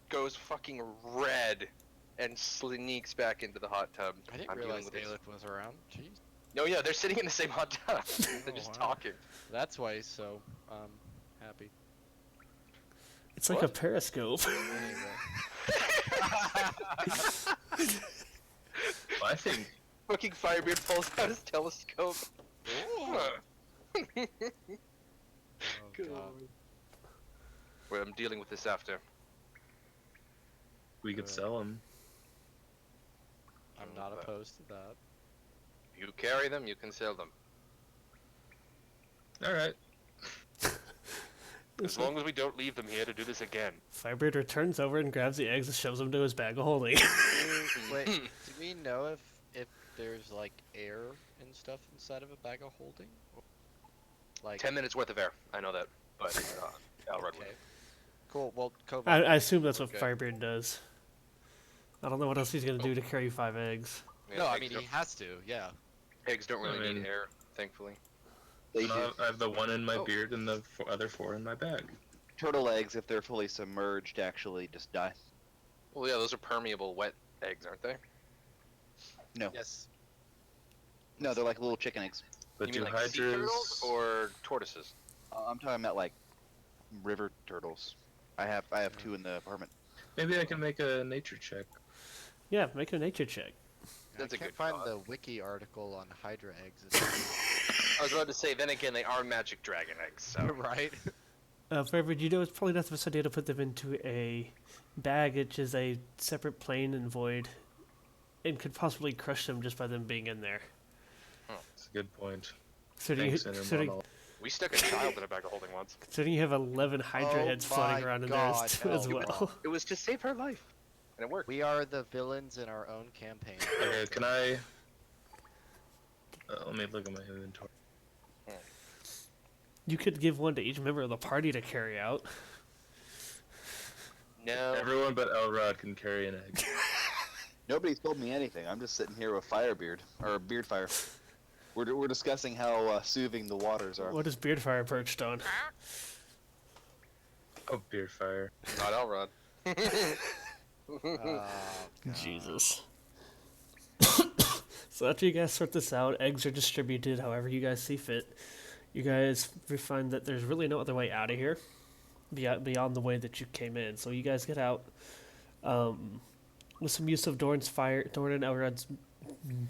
goes fucking red, and sneaks back into the hot tub. I didn't I'm dealing realize with this. Aelith was around. Jeez. No, yeah, they're sitting in the same hot tub. They're Oh, just wow. talking. That's why he's so happy. It's like a periscope. Anyway. Well, I think Fucking Firebeard pulls out his telescope. Oh god. Well, I'm dealing with this after. we could sell them. I'm not opposed to that. You carry them, you can sell them. All right. As long as we don't leave them here to do this again. Firebird returns over and grabs the eggs and shoves them to his bag of holding. Wait, do we know if there's like air and stuff inside of a bag of holding? Like 10 minutes worth of air. I know that, but I'll run with okay. it. Cool. Well, Kovac. I assume that's what Okay. Firebird does. I don't know what else he's gonna do to carry 5 eggs. Yeah, No, I eggs mean don't- he has to. Yeah. eggs don't really I need mean- air, thankfully. They And do. I have the one in my Oh. beard and the other 4 in my bag. Turtle eggs, if they're fully submerged, actually just die. Well, yeah, those are permeable wet eggs, aren't they? No. Yes. No, they're like little chicken eggs. But You do mean like sea turtles Hydras? or tortoises? I'm talking about like river turtles. I have 2 in the apartment. Maybe I can make a nature check. Yeah, make a nature check. That's I a can't good find cause. the wiki article on Hydra eggs. It's- I was about to say, then again, they are magic dragon eggs, so. right? Firebird, you know it's probably not the best idea to put them into a bag, which is a separate plane and void, and could possibly crush them just by them being in there. That's a good point. Considering, Thanks, Inner considering, Monologue. We stuck a child in a bag of holding once. considering you have 11 Hydra Oh heads floating my around in God, there as no. well. It was to save her life, and it worked. We are the villains in our own campaign. Okay, can I? Let me look at my inventory. You could give one to each member of the party to carry out. No. Everyone but Elrod can carry an egg. Nobody's told me anything. I'm just sitting here with Firebeard or Beard Fire. We're discussing how soothing the waters are. What is Beardfire perched on? Oh, beer fire. Not Elrod. Oh, Jesus. So after you guys sort this out, eggs are distributed however you guys see fit. You guys find that there's really no other way out of here beyond the way that you came in. So you guys get out with some use of Dorn and Elrod's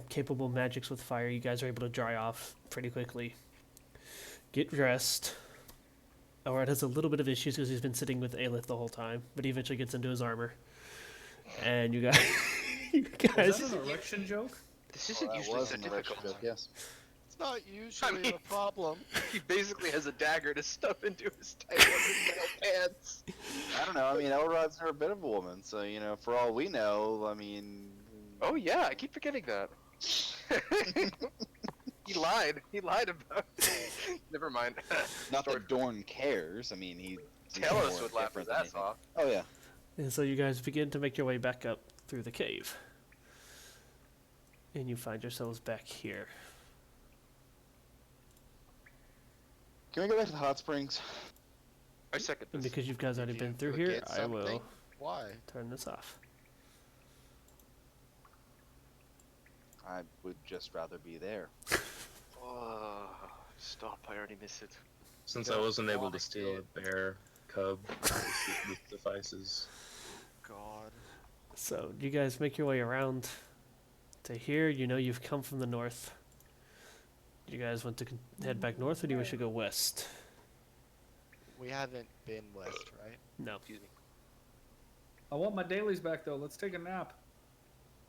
capable magics with fire. You guys are able to dry off pretty quickly. Get dressed. Elrod has a little bit of issues because he's been sitting with Aelith the whole time, but he eventually gets into his armor. And you guys, you Is guys, that an erection joke? This isn't That usually was so an erection difficult. joke, yes. It's not usually a problem. He basically has a dagger to stuff into his tight metal pants. I don't know. I mean, Elrod's never been a woman, so for all we know, I mean. Oh yeah, I keep forgetting that. He lied. He lied about it. Never mind. Not Story- that Dorn cares. I mean, he's Talos more would laugh his different than ass anything. off. Oh yeah. And so you guys begin to make your way back up through the cave. And you find yourselves back here. Can we go back to the hot springs? I second And this. because you guys already If been you through here, forget I will something, Why? turn this off. I would just rather be there. Oh, stop! I already miss it. Since Don't I wasn't able wanna to steal get- a bear cub, this suffices. God. So you guys make your way around to here. You know you've come from the north. You guys want to head back north, or do you wish to go west? We haven't been west, right? No. Excuse me. I want my dailies back though. Let's take a nap.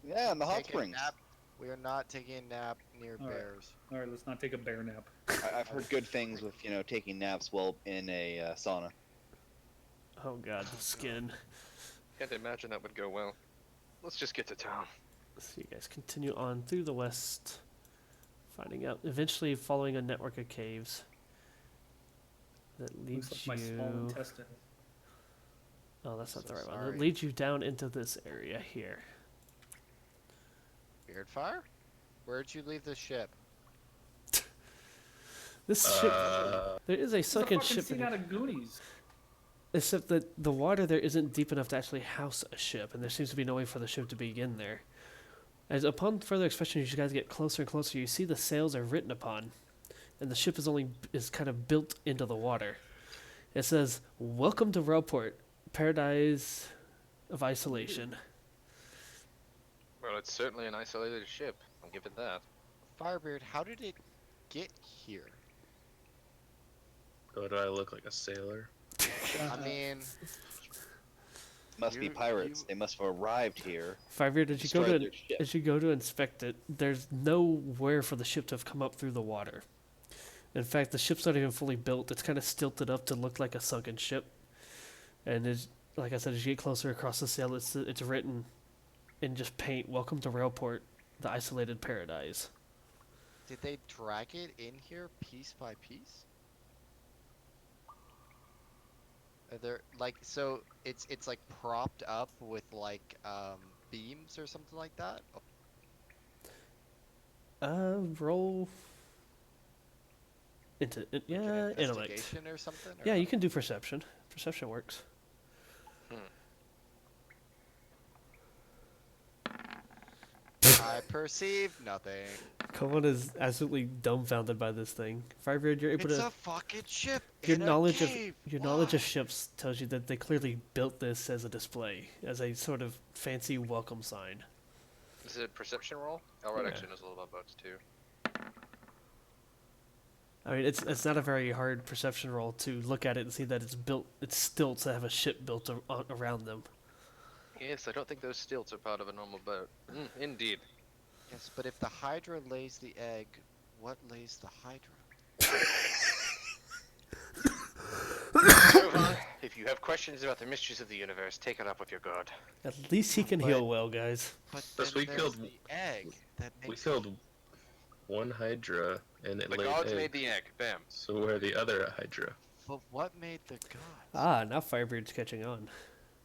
Yeah, in the hot Take a springs. nap. We are not taking a nap near All right. bears. All right, let's not take a bear nap. I've heard good things with taking naps while in a sauna. Oh god, the skin. Can't imagine that would go well. Let's just get to town. So you guys continue on through the west, finding out, eventually following a network of caves that leads Looks like my small you. intestine. Oh, that's not So the right one. sorry. It leads you down into this area here. Beard fire? Where'd you leave the ship? This ship, there is a It's a sunken fucking ship, scene in out here, of Goonies. except that the water there isn't deep enough to actually house a ship, and there seems to be no way for the ship to be in there. As upon further inspection, as you guys get closer and closer, you see the sails are written upon, and the ship is kind of built into the water. It says, "Welcome to Railport, Paradise of Isolation." Well, it's certainly an isolated ship. I'll give it that. Firebeard, how did it get here? Oh, do I look like a sailor? I mean, Must be You- pirates. you- They must have arrived here. Firebeard, as you go destroyed to their ship. as you go to inspect it, there's nowhere for the ship to have come up through the water. In fact, the ship's not even fully built. It's kind of stilted up to look like a sunken ship. And like I said, as you get closer across the sail, it's written in just paint, "Welcome to Railport, the isolated paradise." did they drag it in here piece by piece? Are there so it's like propped up with beams or something like that? Roll into Like an intellect. investigation or something? Or Yeah, no? you can do perception. Perception works. I perceive nothing. Cohen is absolutely dumbfounded by this thing. Firebeard, you're able It's to. a fucking ship. Your in a knowledge of cave. your knowledge of Why? ships tells you that they clearly built this as a display, as a sort of fancy welcome sign. Is it a perception roll? Elrod Yeah. actually knows a little about boats too. I mean, it's not a very hard perception roll to look at it and see that it's stilts that have a ship built around them. Yes, I don't think those stilts are part of a normal boat. Indeed. Yes, but if the Hydra lays the egg, what lays the Hydra? Jovan, if you have questions about the mysteries of the universe, take it up with your god. At least he can But- heal well, guys. But Plus, then we there's killed- the egg that makes We killed one Hydra and it The laid gods egg. made the egg. Bam. So where the other Hydra? But what made the gods? Ah, now Firebeard's catching on.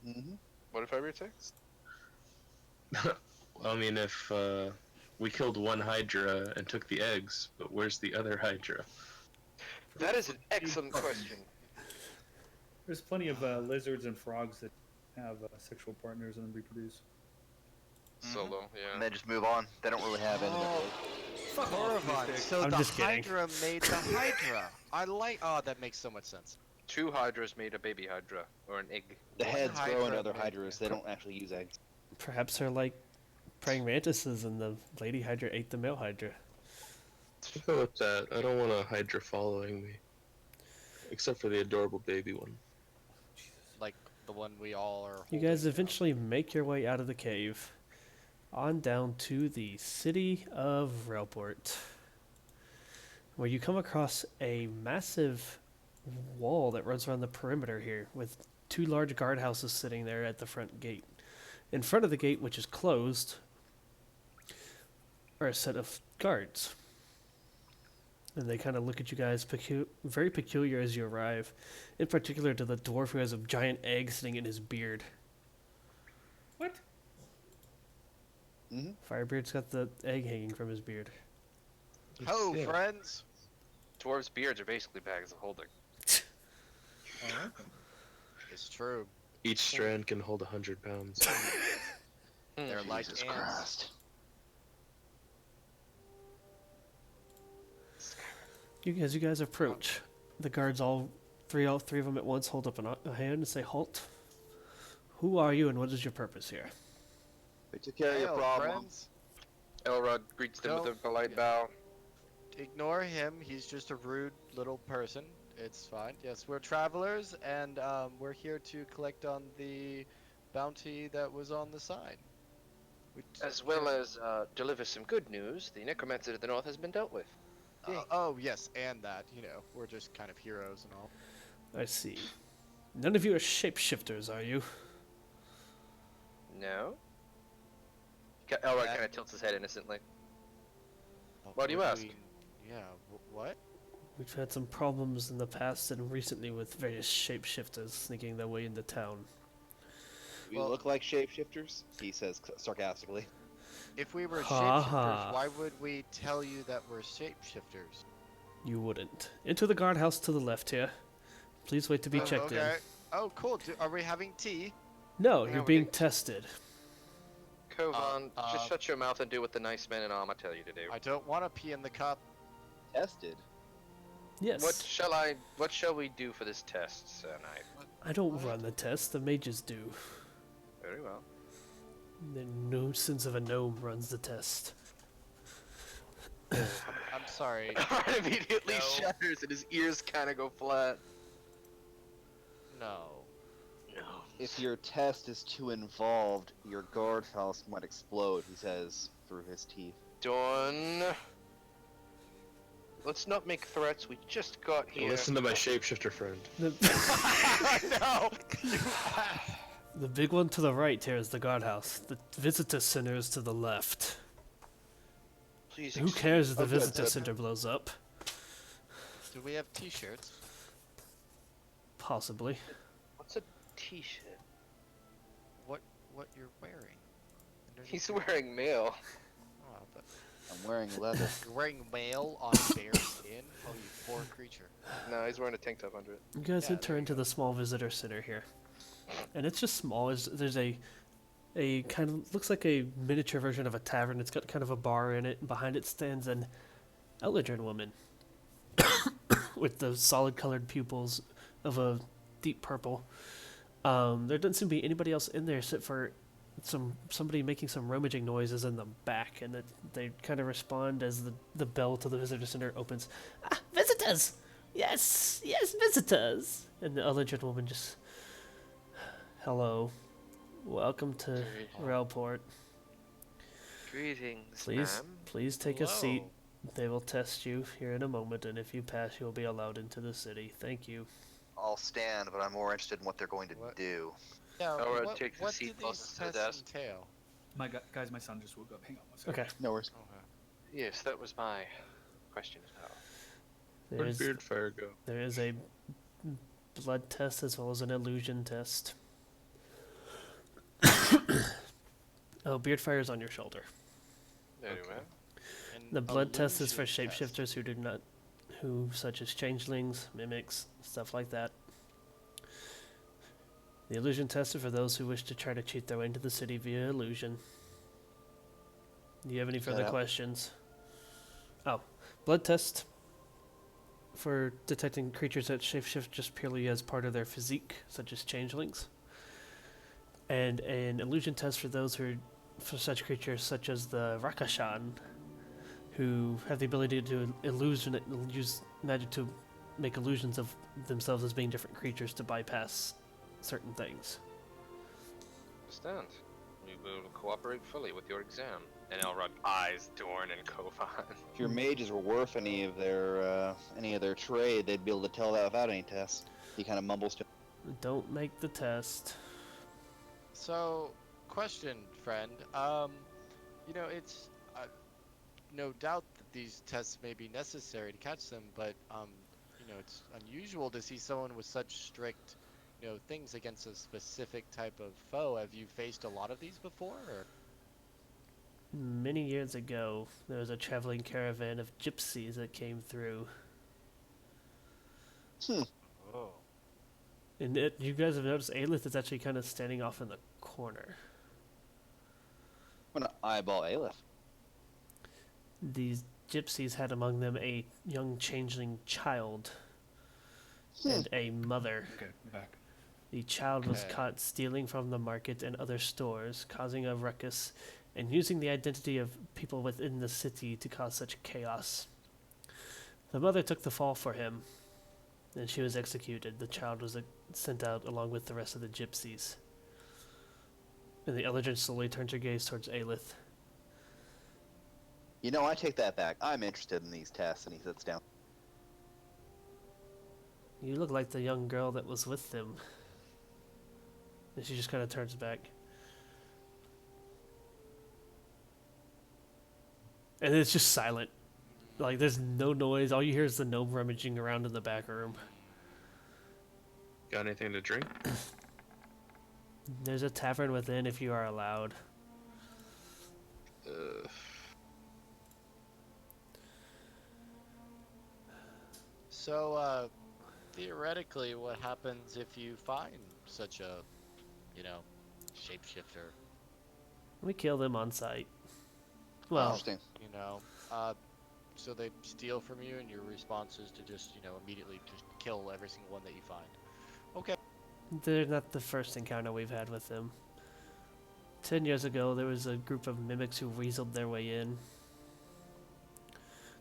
Mm-hmm. What did Firebeard say? I mean, if we killed one Hydra and took the eggs, but where's the other Hydra? That is an excellent question. There's plenty of lizards and frogs that have sexual partners and reproduce. Solo, yeah. And then just move on. They don't really have any. Oh, Fuck Horrifying. So I'm the just kidding. Hydra made the Hydra. Oh, that makes so much sense. 2 hydras made a baby hydra, or an egg. The One heads grow into Hydra other made hydras. the- They don't actually use eggs. Perhaps they're like praying mantises, and the lady Hydra ate the male Hydra. I'll go with that. I don't want a Hydra following me. Except for the adorable baby one. Like the one we all are. You holding guys now. eventually make your way out of the cave, on down to the city of Railport. where you come across a massive wall that runs around the perimeter here, with 2 large guardhouses sitting there at the front gate. In front of the gate, which is closed, are a set of guards. And they kind of look at you guys very peculiar as you arrive. In particular to the dwarf who has a giant egg sitting in his beard. What? Mm-hmm. Firebeard's got the egg hanging from his beard. Ho, Yeah. friends! Dwarves' beards are basically bags of holding. It's true. Each strand can hold 100 pounds. They're like Jesus ants. Christ. As you guys approach, the guards all three of them at once hold up a hand and say, "Halt! Who are you and what is your purpose here?" We took care of your Hail, problem. friends. Elrod greets them with a Don't- polite yeah. bow. Ignore him. He's just a rude little person. It's fine. Yes, we're travelers, and we're here to collect on the bounty that was on the sign. As well as deliver some good news, the necromancer to the north has been dealt with. Oh, yes, and that. You know, we're just kind of heroes and all. I see. None of you are shapeshifters, are you? No? Elrod That- kind of tilts his head innocently. Oh, Why do you we're ask? doing- Yeah, what? We've had some problems in the past and recently with various shapeshifters sneaking their way into town. We Well- look like shapeshifters, he says sarcastically. If we were Ha shapeshifters, ha. why would we tell you that we're shapeshifters? You wouldn't. Into the guardhouse to the left here. Please wait to be checked in. Oh, cool. Are we having tea? No, Yeah, you're we being do. tested. Kovan, just uh, shut your mouth and do what the nice men in armor tell you to do. I don't want to pee in the cup. Tested. Yes. What shall we do for this test, Sir Knight? I don't run the test, the mages do. Very well. The nuisance of a gnome runs the test. I'm sorry. Elrod immediately No. shudders and his ears kind of go flat. No. If your test is too involved, your guardhouse might explode, he says through his teeth. Dawn. Let's not make threats. We just got here. Listen to my shapeshifter friend. No. The big one to the right here is the guardhouse. The visitor center is to the left. Please. Who cares if the Okay, visitor so- center blows up? Do we have T-shirts? Possibly. What's a T-shirt? What you're wearing? Underneath He's your- wearing mail. Oh, but I'm wearing leather. you're wearing mail on bare skin. Oh, you poor creature. No, he's wearing a tank top under it. You guys Yeah, enter there you into the small visitor center here. And it's just small. There's a kind of looks like a miniature version of a tavern. It's got kind of a bar in it, and behind it stands an Eldritch woman with the solid colored pupils of a deep purple. There doesn't seem to be anybody else in there except for somebody making some rummaging noises in the back, and they kind of respond as the bell to the visitor center opens. Ah, visitors! Yes, visitors! And the Eldritch woman just, hello, welcome to Railport. Greetings, Please take a seat. Hello. They will test you here in a moment, and if you pass, you'll be allowed into the city. Thank you. I'll stand, but I'm more interested in what they're going to What? do. Yeah. Elrod what takes a what seat do closest these to the tests desk. entail? Guys, my son just woke up. Hang on one second. Okay. No worries. Okay. Yes, that was my question as well. Where'd Beard Fire go? There is a blood test as well as an illusion test. Oh, Beardfire is on your shoulder. Very Okay. well. An The blood test is for illusion test. shapeshifters such as changelings, mimics, stuff like that. The illusion test is for those who wish to try to cheat their way into the city via illusion. Do you have any further out. questions? Oh, blood test for detecting creatures that shapeshift just purely as part of their physique, such as changelings. And an illusion test for those who are, for such creatures such as the Rakashan, who have the ability to use magic to make illusions of themselves as being different creatures to bypass certain things. Understand. We will cooperate fully with your exam And Elrod eyes Dorn and Kovan. If your mages were worth any of their trade, they'd be able to tell that without any tests. He kind of mumbles to. Don't make the test. So, question, friend. It's no doubt that these tests may be necessary to catch them, but it's unusual to see someone with such strict, things against a specific type of foe. Have you faced a lot of these before? Or? Many years ago, there was a traveling caravan of gypsies that came through. Oh. And you guys have noticed Aelith is actually kind of standing off in the corner. I'm gonna eyeball Aleph. These gypsies had among them a young changeling child and a mother. Okay, back. The child was Okay. caught stealing from the market and other stores, causing a ruckus, and using the identity of people within the city to cause such chaos. The mother took the fall for him, and she was executed. The child was sent out along with the rest of the gypsies. And the Eldritch slowly turns her gaze towards Aelith. I take that back. I'm interested in these tests, and he sits down. You look like the young girl that was with them. And she just kind of turns back. And it's just silent. Like, there's no noise. All you hear is the gnome rummaging around in the back room. Got anything to drink? There's a tavern within if you are allowed. So, theoretically, what happens if you find such a, shapeshifter? We kill them on sight. Well, Interesting. So they steal from you, and your response is to just, immediately just kill every single one that you find. Okay. they're not the first encounter we've had with them. 10 years ago, there was a group of mimics who weaseled their way in.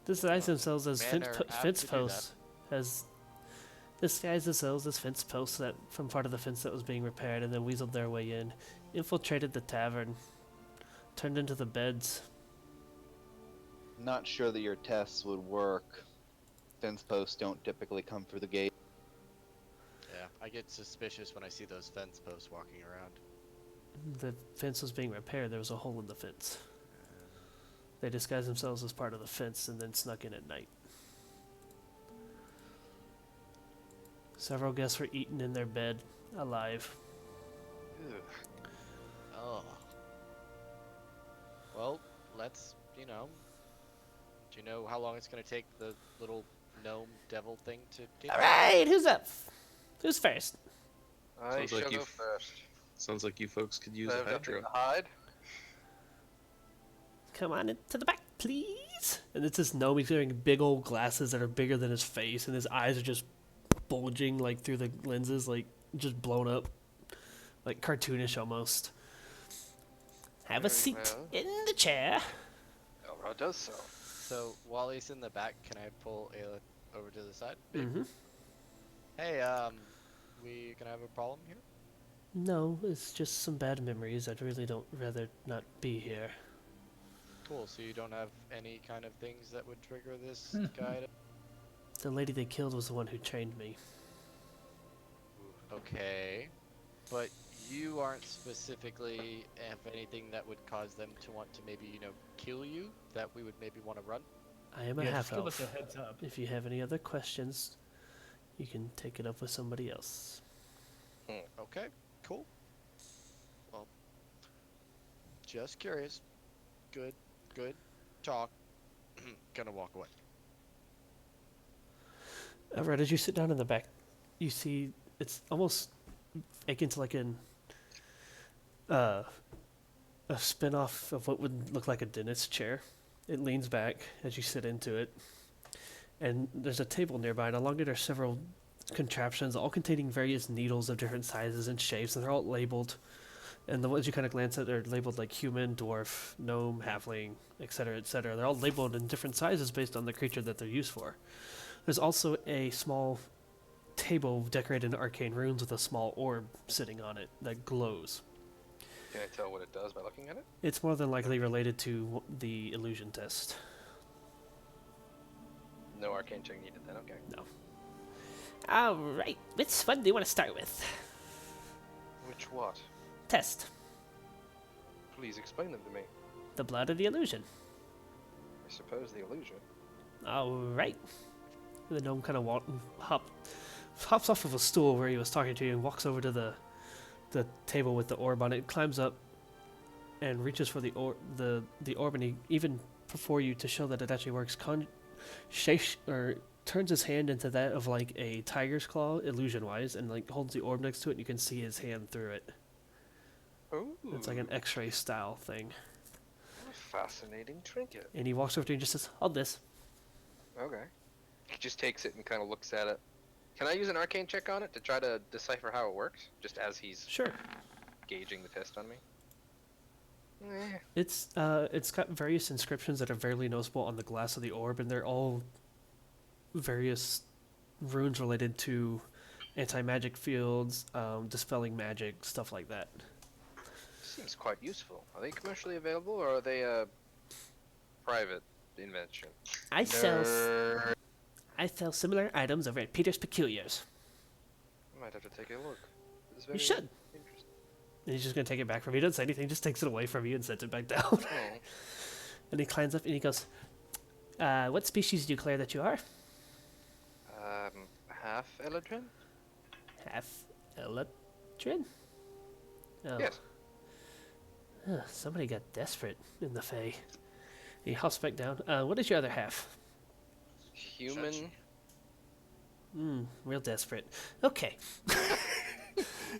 Disguise themselves as Men are apt fence to do posts. Disguised themselves as fence posts from part of the fence that was being repaired, and then weaseled their way in, infiltrated the tavern, turned into the beds. Not sure that your tests would work. Fence posts don't typically come through the gate. Yeah, I get suspicious when I see those fence posts walking around. The fence was being repaired. There was a hole in the fence. They disguised themselves as part of the fence and then snuck in at night. Several guests were eaten in their bed, alive. Oh. Well, let's, do you know how long it's going to take the little gnome devil thing to get? Alright, who's up? Who's first? I Sounds like shall go you've- first. Sounds like you folks could use I a have nothing Hydra. to hide. Come on into the back, please. And it's this gnome. He's wearing big old glasses that are bigger than his face, and his eyes are just bulging like through the lenses, like just blown up, like cartoonish almost. Have a Very seat well. in the chair. Elrod does so. So, while he's in the back, can I pull Aelith over to the side? Mm-hmm. Hey, we gonna have a problem here? No, it's just some bad memories. I'd really don't rather not be here. Cool, so you don't have any kind of things that would trigger this guy to... The lady they killed was the one who trained me. Okay, but you aren't specifically have anything that would cause them to want to maybe, kill you, that we would maybe want to run? I am a Yeah, just half give us elf. a heads up. If you have any other questions, you can take it up with somebody else. Okay, cool. Well, just curious. Good talk. Gonna walk away. Right as you sit down in the back, you see it's almost akin to like a spin-off of what would look like a dentist's chair. It leans back as you sit into it, and there's a table nearby, and along it are several contraptions, all containing various needles of different sizes and shapes, and they're all labeled. And the ones you kind of glance at are labeled like human, dwarf, gnome, halfling, etc., etc. They're all labeled in different sizes based on the creature that they're used for. There's also a small table decorated in arcane runes with a small orb sitting on it that glows. Can I tell what it does by looking at it? It's more than likely related to the illusion test. No arcane check needed then, okay. No. Alright, which one do you want to start with? Which what? Test. Please explain them to me. The blood of the illusion. I suppose the illusion. Alright. The gnome kind of hops off of a stool where he was talking to you and walks over to the table with the orb on it, climbs up and reaches for the orb, and he, even before you to show that it actually works, turns his hand into that of like a tiger's claw, illusion-wise, and like holds the orb next to it, and you can see his hand through it. Ooh. It's like an X-ray style thing. What a fascinating trinket. And he walks over to you and just says, "Hold this." Okay. He just takes it and kind of looks at it. Can I use an arcane check on it to try to decipher how it works? Just as he's Sure. gauging the test on me? It's got various inscriptions that are fairly noticeable on the glass of the orb, and they're all various runes related to anti-magic fields, dispelling magic, stuff like that. Seems quite useful. Are they commercially available or are they a private invention? I sell similar items over at Peter's Peculiars. I might have to take a look. It's You very should. interesting. And he's just gonna take it back from you. He doesn't say anything, just takes it away from you and sets it back down. Oh. And he climbs up and he goes, "What species do you declare that you are?" Half Eladrin? Half Electrin? Oh. Yes. Somebody got desperate in the Fae. He hops back down. What is your other half? Human? Real desperate. Okay.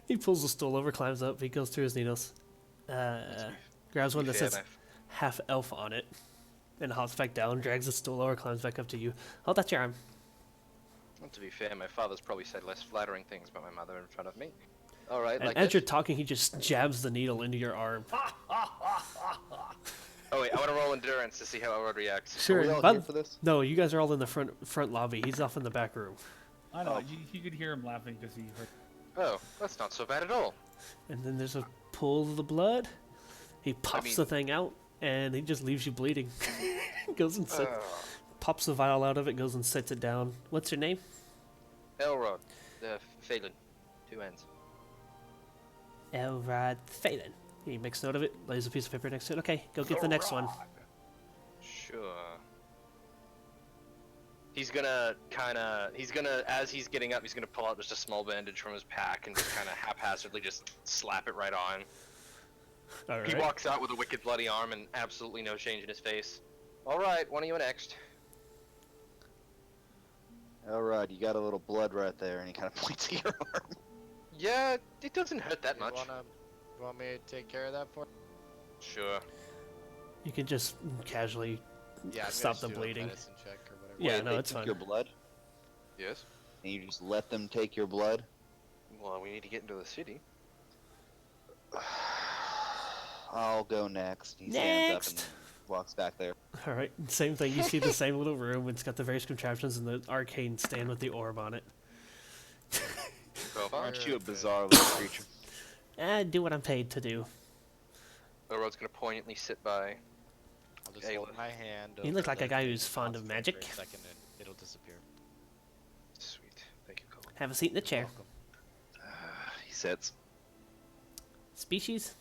He pulls the stool over, climbs up, he goes through his needles. Grabs one that says half elf on it, and hops back down, drags the stool over, climbs back up to you. Hold out your arm. Well, to be fair, my father's probably said less flattering things about my mother in front of me. Alright, And like as this? you're talking, he just jabs the needle into your arm. Oh wait, I want to roll endurance to see how Elrod reacts. Sure. Are we all but- here for this? No, you guys are all in the front lobby. He's off in the back room. I know. Oh. You could hear him laughing because he heard. Oh, that's not so bad at all. And then there's a pull of the blood. He pops the thing out, and he just leaves you bleeding. Goes and pops the vial out of it, goes and sets it down. What's your name? Elrod, Phelan, 2 ends. Elrod Phelan. He makes note of it, lays a piece of paper next to it. Okay, go get the next one. Sure. He's gonna as he's getting up, he's gonna pull out just a small bandage from his pack and just kind of haphazardly just slap it right on. All He right. walks out with a wicked bloody arm and absolutely no change in his face. Alright, one of you next. Alright, you got a little blood right there, and he kind of points at your arm. Yeah, it doesn't hurt that You much. want me to take care of that for? Sure. You can just casually Yeah, I'm stop gonna the do bleeding. A medicine check or whatever. Yeah, Wait, no, they it's took fine. your blood, Yes? and you just let them take your blood? Well, we need to get into the city. I'll go next. He stands up and walks back there. All right, same thing. You see the same little room. It's got the various contraptions and the arcane stand with the orb on it. Well, Aren't you a bizarre little creature? Do what I'm paid to do. Elrod's gonna poignantly sit by. I'll just Hey, hold look. my hand. You look over like a the guy thing who's and fond of concentrate magic. For a second and it'll disappear. Sweet. Thank you, Colin. Have a seat in the chair. Welcome. He sits. Species?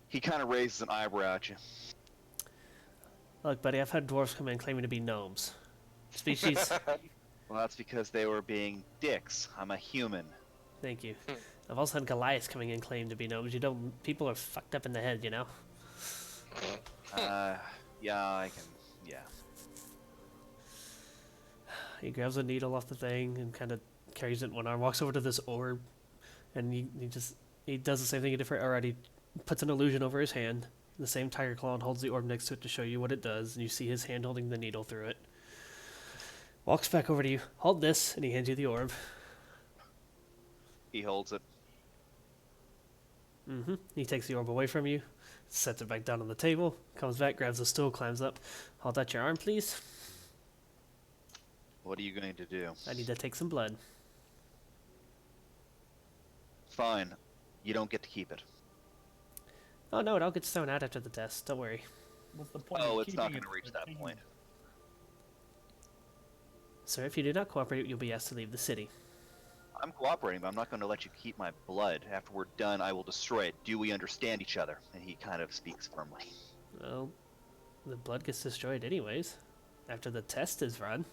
He kind of raises an eyebrow at you. Look, buddy, I've had dwarves come in claiming to be gnomes. Species? Well, that's because they were being dicks. I'm a human. Thank you. I've also had Goliaths coming in claim to be gnomes. You don't. People are fucked up in the head, you know. Yeah, I can. Yeah. He grabs a needle off the thing and kind of carries it in one arm. Walks over to this orb, and he does the same thing a different. Already puts an illusion over his hand. The same tiger claw, and holds the orb next to it to show you what it does. And you see his hand holding the needle through it. Walks back over to you. Hold this, and he hands you the orb. He holds it. He takes the orb away from you, sets it back down on the table, comes back, grabs the stool, climbs up. Hold out your arm, please. What are you going to do? I need to take some blood. Fine. You don't get to keep it. Oh no, it all gets thrown out after the test. Don't worry. What's the point? Oh, of it's not keeping going to it reach or that taking point. it? Sir, if you do not cooperate, you'll be asked to leave the city. I'm cooperating, but I'm not going to let you keep my blood. After we're done, I will destroy it. Do we understand each other? And he kind of speaks firmly. Well, the blood gets destroyed anyways. After the test is run.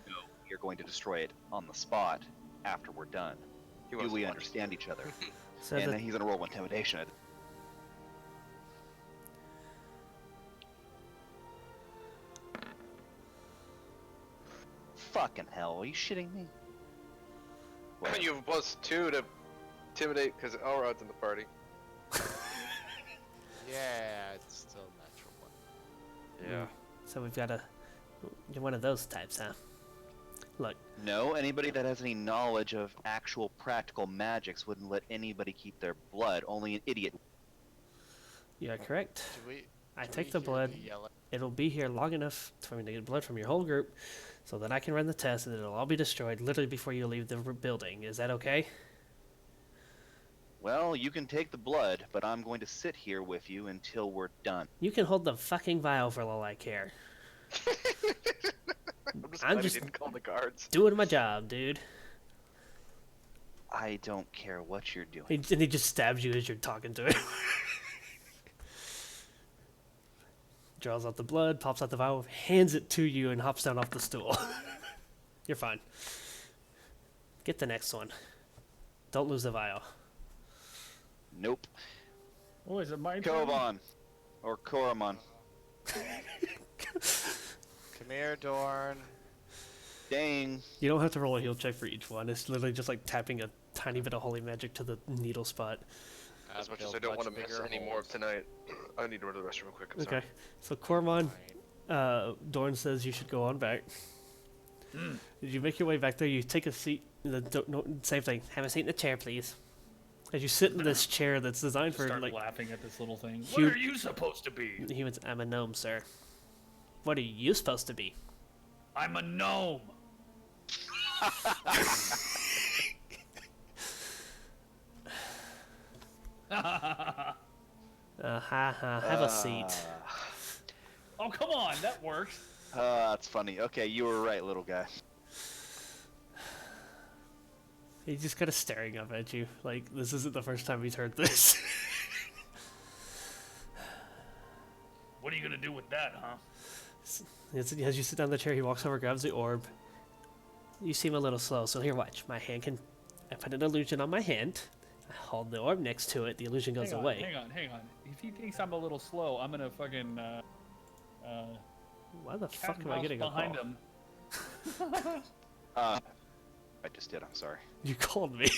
No, you're going to destroy it on the spot after we're done. He Do wants we to watch. understand each other? So And the, then he's going to roll intimidation. Fucking hell, are you shitting me? Whatever. You have a +2 to intimidate because Elrod's in the party. Yeah, it's still a natural one. Yeah. so we've got a... You're one of those types, huh? Look, No, anybody that has any knowledge of actual practical magics wouldn't let anybody keep their blood. Only an idiot. you are correct. Do we? I do take we the hear blood. yelling? It'll be here long enough for me to get blood from your whole group, so then I can run the test and it'll all be destroyed literally before you leave the building. Is that okay? Well, you can take the blood, but I'm going to sit here with you until we're done. You can hold the fucking vial for all I care. I'm I'm just glad just- he didn't call the guards. Doing my job, dude. I don't care what you're doing. And he just stabs you as you're talking to him. Draws out the blood, pops out the vial, hands it to you, and hops down off the stool. You're fine. Get the next one. Don't lose the vial. Nope. Oh, is it my turn? Kovan. Or Koromon. Come here, Dorn. Dang. You don't have to roll a heal check for each one. It's literally just like tapping a tiny bit of holy magic to the needle spot. As much I've as I built don't want to much miss bigger any more of holes. tonight, I need to go to the restroom real quick. I'm Okay. sorry. So Cormon, Fine. Dorn says you should go on back. As you make your way back there, you take a seat. Same thing. Have a seat in the chair, please. As you sit in this chair that's designed for Start like laughing at this little thing. Huge- What are you supposed to be? humans. I'm a gnome, sir. What are you supposed to be? I'm a gnome. Have a seat. Oh, come on, that works. That's funny. Okay, you were right, little guy. He's just kind of staring up at you, like this isn't the first time he's heard this. What are you gonna do with that, huh? As you sit down in the chair, he walks over, grabs the orb. You seem a little slow, so here, watch. My hand can... I put an illusion on my hand. I hold the orb next to it. The illusion goes Hang on, away. hang on. If he thinks I'm a little slow, I'm gonna fucking Why the cat fuck and am I mouse getting a behind call? him. I just did. I'm sorry. You called me.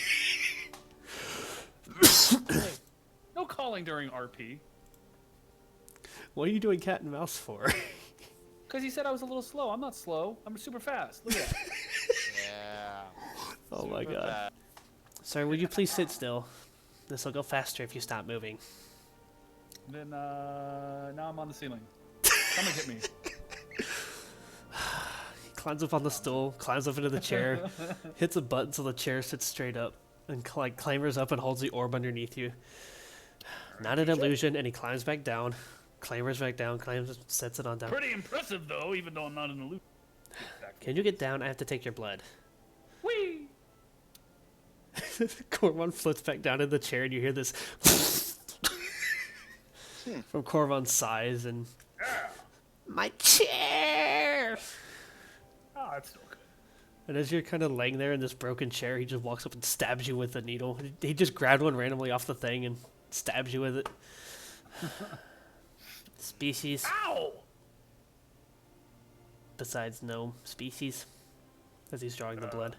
No calling during RP. What are you doing cat and mouse for? Because he said I was a little slow. I'm not slow. I'm super fast. Look at that. Yeah. Oh my Super god. bad. Sir, would you please sit still? This will go faster if you stop moving. Then now I'm on the ceiling. Come and hit me. He climbs up on the stool, climbs up into the chair, hits a button so the chair sits straight up, and clambers up and holds the orb underneath you. Not an illusion, and he climbs back down, clambers back down, sets it on down. Pretty impressive though, even though I'm not an illusion. Can you get down? I have to take your blood. Whee! Corvon floats back down in the chair, and you hear this from Corvon's sighs, and my chair. Oh, that's still good. And as you're kind of laying there in this broken chair, he just walks up and stabs you with a needle. He just grabbed one randomly off the thing and stabs you with it. Species Ow! besides gnome species, as he's drawing the blood.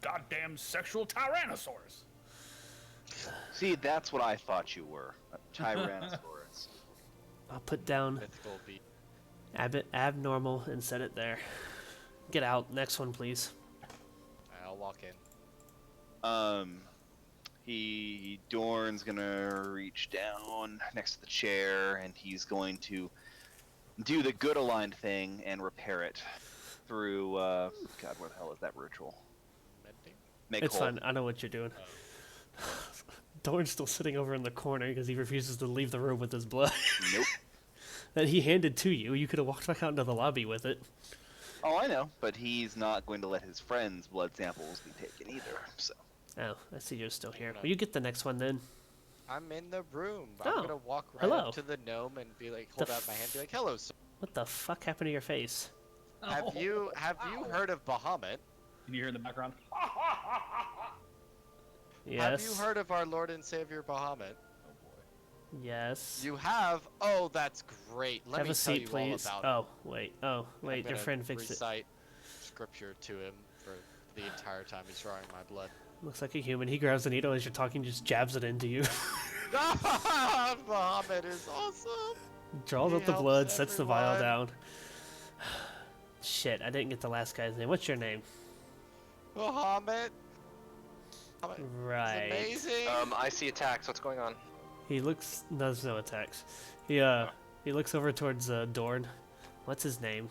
Goddamn sexual tyrannosaurus. See, that's what I thought you were. A Tyrannosaurus. I'll put down Mythical beast. abnormal and set it there. Get out. Next one, please. I'll walk in. Dorn's gonna reach down next to the chair, and he's going to do the good aligned thing and repair it through, God, where the hell is that ritual? Mending? Make It's whole. fine. I know what you're doing. Dorn's still sitting over in the corner because he refuses to leave the room with his blood Nope. that he handed to you. You could have walked back out into the lobby with it. Oh, I know, but he's not going to let his friends' blood samples be taken either. So. Oh, I see you're still here. Will you get the next one then? I'm in the room. Oh, I'm gonna walk right hello. up to the gnome and be like, hold The out my hand, and be like, hello, sir. What the fuck happened to your face? Have you heard of Bahamut? Can you hear in the background? Yes. Have you heard of our Lord and Savior Bahamut? Yes. You have? Oh, that's great. Let Have me a tell seat, you please. all about Oh, wait. Oh, I'm wait. Your gonna friend fixed it. recite scripture to him for the entire time he's drawing my blood. Looks like a human. He grabs the needle as you're talking, just jabs it into you. Bahamut is awesome. Draws He out the helps blood, sets the vial everyone. down. Shit, I didn't get the last guy's name. What's your name? Bahamut. Right. It's amazing. I see attacks. What's going on? He looks. No, there's no attacks. He looks over towards Dorn. What's his name?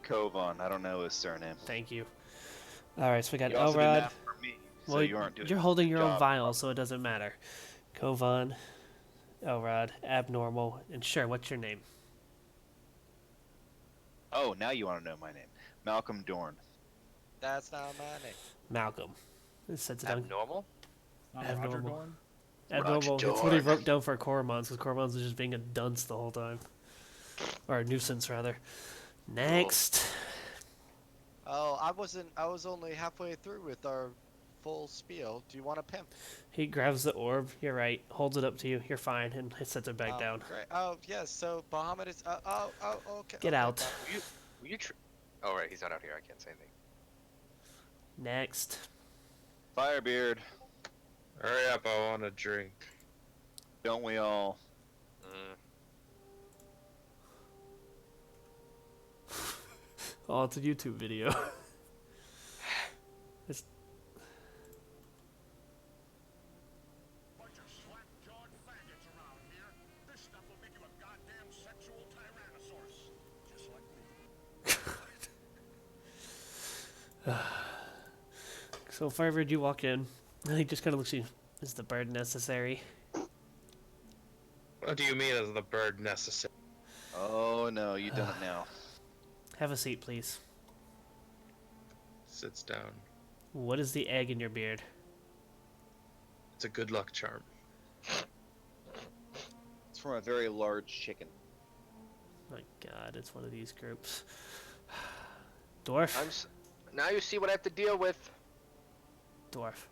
Kovan, I don't know his surname. Thank you. Alright, so we got You also did Elrod. that for me, so Well, you aren't doing you're holding your own job. vial, so it doesn't matter. Kovan, Elrod, Abnormal, and sure, what's your name? Oh, now you want to know my name. Malcolm Dorn. That's not my name. Malcolm. It sets it down. Abnormal? Not Roger Abnormal. Dorn? Abnormal. Roger That's what he Dorn. wrote down for Coromons, because Coromons was just being a dunce the whole time. Or a nuisance, rather. Next. Oh, I was only halfway through with our full spiel. Do you want a pimp? He grabs the orb. You're right. Holds it up to you. You're fine, and he sets it back down. Great. Oh, yes. So Bahamut is. Okay. Get okay, out. fine. Will you oh, right. He's not out here. I can't say anything. Next. Firebeard, Hurry up, I want a drink. don't we all? Oh, it's a YouTube video. It's... Bunch of slack-jawed faggots around here. This stuff will make you a goddamn sexual tyrannosaurus. Just like me. So, Firebird, you walk in, and he just kind of looks at you. Is the bird necessary? What do you mean is the bird necessary? Oh no, you done it now. Have a seat, please. Sits down. What is the egg in your beard? It's a good luck charm. It's from a very large chicken. My god, it's one of these groups. Dwarf? Now you see what I have to deal with. Dwarf.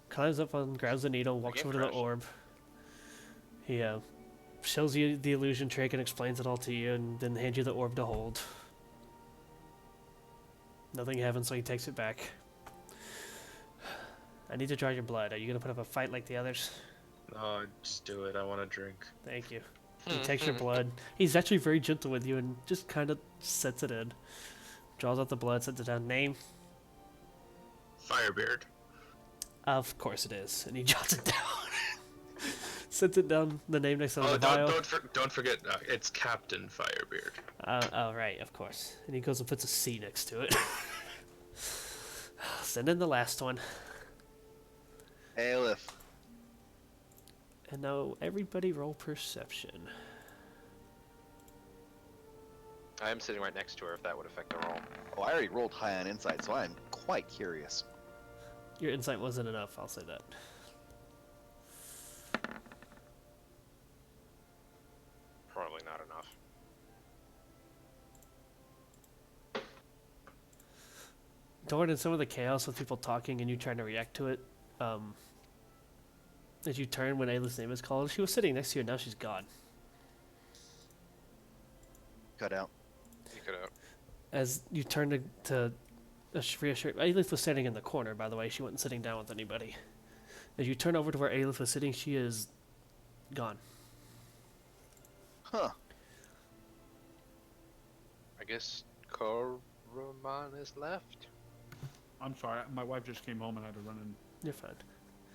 Climbs up on, grabs the needle, walks Again, over to the Crash. orb. He shows you the illusion trick and explains it all to you, and then hands you the orb to hold. Nothing happens, so he takes it back. I need to draw your blood. Are you gonna put up a fight like the others? No, just do it. I want a drink. Thank you. He takes your blood. He's actually very gentle with you and just kind of sets it in. Draws out the blood, sets it down. Name? Firebeard. Of course it is. And he jots it down. Sets it down, the name next to the Oh, vial. don't forget, it's Captain Firebeard. Oh, right, of course. And he goes and puts a C next to it. Send in the last one. Aleph. And now everybody roll perception. I am sitting right next to her. If that would affect the roll. Oh, I already rolled high on insight, so I'm quite curious. Your insight wasn't enough, I'll say that. Probably not enough. Dorn, in some of the chaos with people talking and you trying to react to it, as you turn when Ayla's name is called, she was sitting next to you and now she's gone. Cut out. You could have. As you turn to reassure, Aelith was standing in the corner, by the way. She wasn't sitting down with anybody. As you turn over to where Aelith was sitting, she is gone. Huh. I guess Koroman is left. I'm sorry, my wife just came home and I had to run in. You're fine.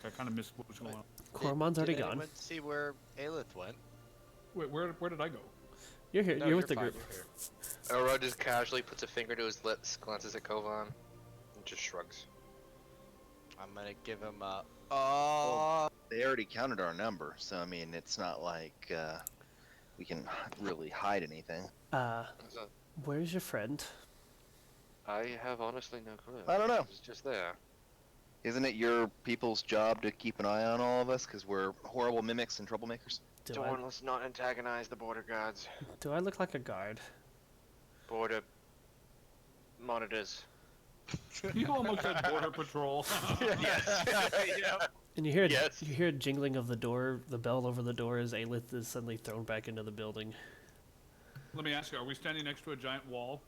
I kind of missed what was going on. Coromon's already Did gone. anyone see where Aelith went? Wait, where did I go? You're here. No, you're with the fine, group. you're here. Elrod just casually puts a finger to his lips, glances at Kovan, and just shrugs. I'm gonna give him a. They already counted our number, so I mean, it's not like we can really hide anything. So, Where's your friend? I have honestly no clue. I don't know. It's just there. Isn't it your people's job to keep an eye on all of us because we're horrible mimics and troublemakers? Dorn, let's not antagonize the border guards. Do I look like a guard? Border monitors. You almost said border patrol. Yes. Yep. And you hear Yes. you hear a jingling of the door, the bell over the door as Aelith is suddenly thrown back into the building. Let me ask you, are we standing next to a giant wall?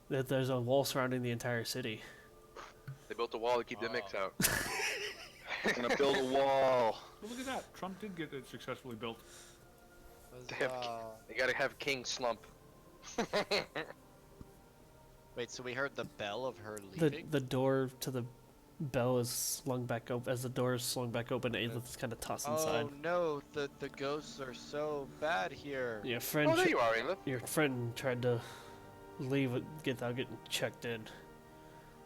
There's a wall surrounding the entire city. They built a wall to keep the mix out. We're gonna build a wall. Well, look at that. Trump did get it successfully built. They gotta have King slump. Wait, so we heard the bell of her The leaving? the door to the bell is slung back open. As the door is slung back open, Aelith is kind of tossed inside. Oh no, the ghosts are so bad here. Your friend, Oh, there you are, Aelith. your friend tried to leave without getting checked in.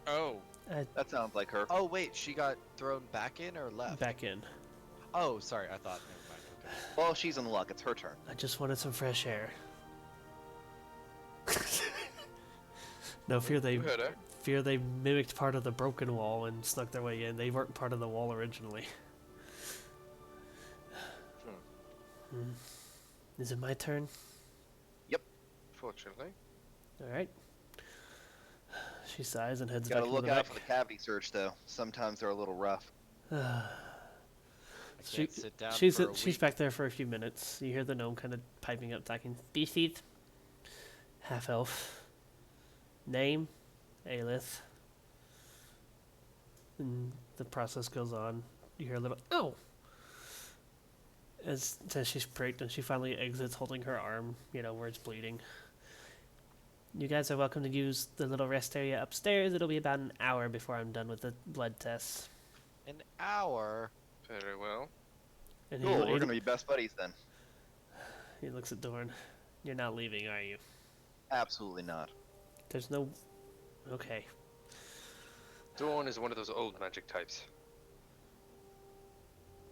Oh. That sounds like her. Oh wait, she got thrown back in or left? Back in. Oh, sorry, I thought. Never mind. Okay. Well, she's in luck. It's her turn. I just wanted some fresh air. No fear You heard her. they mimicked part of the broken wall and snuck their way in. They weren't part of the wall originally. Is it my turn? Fortunately. Alright. She sighs and heads Gotta back look into the out for the cavity search, though. Sometimes they're a little rough. I She- can't sit down she's for a she's week. back there for a few minutes. You hear the gnome kind of piping up, talking. Species. Half elf. Name. Aelith. And the process goes on. You hear a little oh. As she's pricked and she finally exits, holding her arm. You know where it's bleeding. You guys are welcome to use the little rest area upstairs. It'll be about an hour before I'm done with the blood tests. An hour. Very well. And Cool, we're gonna be best buddies then. he looks at Dorn. You're not leaving, are you? Absolutely not. There's no. Okay. Dorn is one of those old magic types.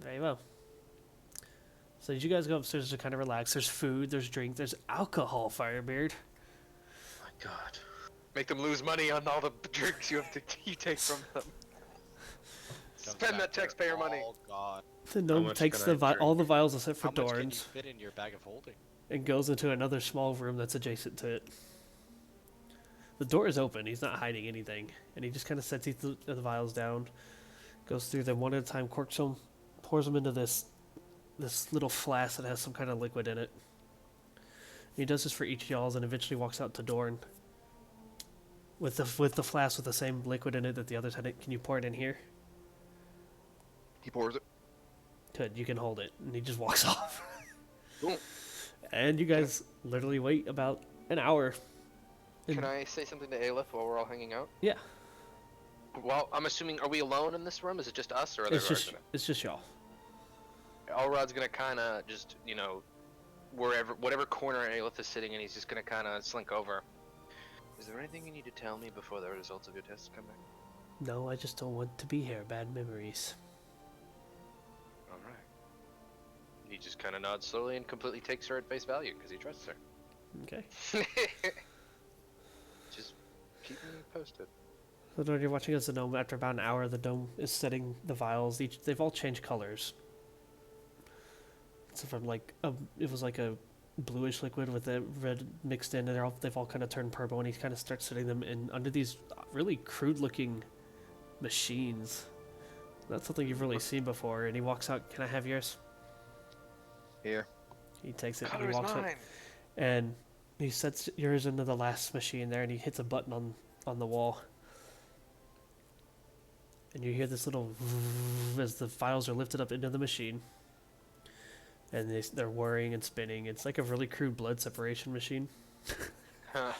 Very well. So did you guys go upstairs to kind of relax? There's food, there's drink, there's alcohol, Firebeard. My God. Make them lose money on all the drinks you take from them. Comes Spend that after taxpayer money. all gone. The gnome much takes can I all the vials except for How much can you Dorn's fit in your bag of holding? and goes into another small room that's adjacent to it. The door is open. He's not hiding anything, and he just kind of sets the vials down, goes through them one at a time, corks them, pours them into this little flask that has some kind of liquid in it. And he does this for each y'all's, and eventually walks out to Dorn with the flask with the same liquid in it that the others had. Can you pour it in here? He pours it. Good, you can hold it. And he just walks off. Cool. And you guys literally wait about an hour. Can I say something to Aleph while we're all hanging out? Yeah, Well, I'm assuming, are we alone in this room? Is it just us, or are there it's guards just in it's just y'all. it? Elrod's gonna kind of just, whatever corner Aleph is sitting in, he's just gonna kind of slink over. Is there anything you need to tell me before the results of your tests come back? No, I just don't want to be here. Bad memories. All right. He just kind of nods slowly and completely takes her at face value because he trusts her. Okay. Just keep me posted. So when you're watching as the gnome, after about an hour, the gnome is setting the vials. They've all changed colors. So from it was like a bluish liquid with the red mixed in, and they've all kind of turned purple. And he kind of starts setting them in under these really crude-looking machines. Not something you've really seen before. And he walks out. Can I have yours? Here. He takes it. Color And is he walks out, mine. and he sets yours into the last machine there, and he hits a button on the wall. And you hear this little as the files are lifted up into the machine. And they're whirring and spinning. It's like a really crude blood separation machine. Huh.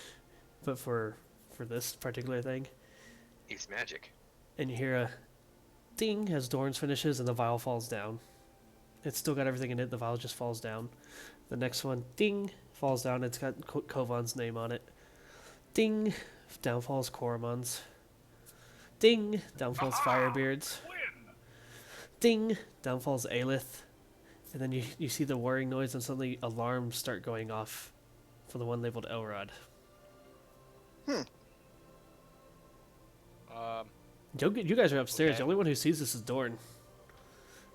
But for this particular thing. It's magic. And you hear a ding as Dorn's finishes and the vial falls down. It's still got everything in it. The vial just falls down. The next one, ding, falls down. It's got Kovan's name on it. Ding, down falls Koromon's. Ding! Down falls Firebeards. Win. Ding! Down falls Aelith. And then you see the whirring noise and suddenly alarms start going off for the one labeled Elrod. You guys are upstairs. Okay. The only one who sees this is Dorn.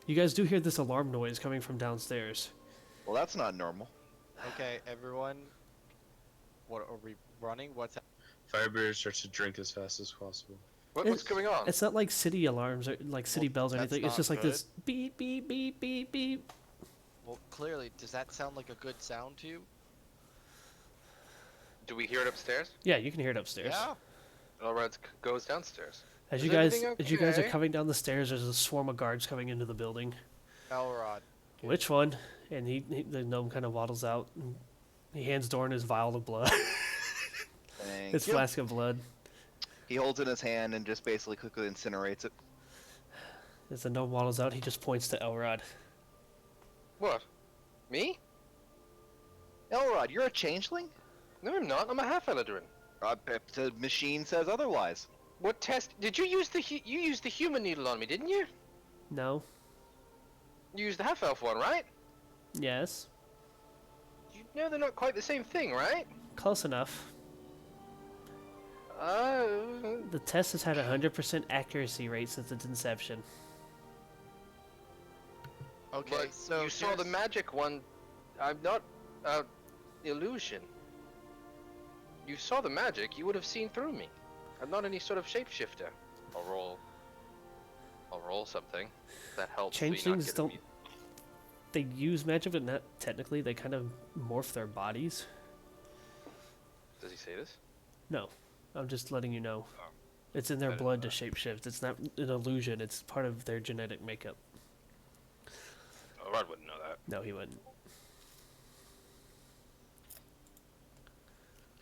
You guys do hear this alarm noise coming from downstairs. Well, that's not normal. Okay, everyone. What are we running? What's Firebeard starts to drink as fast as possible. What's going on? It's not like city alarms or like city bells or that's anything. It's not just like good. this beep beep beep beep beep. Well, clearly, does that sound like a good sound to you? Do we hear it upstairs? Yeah, you can hear it upstairs. Yeah. Elrod goes downstairs. As Is you guys everything as you guys are okay? coming down the stairs, there's a swarm of guards coming into the building. Elrod. Which one? And the gnome kind of waddles out. And he hands Dorn his vial of blood, Thank his you. flask of blood. He holds it in his hand and just basically quickly incinerates it. As the gnome waddles out, he just points to Elrod. What? Me? Elrod, you're a changeling? No, I'm not. I'm a half Eladrin. If the machine says otherwise. What test? Did you use you used the human needle on me, didn't you? No. You used the half elf one, right? Yes. You know they're not quite the same thing, right? Close enough. The test has had a 100% accuracy rate since its inception. Okay, But so you saw the here's- magic one. I'm not illusion. You saw the magic. You would have seen through me. I'm not any sort of shapeshifter. I'll roll something. That helps. so you're not Changelings getting don't. me- They use magic, but not technically. They kind of morph their bodies. Does he say this? No, I'm just letting you know. Oh. It's in their I didn't blood know to shapeshift. It's not an illusion. It's part of their genetic makeup. Oh, Rod wouldn't know that. No, he wouldn't.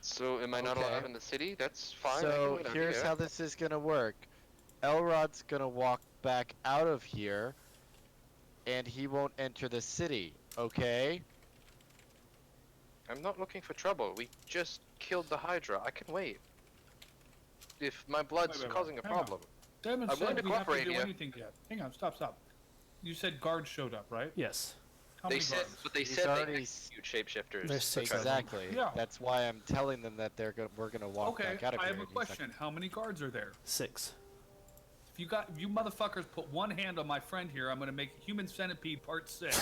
So am I not Okay. allowed in the city? That's fine. I So can wait out here's here. how this is gonna work. Elrod's gonna walk back out of here, and he won't enter the city. Okay? I'm not looking for trouble. We just killed the Hydra. I can wait. If my blood's Wait, causing a hang on. problem. Damon I'm willing said to we have to cooperate do here. anything yet. Hang on, stop. You said guards showed up, right? Yes. How They many said, guards? but they He's said already they s- execute shapeshifters. There's six of them. Exactly. Yeah. That's why I'm telling them that we're gonna walk Okay, back out of I here. have a and he's like, question. How many guards are there? 6. If you motherfuckers put one hand on my friend here, I'm gonna make Human Centipede Part 6.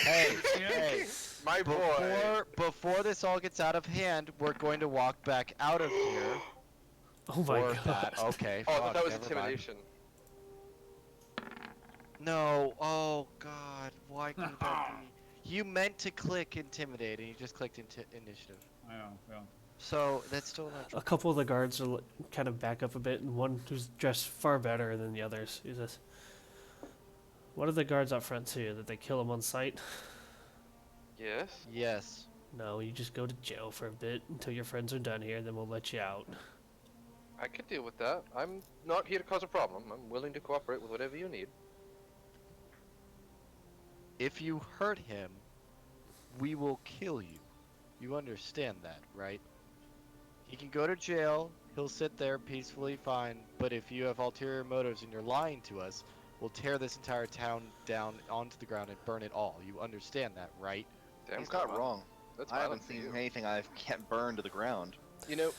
Hey, Understand? hey. My boy. Before this all gets out of hand, we're going to walk back out of here. Oh my or god. that. Okay. Oh, I fuck, thought that was never mind. intimidation. No. Oh God. Why could that be? You meant to click intimidate, and you just clicked initiative. I know, yeah. So that's still not true. A couple of the guards are kind of back up a bit, and one who's dressed far better than the others. He says, "What are the guards up front to? That they kill them on sight?" Yes. Yes. No, you just go to jail for a bit until your friends are done here, then we'll let you out. I could deal with that. I'm not here to cause a problem. I'm willing to cooperate with whatever you need. If you hurt him, we will kill you. You understand that, right? He can go to jail. He'll sit there peacefully fine. But if you have ulterior motives and you're lying to us, we'll tear this entire town down onto the ground and burn it all. You understand that, right? Damn, He's not Grandma. wrong. That's I haven't violent for seen you. anything I can't burn to the ground. You know,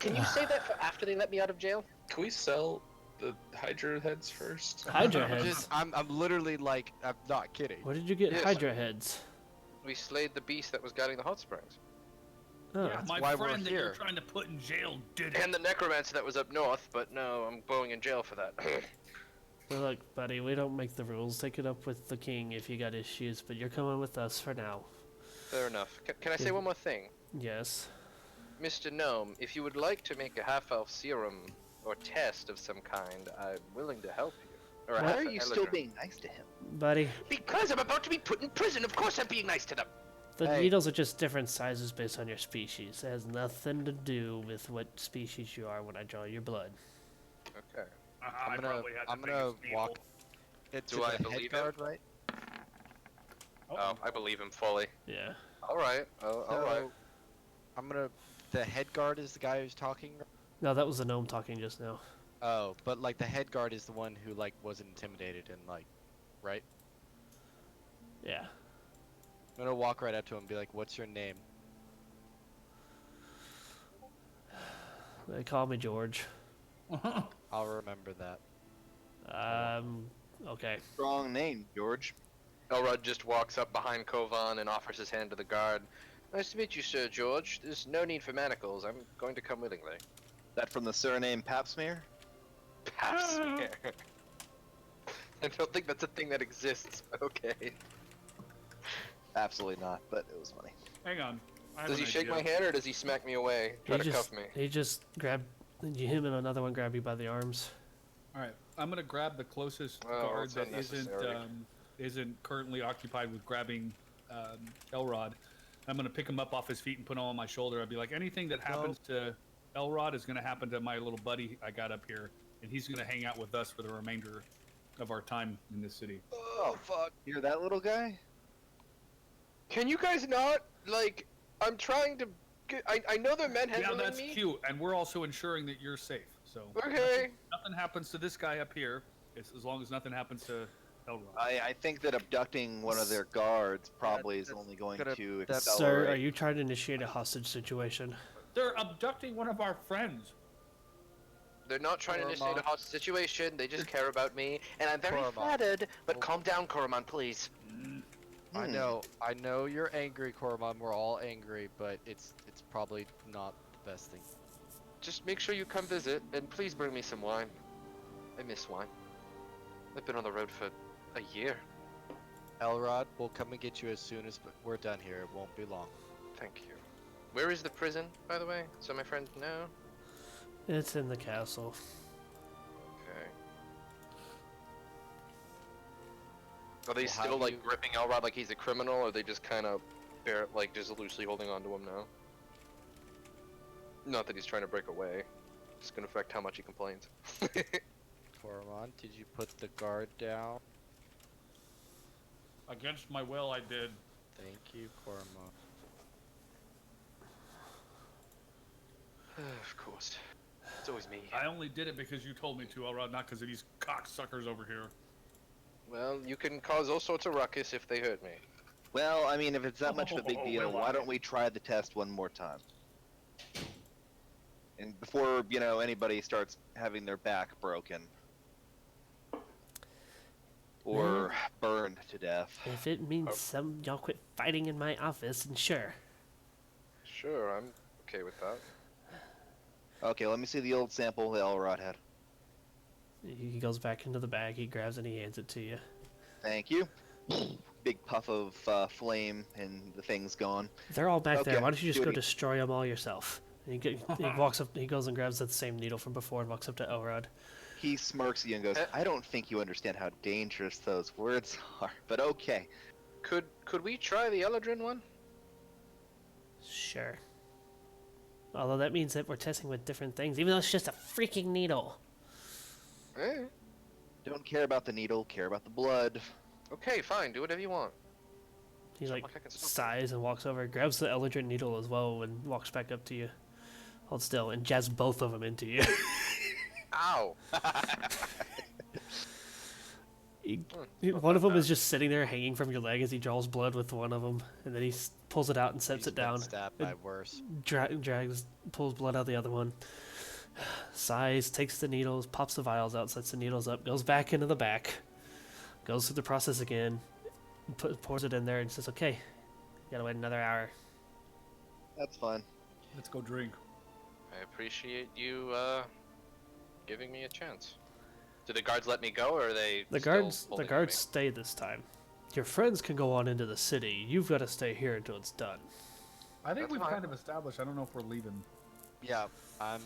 can you say that for after they let me out of jail? Can we sell the Hydra heads first? Hydra heads. I'm literally like, I'm not kidding. Where did you get Yes. Hydra heads? We slayed the beast that was guarding the hot springs. Oh, Yeah, my why we're friend that you're here. trying to put in jail did it. And the necromancer that was up north, but no, I'm going in jail for that. well, look, buddy, we don't make the rules. Take it up with the king if you got issues, but you're coming with us for now. Fair enough. Can I say one more thing? Yes. Mr. Gnome, if you would like to make a half-elf serum or test of some kind, I'm willing to help you. Or a Why half are you still Eladrin. being nice to him? Buddy, Because I'm about to be put in prison, of course I'm being nice to them! the Hey. needles are just different sizes based on your species. It has nothing to do with what species you are when I draw your blood. Okay. I probably had the I'm gonna biggest needle. walk into Do I the believe head guard, him? right? Oh, I believe him fully. Yeah. Alright, alright. So, I'm gonna. The head guard is the guy who's talking. No, that was the gnome talking just now. Oh, but like the head guard is the one who like wasn't intimidated and like, right? Yeah. I'm gonna walk right up to him and be like, "What's your name?" They call me George. I'll remember that. Okay. Strong name, George. Elrod just walks up behind Kovan and offers his hand to the guard. Nice to meet you, Sir George. There's no need for manacles. I'm going to come willingly. That from the surname Papsmear? Papsmear. I don't think that's a thing that exists, but okay. Absolutely not, but it was funny. Hang on. I have Does an he shake idea. my hand or does he smack me away? Try to cuff me. He just grabbed him and another one grab you by the arms. All right, I'm gonna grab the closest Oh, guard it's that unnecessary. isn't currently occupied with grabbing Elrod. I'm gonna pick him up off his feet and put him on my shoulder. I'd be like, anything that happens to Elrod is gonna happen to my little buddy I got up here, and he's gonna hang out with us for the remainder of our time in this city. Oh, fuck. You're that little guy? Can you guys not, like, I'm trying to, I know they're Yeah, manhandling that's me. cute, and we're also ensuring that you're safe. So Okay. nothing happens to this guy up here, as long as nothing happens to Elrod. I think that abducting one of their guards probably is that's only going gonna- to that's- accelerate. Sir, are you trying to initiate a hostage situation? They're abducting one of our friends. They're not trying to initiate a Koromon. hostage situation, they just care about me, and I'm very Koromon. flattered, but calm down, Koromon, please. I know you're angry, Koromon. We're all angry, but it's probably not the best thing. Just make sure you come visit, and please bring me some wine. I miss wine. I've been on the road for a year. Elrod, we'll come and get you as soon as we're done here. It won't be long. Thank you. Where is the prison, by the way? So my friends know? It's in the castle. Okay. Are they Well, how still, do like, you- gripping Elrod like he's a criminal, or are they just kind of, just loosely holding on to him now? Not that he's trying to break away. It's gonna affect how much he complains. Koromon, did you put the guard down? Against my will, I did. Thank you, Koromon. Of course. It's always me. I only did it because you told me to, Elrod, not because of these cocksuckers over here. Well, you can cause all sorts of ruckus if they hurt me. Well, I mean, if it's that much of a big deal, Well, why don't we try the test one more time? And before, anybody starts having their back broken. Or burned to death. If it means y'all quit fighting in my office, and sure. Sure, I'm okay with that. Okay, let me see the old sample that Elrod had. He goes back into the bag, he grabs it, and he hands it to you. Thank you. Big puff of flame, and the thing's gone. They're all back there. Okay, Why don't you just do go it. destroy them all yourself? And he walks up. He goes and grabs that same needle from before and walks up to Elrod. He smirks at you and goes, I don't think you understand how dangerous those words are, but okay. Could we try the Eladrin one? Sure. Although that means that we're testing with different things, even though it's just a freaking needle. Eh. Don't care about the needle, care about the blood. Okay, fine. Do whatever you want. He like like I can stop sighs and walks over, grabs the Eldritch needle as well, and walks back up to you. Hold still and jabs both of them into you. Ow! One of them is just sitting there hanging from your leg as he draws blood with one of them, and then he pulls it out and sets He's it been down. stabbed by worse. Pulls blood out the other one. Sighs, takes the needles, pops the vials out, sets the needles up, goes back into the back, goes through the process again, pours it in there, and says, "Okay, you gotta wait another hour." That's fine. Let's go drink. I appreciate you giving me a chance. Do the guards let me go, or are they? The still guards holding on to me? stay this time. Your friends can go on into the city. You've got to stay here until it's done. I think That's we've fine. kind of established. I don't know if we're leaving. Yeah, I'm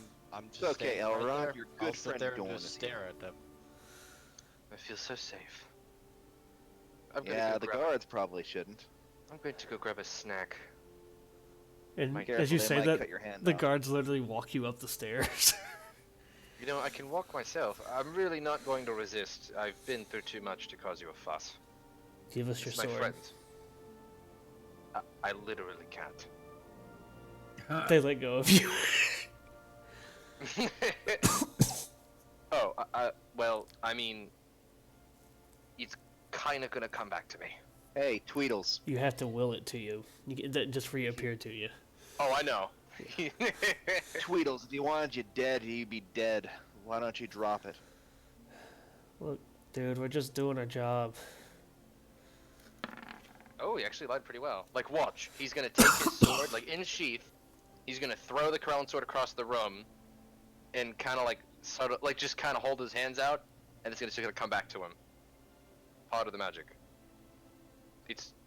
just It's okay, staying right Elrond, there. your I'll good sit friend there and Dorn just is stare here. at them. I feel so safe. I'm gonna Yeah, go the grab guards probably shouldn't. I'm going to go grab a snack. And My as you Careful, they say might that, cut your hand the off. guards literally walk you up the stairs. You know, I can walk myself. I'm really not going to resist. I've been through too much to cause you a fuss. Give us your It's my sword. friends. I literally can't. They let go of you. well, I mean, it's kind of gonna come back to me. Hey, Tweedles. You have to will it to you. You get that just reappear to you. Oh, I know. Tweedles, if you wanted you dead, you'd be dead. Why don't you drop it? Look, dude, we're just doing our job. Oh, he actually lied pretty well. Like, watch. He's gonna take his sword, like, in sheath. He's gonna throw the crown sword across the room, and kind of like, sort of, like, just kind of hold his hands out, and it's gonna come back to him. Part of the magic.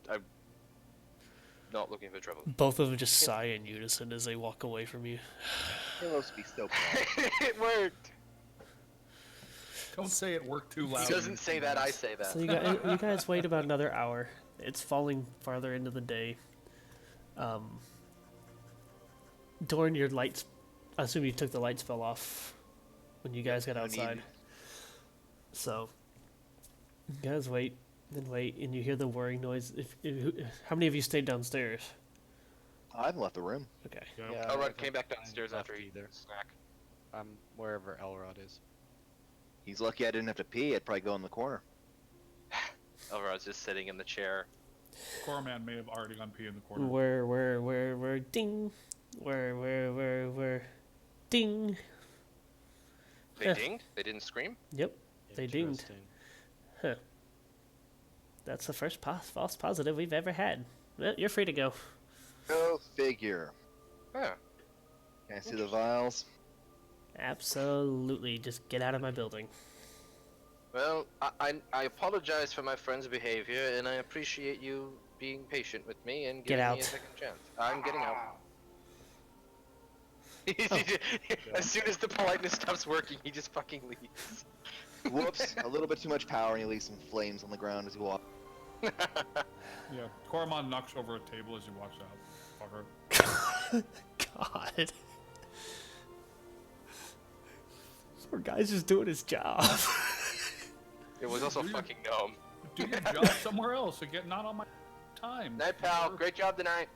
I'm not looking for trouble. Both of them just sigh in unison as they walk away from you. You're supposed to be so proud. It worked. Don't say it worked too loud. He doesn't say that. I say that. So you guys wait about another hour. It's falling farther into the day. Dorn, your lights... I assume you took the light spell off when you guys got outside. So, you guys wait, then wait, and you hear the whirring noise. How many of you stayed downstairs? I haven't left the room. Okay. Yeah, Elrod came back downstairs left after he either. snack. I'm wherever Elrod is. He's lucky I didn't have to pee. I'd probably go in the corner. Elrod's just sitting in the chair. Corman may have already gone pee in the corner. Where, ding. Where, ding. They dinged? They didn't scream? Yep, they dinged. Interesting. Huh. That's the first false positive we've ever had. Well, you're free to go. Go figure. Yeah. Can I see the vials? Absolutely. Just get out of my building. Well, I apologize for my friend's behavior, and I appreciate you being patient with me and Get giving out. me a second chance. I'm getting out. As soon as the politeness stops working, he just fucking leaves. Whoops, a little bit too much power, and he leaves some flames on the ground as he walks. Yeah, Corman knocks over a table as he walks out. Fucker. God. Poor guy's just doing his job. It was also fucking gnome. Do your job somewhere else and get not on my time. Night, pal. Great job tonight.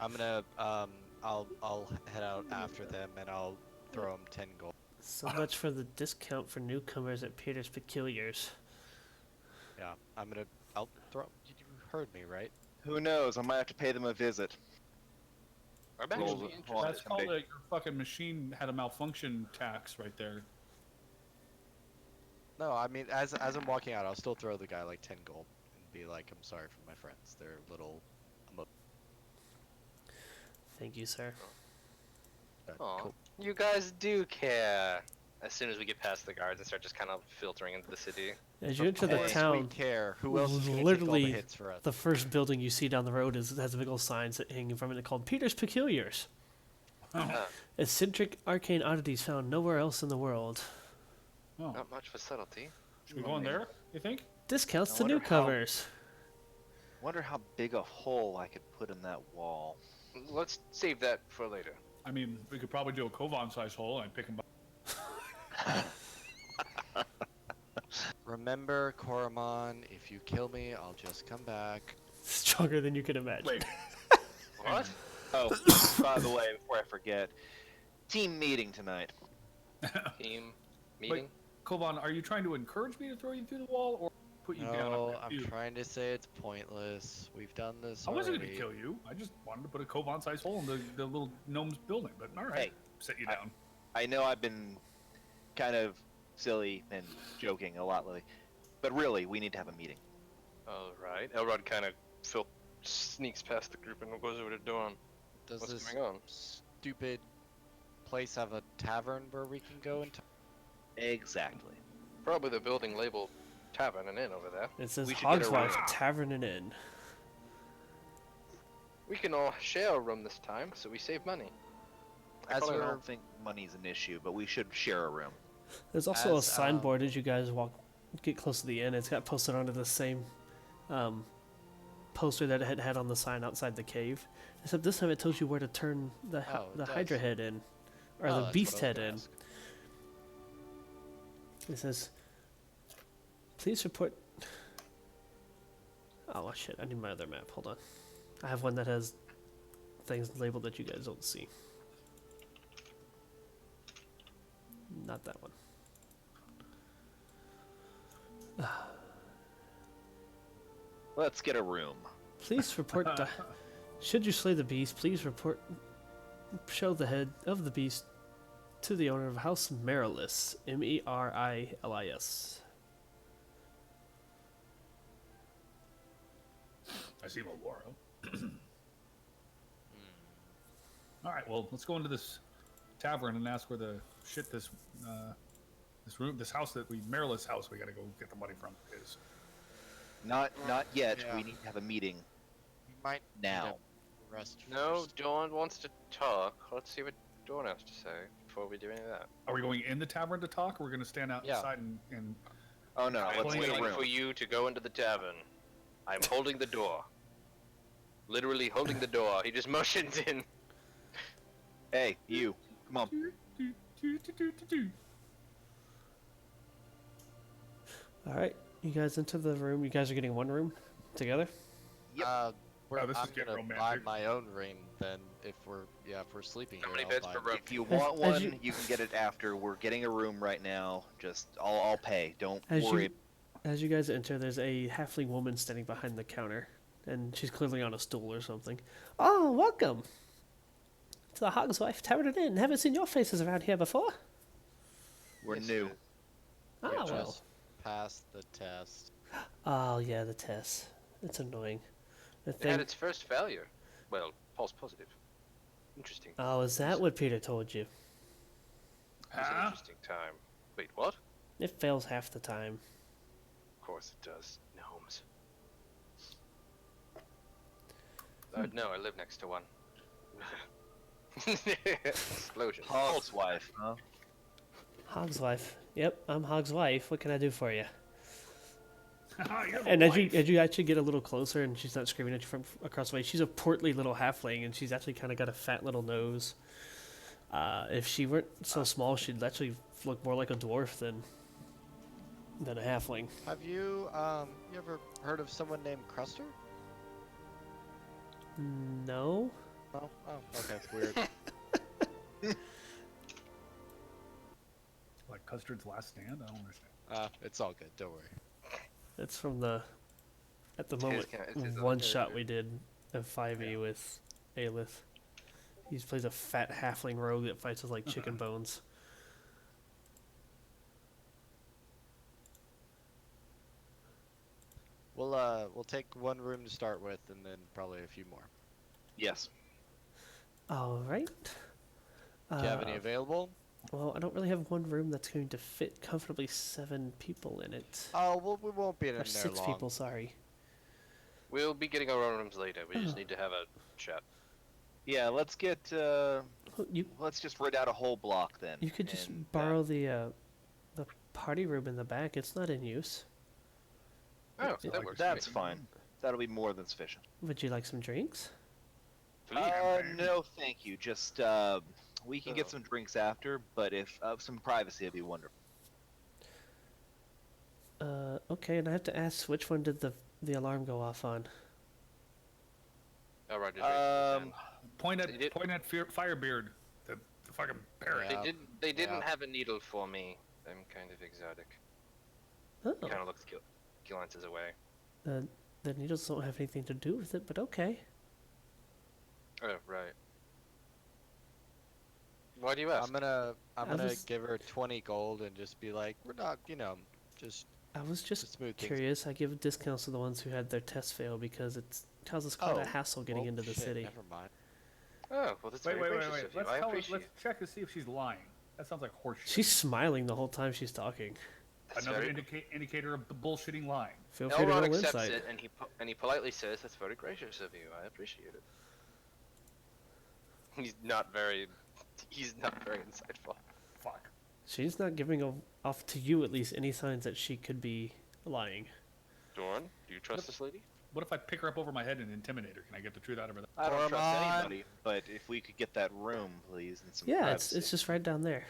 I'm gonna I'll head out after them and I'll throw them 10 gold. So much for the discount for newcomers at Peter's Peculiars. Yeah, I'll throw. You heard me, right? Who knows? I might have to pay them a visit. I'm Well, actually hold interested. on, That's it's called gonna your fucking machine had a malfunction tax right there. No, I mean as I'm walking out, I'll still throw the guy like 10 gold and be like, I'm sorry for my friends. They're little. Thank you, sir. Aw, Cool. you guys do care. As soon as we get past the guards and start just kind of filtering into the city. As you enter the Of course town, we care. Who else is gonna take all literally the hits for us? the first building you see down the road has a big old sign hanging from it called Peter's Peculiars. Eccentric arcane oddities found nowhere else in the world. Oh, Not much for subtlety. should we go in there? You think? Discounts I to wonder newcomers. Wonder how big a hole I could put in that wall. Let's save that for later. I mean, we could probably do a Kovan-sized hole and pick him up. Remember, Koromon, if you kill me, I'll just come back. Stronger than you can imagine. Wait. What? Oh, by the way, before I forget, team meeting tonight. Team meeting? Kovan, are you trying to encourage me to throw you through the wall or put you down? No, after I'm you? trying to say it's pointless. We've done this I wasn't already. going to kill you. I just wanted to put a Kovan-sized hole in the little gnome's building, but alright. Hey, Set you down. I know I've been kind of silly and joking a lot lately, but really, we need to have a meeting. Alright. Elrod kind of sneaks past the group and goes over to Dawn. Does What's this going on? stupid place have a tavern where we can go and Exactly. Probably the building labeled Tavern and Inn over there. It says We should get a Hogswife room. Tavern and Inn. We can all share a room this time, so we save money. I As we're don't think money's an issue, but we should share a room. There's also a As, signboard as you guys get close to the inn. It's got posted onto the same poster that it had on the sign outside the cave. Except this time it tells you where to turn the Oh, it Hydra does. head in, or Oh, the that's beast what I was head gonna in. ask. It says, "Please report." Oh shit! I need my other map. Hold on. I have one that has things labeled that you guys don't see. not that one. Let's get a room. Please report. Should you slay the beast, please report. Show the head of the beast to the owner of House Merilis. Merilis. I see Malboro. All right, well, let's go into this tavern and ask where the shit this house that Marilis house we gotta go get the money from is. Not yet. Yeah. We need to have a meeting You might now. need a rest No, first. Dawn wants to talk. Let's see what Dawn has to say before we do any of that. Are we going in the tavern to talk, or we're gonna stand outside and Oh no, I'm let's get a waiting room. for you to go into the tavern. I'm holding the door. Literally holding the door. He just motions in. Hey, you. Come on. All right, you guys into the room. You guys are getting one room together. Yep. I'm this is getting gonna buy romantic. my own ring then if we're sleeping How here. many I'll beds buy per it. room? If you As- want as one, you- you can get it after. We're getting a room right now. Just I'll pay. Don't As worry. you as you guys enter, there's a halfling woman standing behind the counter, and she's clearly on a stool or something. Oh, welcome to the Hog's Wife Tavern and Inn. Haven't seen your faces around here before. We're Yes, new. it is. Ah, We well. just passed the test. Oh yeah, the test. It's annoying. The It had thing. its first failure. Well, false positive. Interesting. Oh, is that what Peter told you? It was an Huh? interesting time. Wait, what? It fails half the time. Of course it does. Gnomes. No, I live next to one. Explosion. Hog's wife, huh? Hog's Wife. Yep, I'm Hog's Wife. What can I do for you? You're the And as wife. you actually get a little closer, and she's not screaming at you from across the way, she's a portly little halfling, and she's actually kind of got a fat little nose. If she weren't so small, she'd actually look more like a dwarf than a halfling. Have you ever heard of someone named Cruster? No. No? Oh, okay, weird. Like Custard's Last Stand? I don't understand. It's all good. Don't worry. It's from the at the It's moment it's his own one shot character. we did of 5e with Aelith. He plays a fat halfling rogue that fights with like chicken bones. We'll take one room to start with, and then probably a few more. Yes. All right. Do you have any available? Well, I don't really have one room that's going to fit comfortably 7 people in it. Oh, well, we won't be in Or there 6 long. people, sorry. We'll be getting our own rooms later. We just need to have a chat. Yeah. Let's get. Oh, You Let's just rid out a whole block then. you could just and, borrow the party room in the back. It's not in use. Oh, Yeah, that works. That's for me. fine. That'll be more than sufficient. Would you like some drinks? No, thank you. Just we can get some drinks after, but if some privacy would be wonderful. Okay, and I have to ask, which one did the alarm go off on? All right. Point They did- at Firebeard, the fucking parrot. Yeah. They didn't Yeah. have a needle for me. I'm kind of exotic. Oh, Kind of looks glances away. the needles don't have anything to do with it, but okay. Oh, right. Why do you ask? I'm gonna I was- give her 20 gold and just be like, we're not, just I was to just smooth things. curious. I give discounts to the ones who had their tests fail because it causes quite a Oh, hassle getting well, into the shit, city. Never mind. Oh, well, that's Wait. very gracious of you. I Let's appreciate check to see if she's lying. That sounds like horseshit. She's smiling the whole time she's talking. That's Another very... indicator of the bullshitting lying. Feel free to Elrond roll accepts insight. it, and he politely says, "That's very gracious of you. I appreciate it." He's not very insightful. Fuck. She's not giving off to you, at least, any signs that she could be lying. Dorn, do you trust this lady? What if I pick her up over my head and intimidate her? Can I get the truth out of her? I don't trust Tormund. anybody, but if we could get that room, please, and some Yeah, privacy. it's just right down there.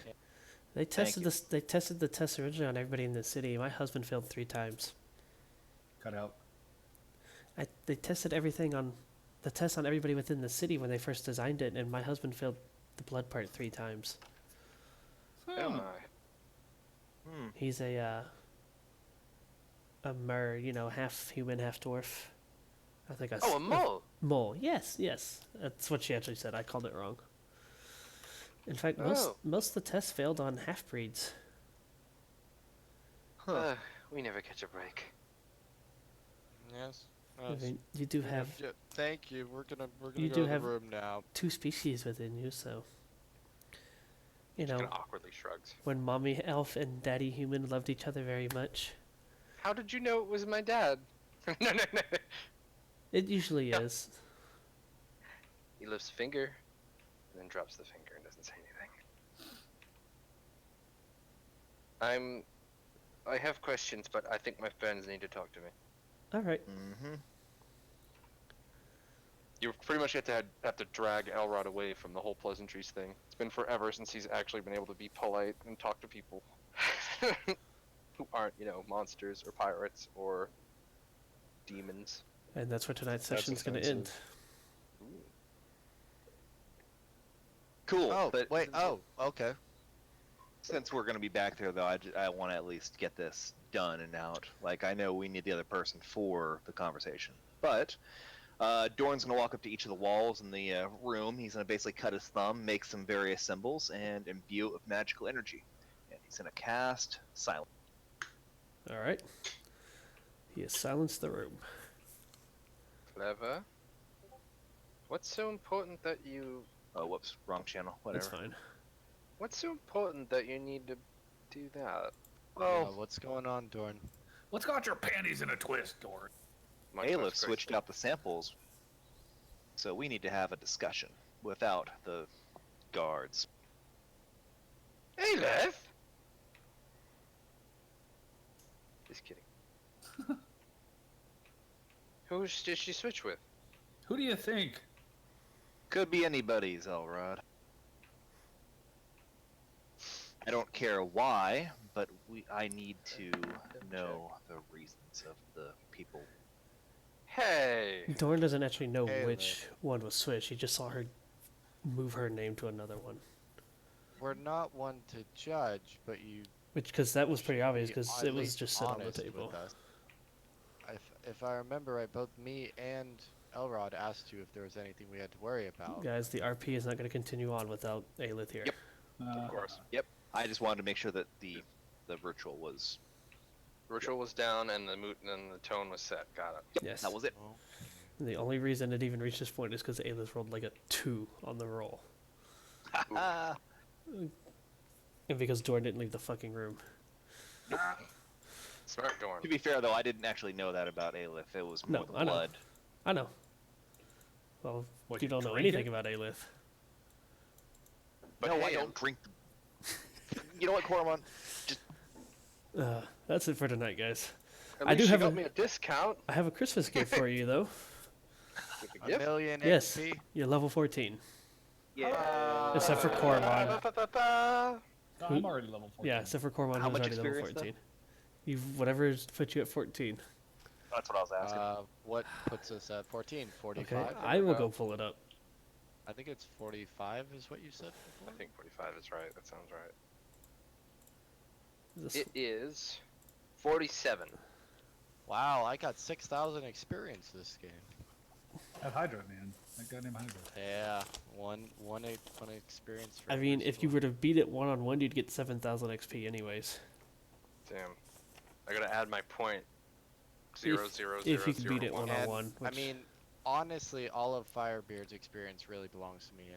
They tested you. this. They tested the test originally on everybody in the city. My husband failed 3 times. Cut out. They tested everything on the test on everybody within the city when they first designed it, and my husband failed the blood part 3 times. Oh my. He's a mer, half human, half dwarf. I think Oh, a mole. Mole. Yes, yes. That's what she actually said. I called it wrong. In fact, Oh. most of the tests failed on half breeds. We never catch a break. Yes. I mean, you do have Thank you. We're gonna You go do to have- the room now. 2 species within you, so Just kind of awkwardly shrugs. when mommy elf and daddy human loved each other very much. How did you know it was my dad? No. It usually is. He lifts a finger, and then drops the finger and doesn't say anything. I have questions, but I think my friends need to talk to me. All right. Mm-hmm. You pretty much have to drag Elrod away from the whole pleasantries thing. It's been forever since he's actually been able to be polite and talk to people who aren't, monsters or pirates or demons. And that's where tonight's That's session's going to end. Cool. Oh, but wait. Oh, okay. since we're going to be back there, though, I want to at least get this done and out. Like, I know we need the other person for the conversation. But Dorn's going to walk up to each of the walls in the room. He's going to basically cut his thumb, make some various symbols, and imbue it with magical energy. And he's going to cast Silence. All right. He has silenced the room. Clever. What's so important that you... Oh, whoops. Wrong channel. Whatever. That's fine. What's so important that you need to do that? Well, what's going on, Dorn? What's got your panties in a twist, Dorn? Aleph switched out the samples, so we need to have a discussion without the guards. Aleph? Just kidding. Who did she switch with? Who do you think? Could be anybody's, Elrod. I don't care why, but I need to know the reasons of the people. Hey! Dorn doesn't actually know Hey, which one was switched. He just saw her move her name to another one. We're not one to judge, but you. Because that was pretty obvious, be because at it was least just set on the honest with table. us. If I remember right, both me and Elrod asked you if there was anything we had to worry about. Guys, the RP is not going to continue on without Aelith here. Yep. Of course. Yep. I just wanted to make sure that the ritual was. Ritual was down and the mood and the tone was set. Got it. Yes. That was it. And the only reason it even reached this point is because Aelith rolled like a 2 on the roll. And because Dorn didn't leave the fucking room. Smart Dorn. To be fair, though, I didn't actually know that about Aleph. It was more No, the I know. blood. I know. Well, What, you you don't know drink anything it? about Aelith. But No, hey, I don't drink. You know what, Cormon? Just That's it for tonight, guys. At I least do she have got a- me a discount. I have a Christmas gift for you, though. With a A gift. million Yes, XP. you're level 14. yeah. Except for Cormon. Ba-ba-ba-ba. Oh, I'm already level 14. Yeah, except for Cormon, How who's much already level experience, though? 14. You've whatever's put you at 14. That's what I was asking. What puts us at 14? 45? Okay, I will go pull it up. I think it's 45 is what you said I before. think 45 is right. That sounds right. This- It is 47. Wow, I got 6,000 experience this game. That Hydra, man. That guy named Hydra. Yeah, one experience. For I every mean, if you score. were to beat it one-on-one, you'd get 7,000 XP anyways. Damn. I gotta add my point. 0, 0, 0, If you could beat it 1. one-on-one. And, one, I which- mean, honestly, all of Firebeard's experience really belongs to me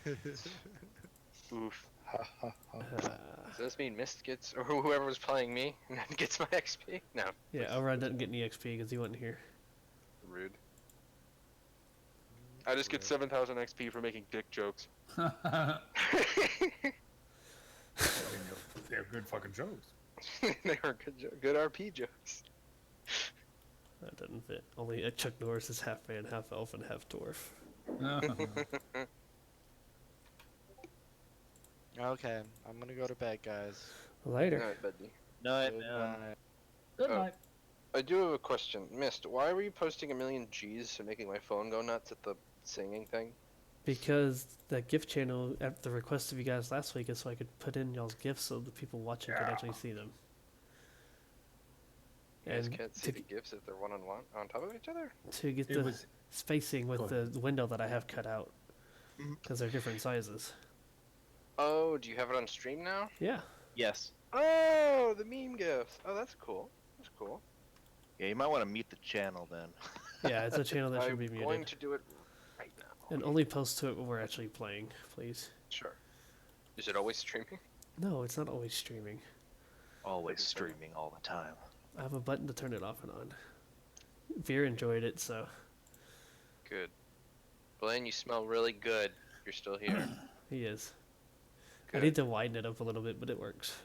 anyway. Oof. Uh, Does this mean Mist gets, or whoever was playing me, gets my XP? No. yeah, Elrod doesn't get any XP because he wasn't here. Rude. I just get 7,000 XP for making dick jokes. They're good fucking jokes. They are good RP jokes. That doesn't fit. Only Chuck Norris is half man, half elf, and half dwarf. Okay, I'm gonna go to bed, guys. Later. Alright, buddy. No, Good night. Good Oh. night. I do have a question. Mist, why were you posting a million G's and making my phone go nuts at the singing thing? Because that gift channel, at the request of you guys last week, is so I could put in y'all's gifts so the people watching could actually see them. You guys And can't see the gifts if they're one on top of each other? to get It the was spacing Go with the window that I have cut out. Because they're different sizes. Oh, do you have it on stream now? Yeah. Yes. Oh, the meme gifts. Oh, that's cool. That's cool. Yeah, you might want to mute the channel then. Yeah, it's a channel that I'm should be going muted. to do it right now. And only post to it when we're actually playing, please. Sure. Is it always streaming? No, it's not always streaming. Always streaming all the time. I have a button to turn it off and on. Veer enjoyed it, so Good. Blaine, you smell really good. You're still here. he is. I Good. need to widen it up a little bit, but it works.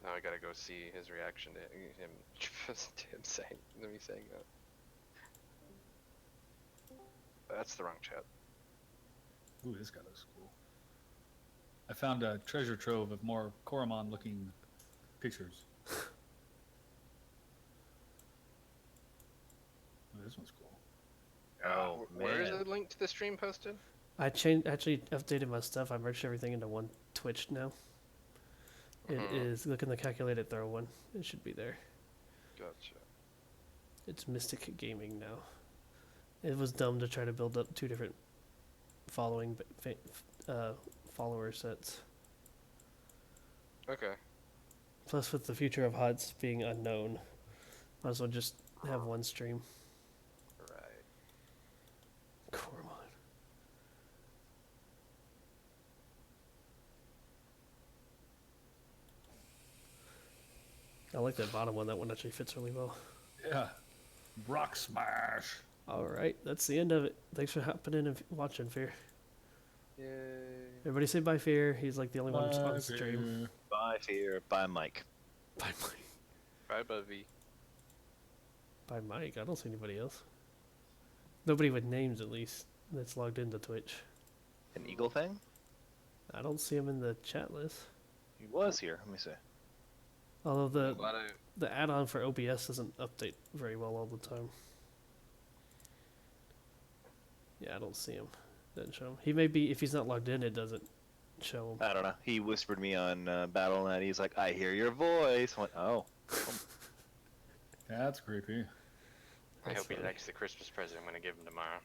Now I gotta go see his reaction to him saying me saying that. That's the wrong chat. Ooh, this guy looks cool. I found a treasure trove of more Koromon-looking pictures. Oh, this one's cool. Oh, Where is man. the link to the stream posted? I actually updated my stuff. I merged everything into one Twitch now. It is, look in the calculated throw one. It should be there. Gotcha. It's Mystic Gaming now. It was dumb to try to build up two different follower sets. Okay. Plus, with the future of HUDs being unknown, might as well just have one stream. Right. Cormon. I like that bottom one. That one actually fits really well. Yeah. Rock smash. All right, that's the end of it. Thanks for hopping in and watching, Fear. Yay. Everybody say bye, Fear. He's like the only one on the stream. Bye, Fear. Bye, Mike. Bye, Mike. Bye, Bubby. Bye, Mike. I don't see anybody else. Nobody with names, at least, that's logged into Twitch. An eagle thing? I don't see him in the chat list. He was here. Let me see. Although I'm glad the add-on for OBS doesn't update very well all the time. Yeah, I don't see him. Doesn't show him. He may be, if he's not logged in, it doesn't show him. I don't know. He whispered me on Battle.net. He's like, I hear your voice. I went, oh. That's creepy. I hope he funny. likes the Christmas present I'm gonna give him tomorrow.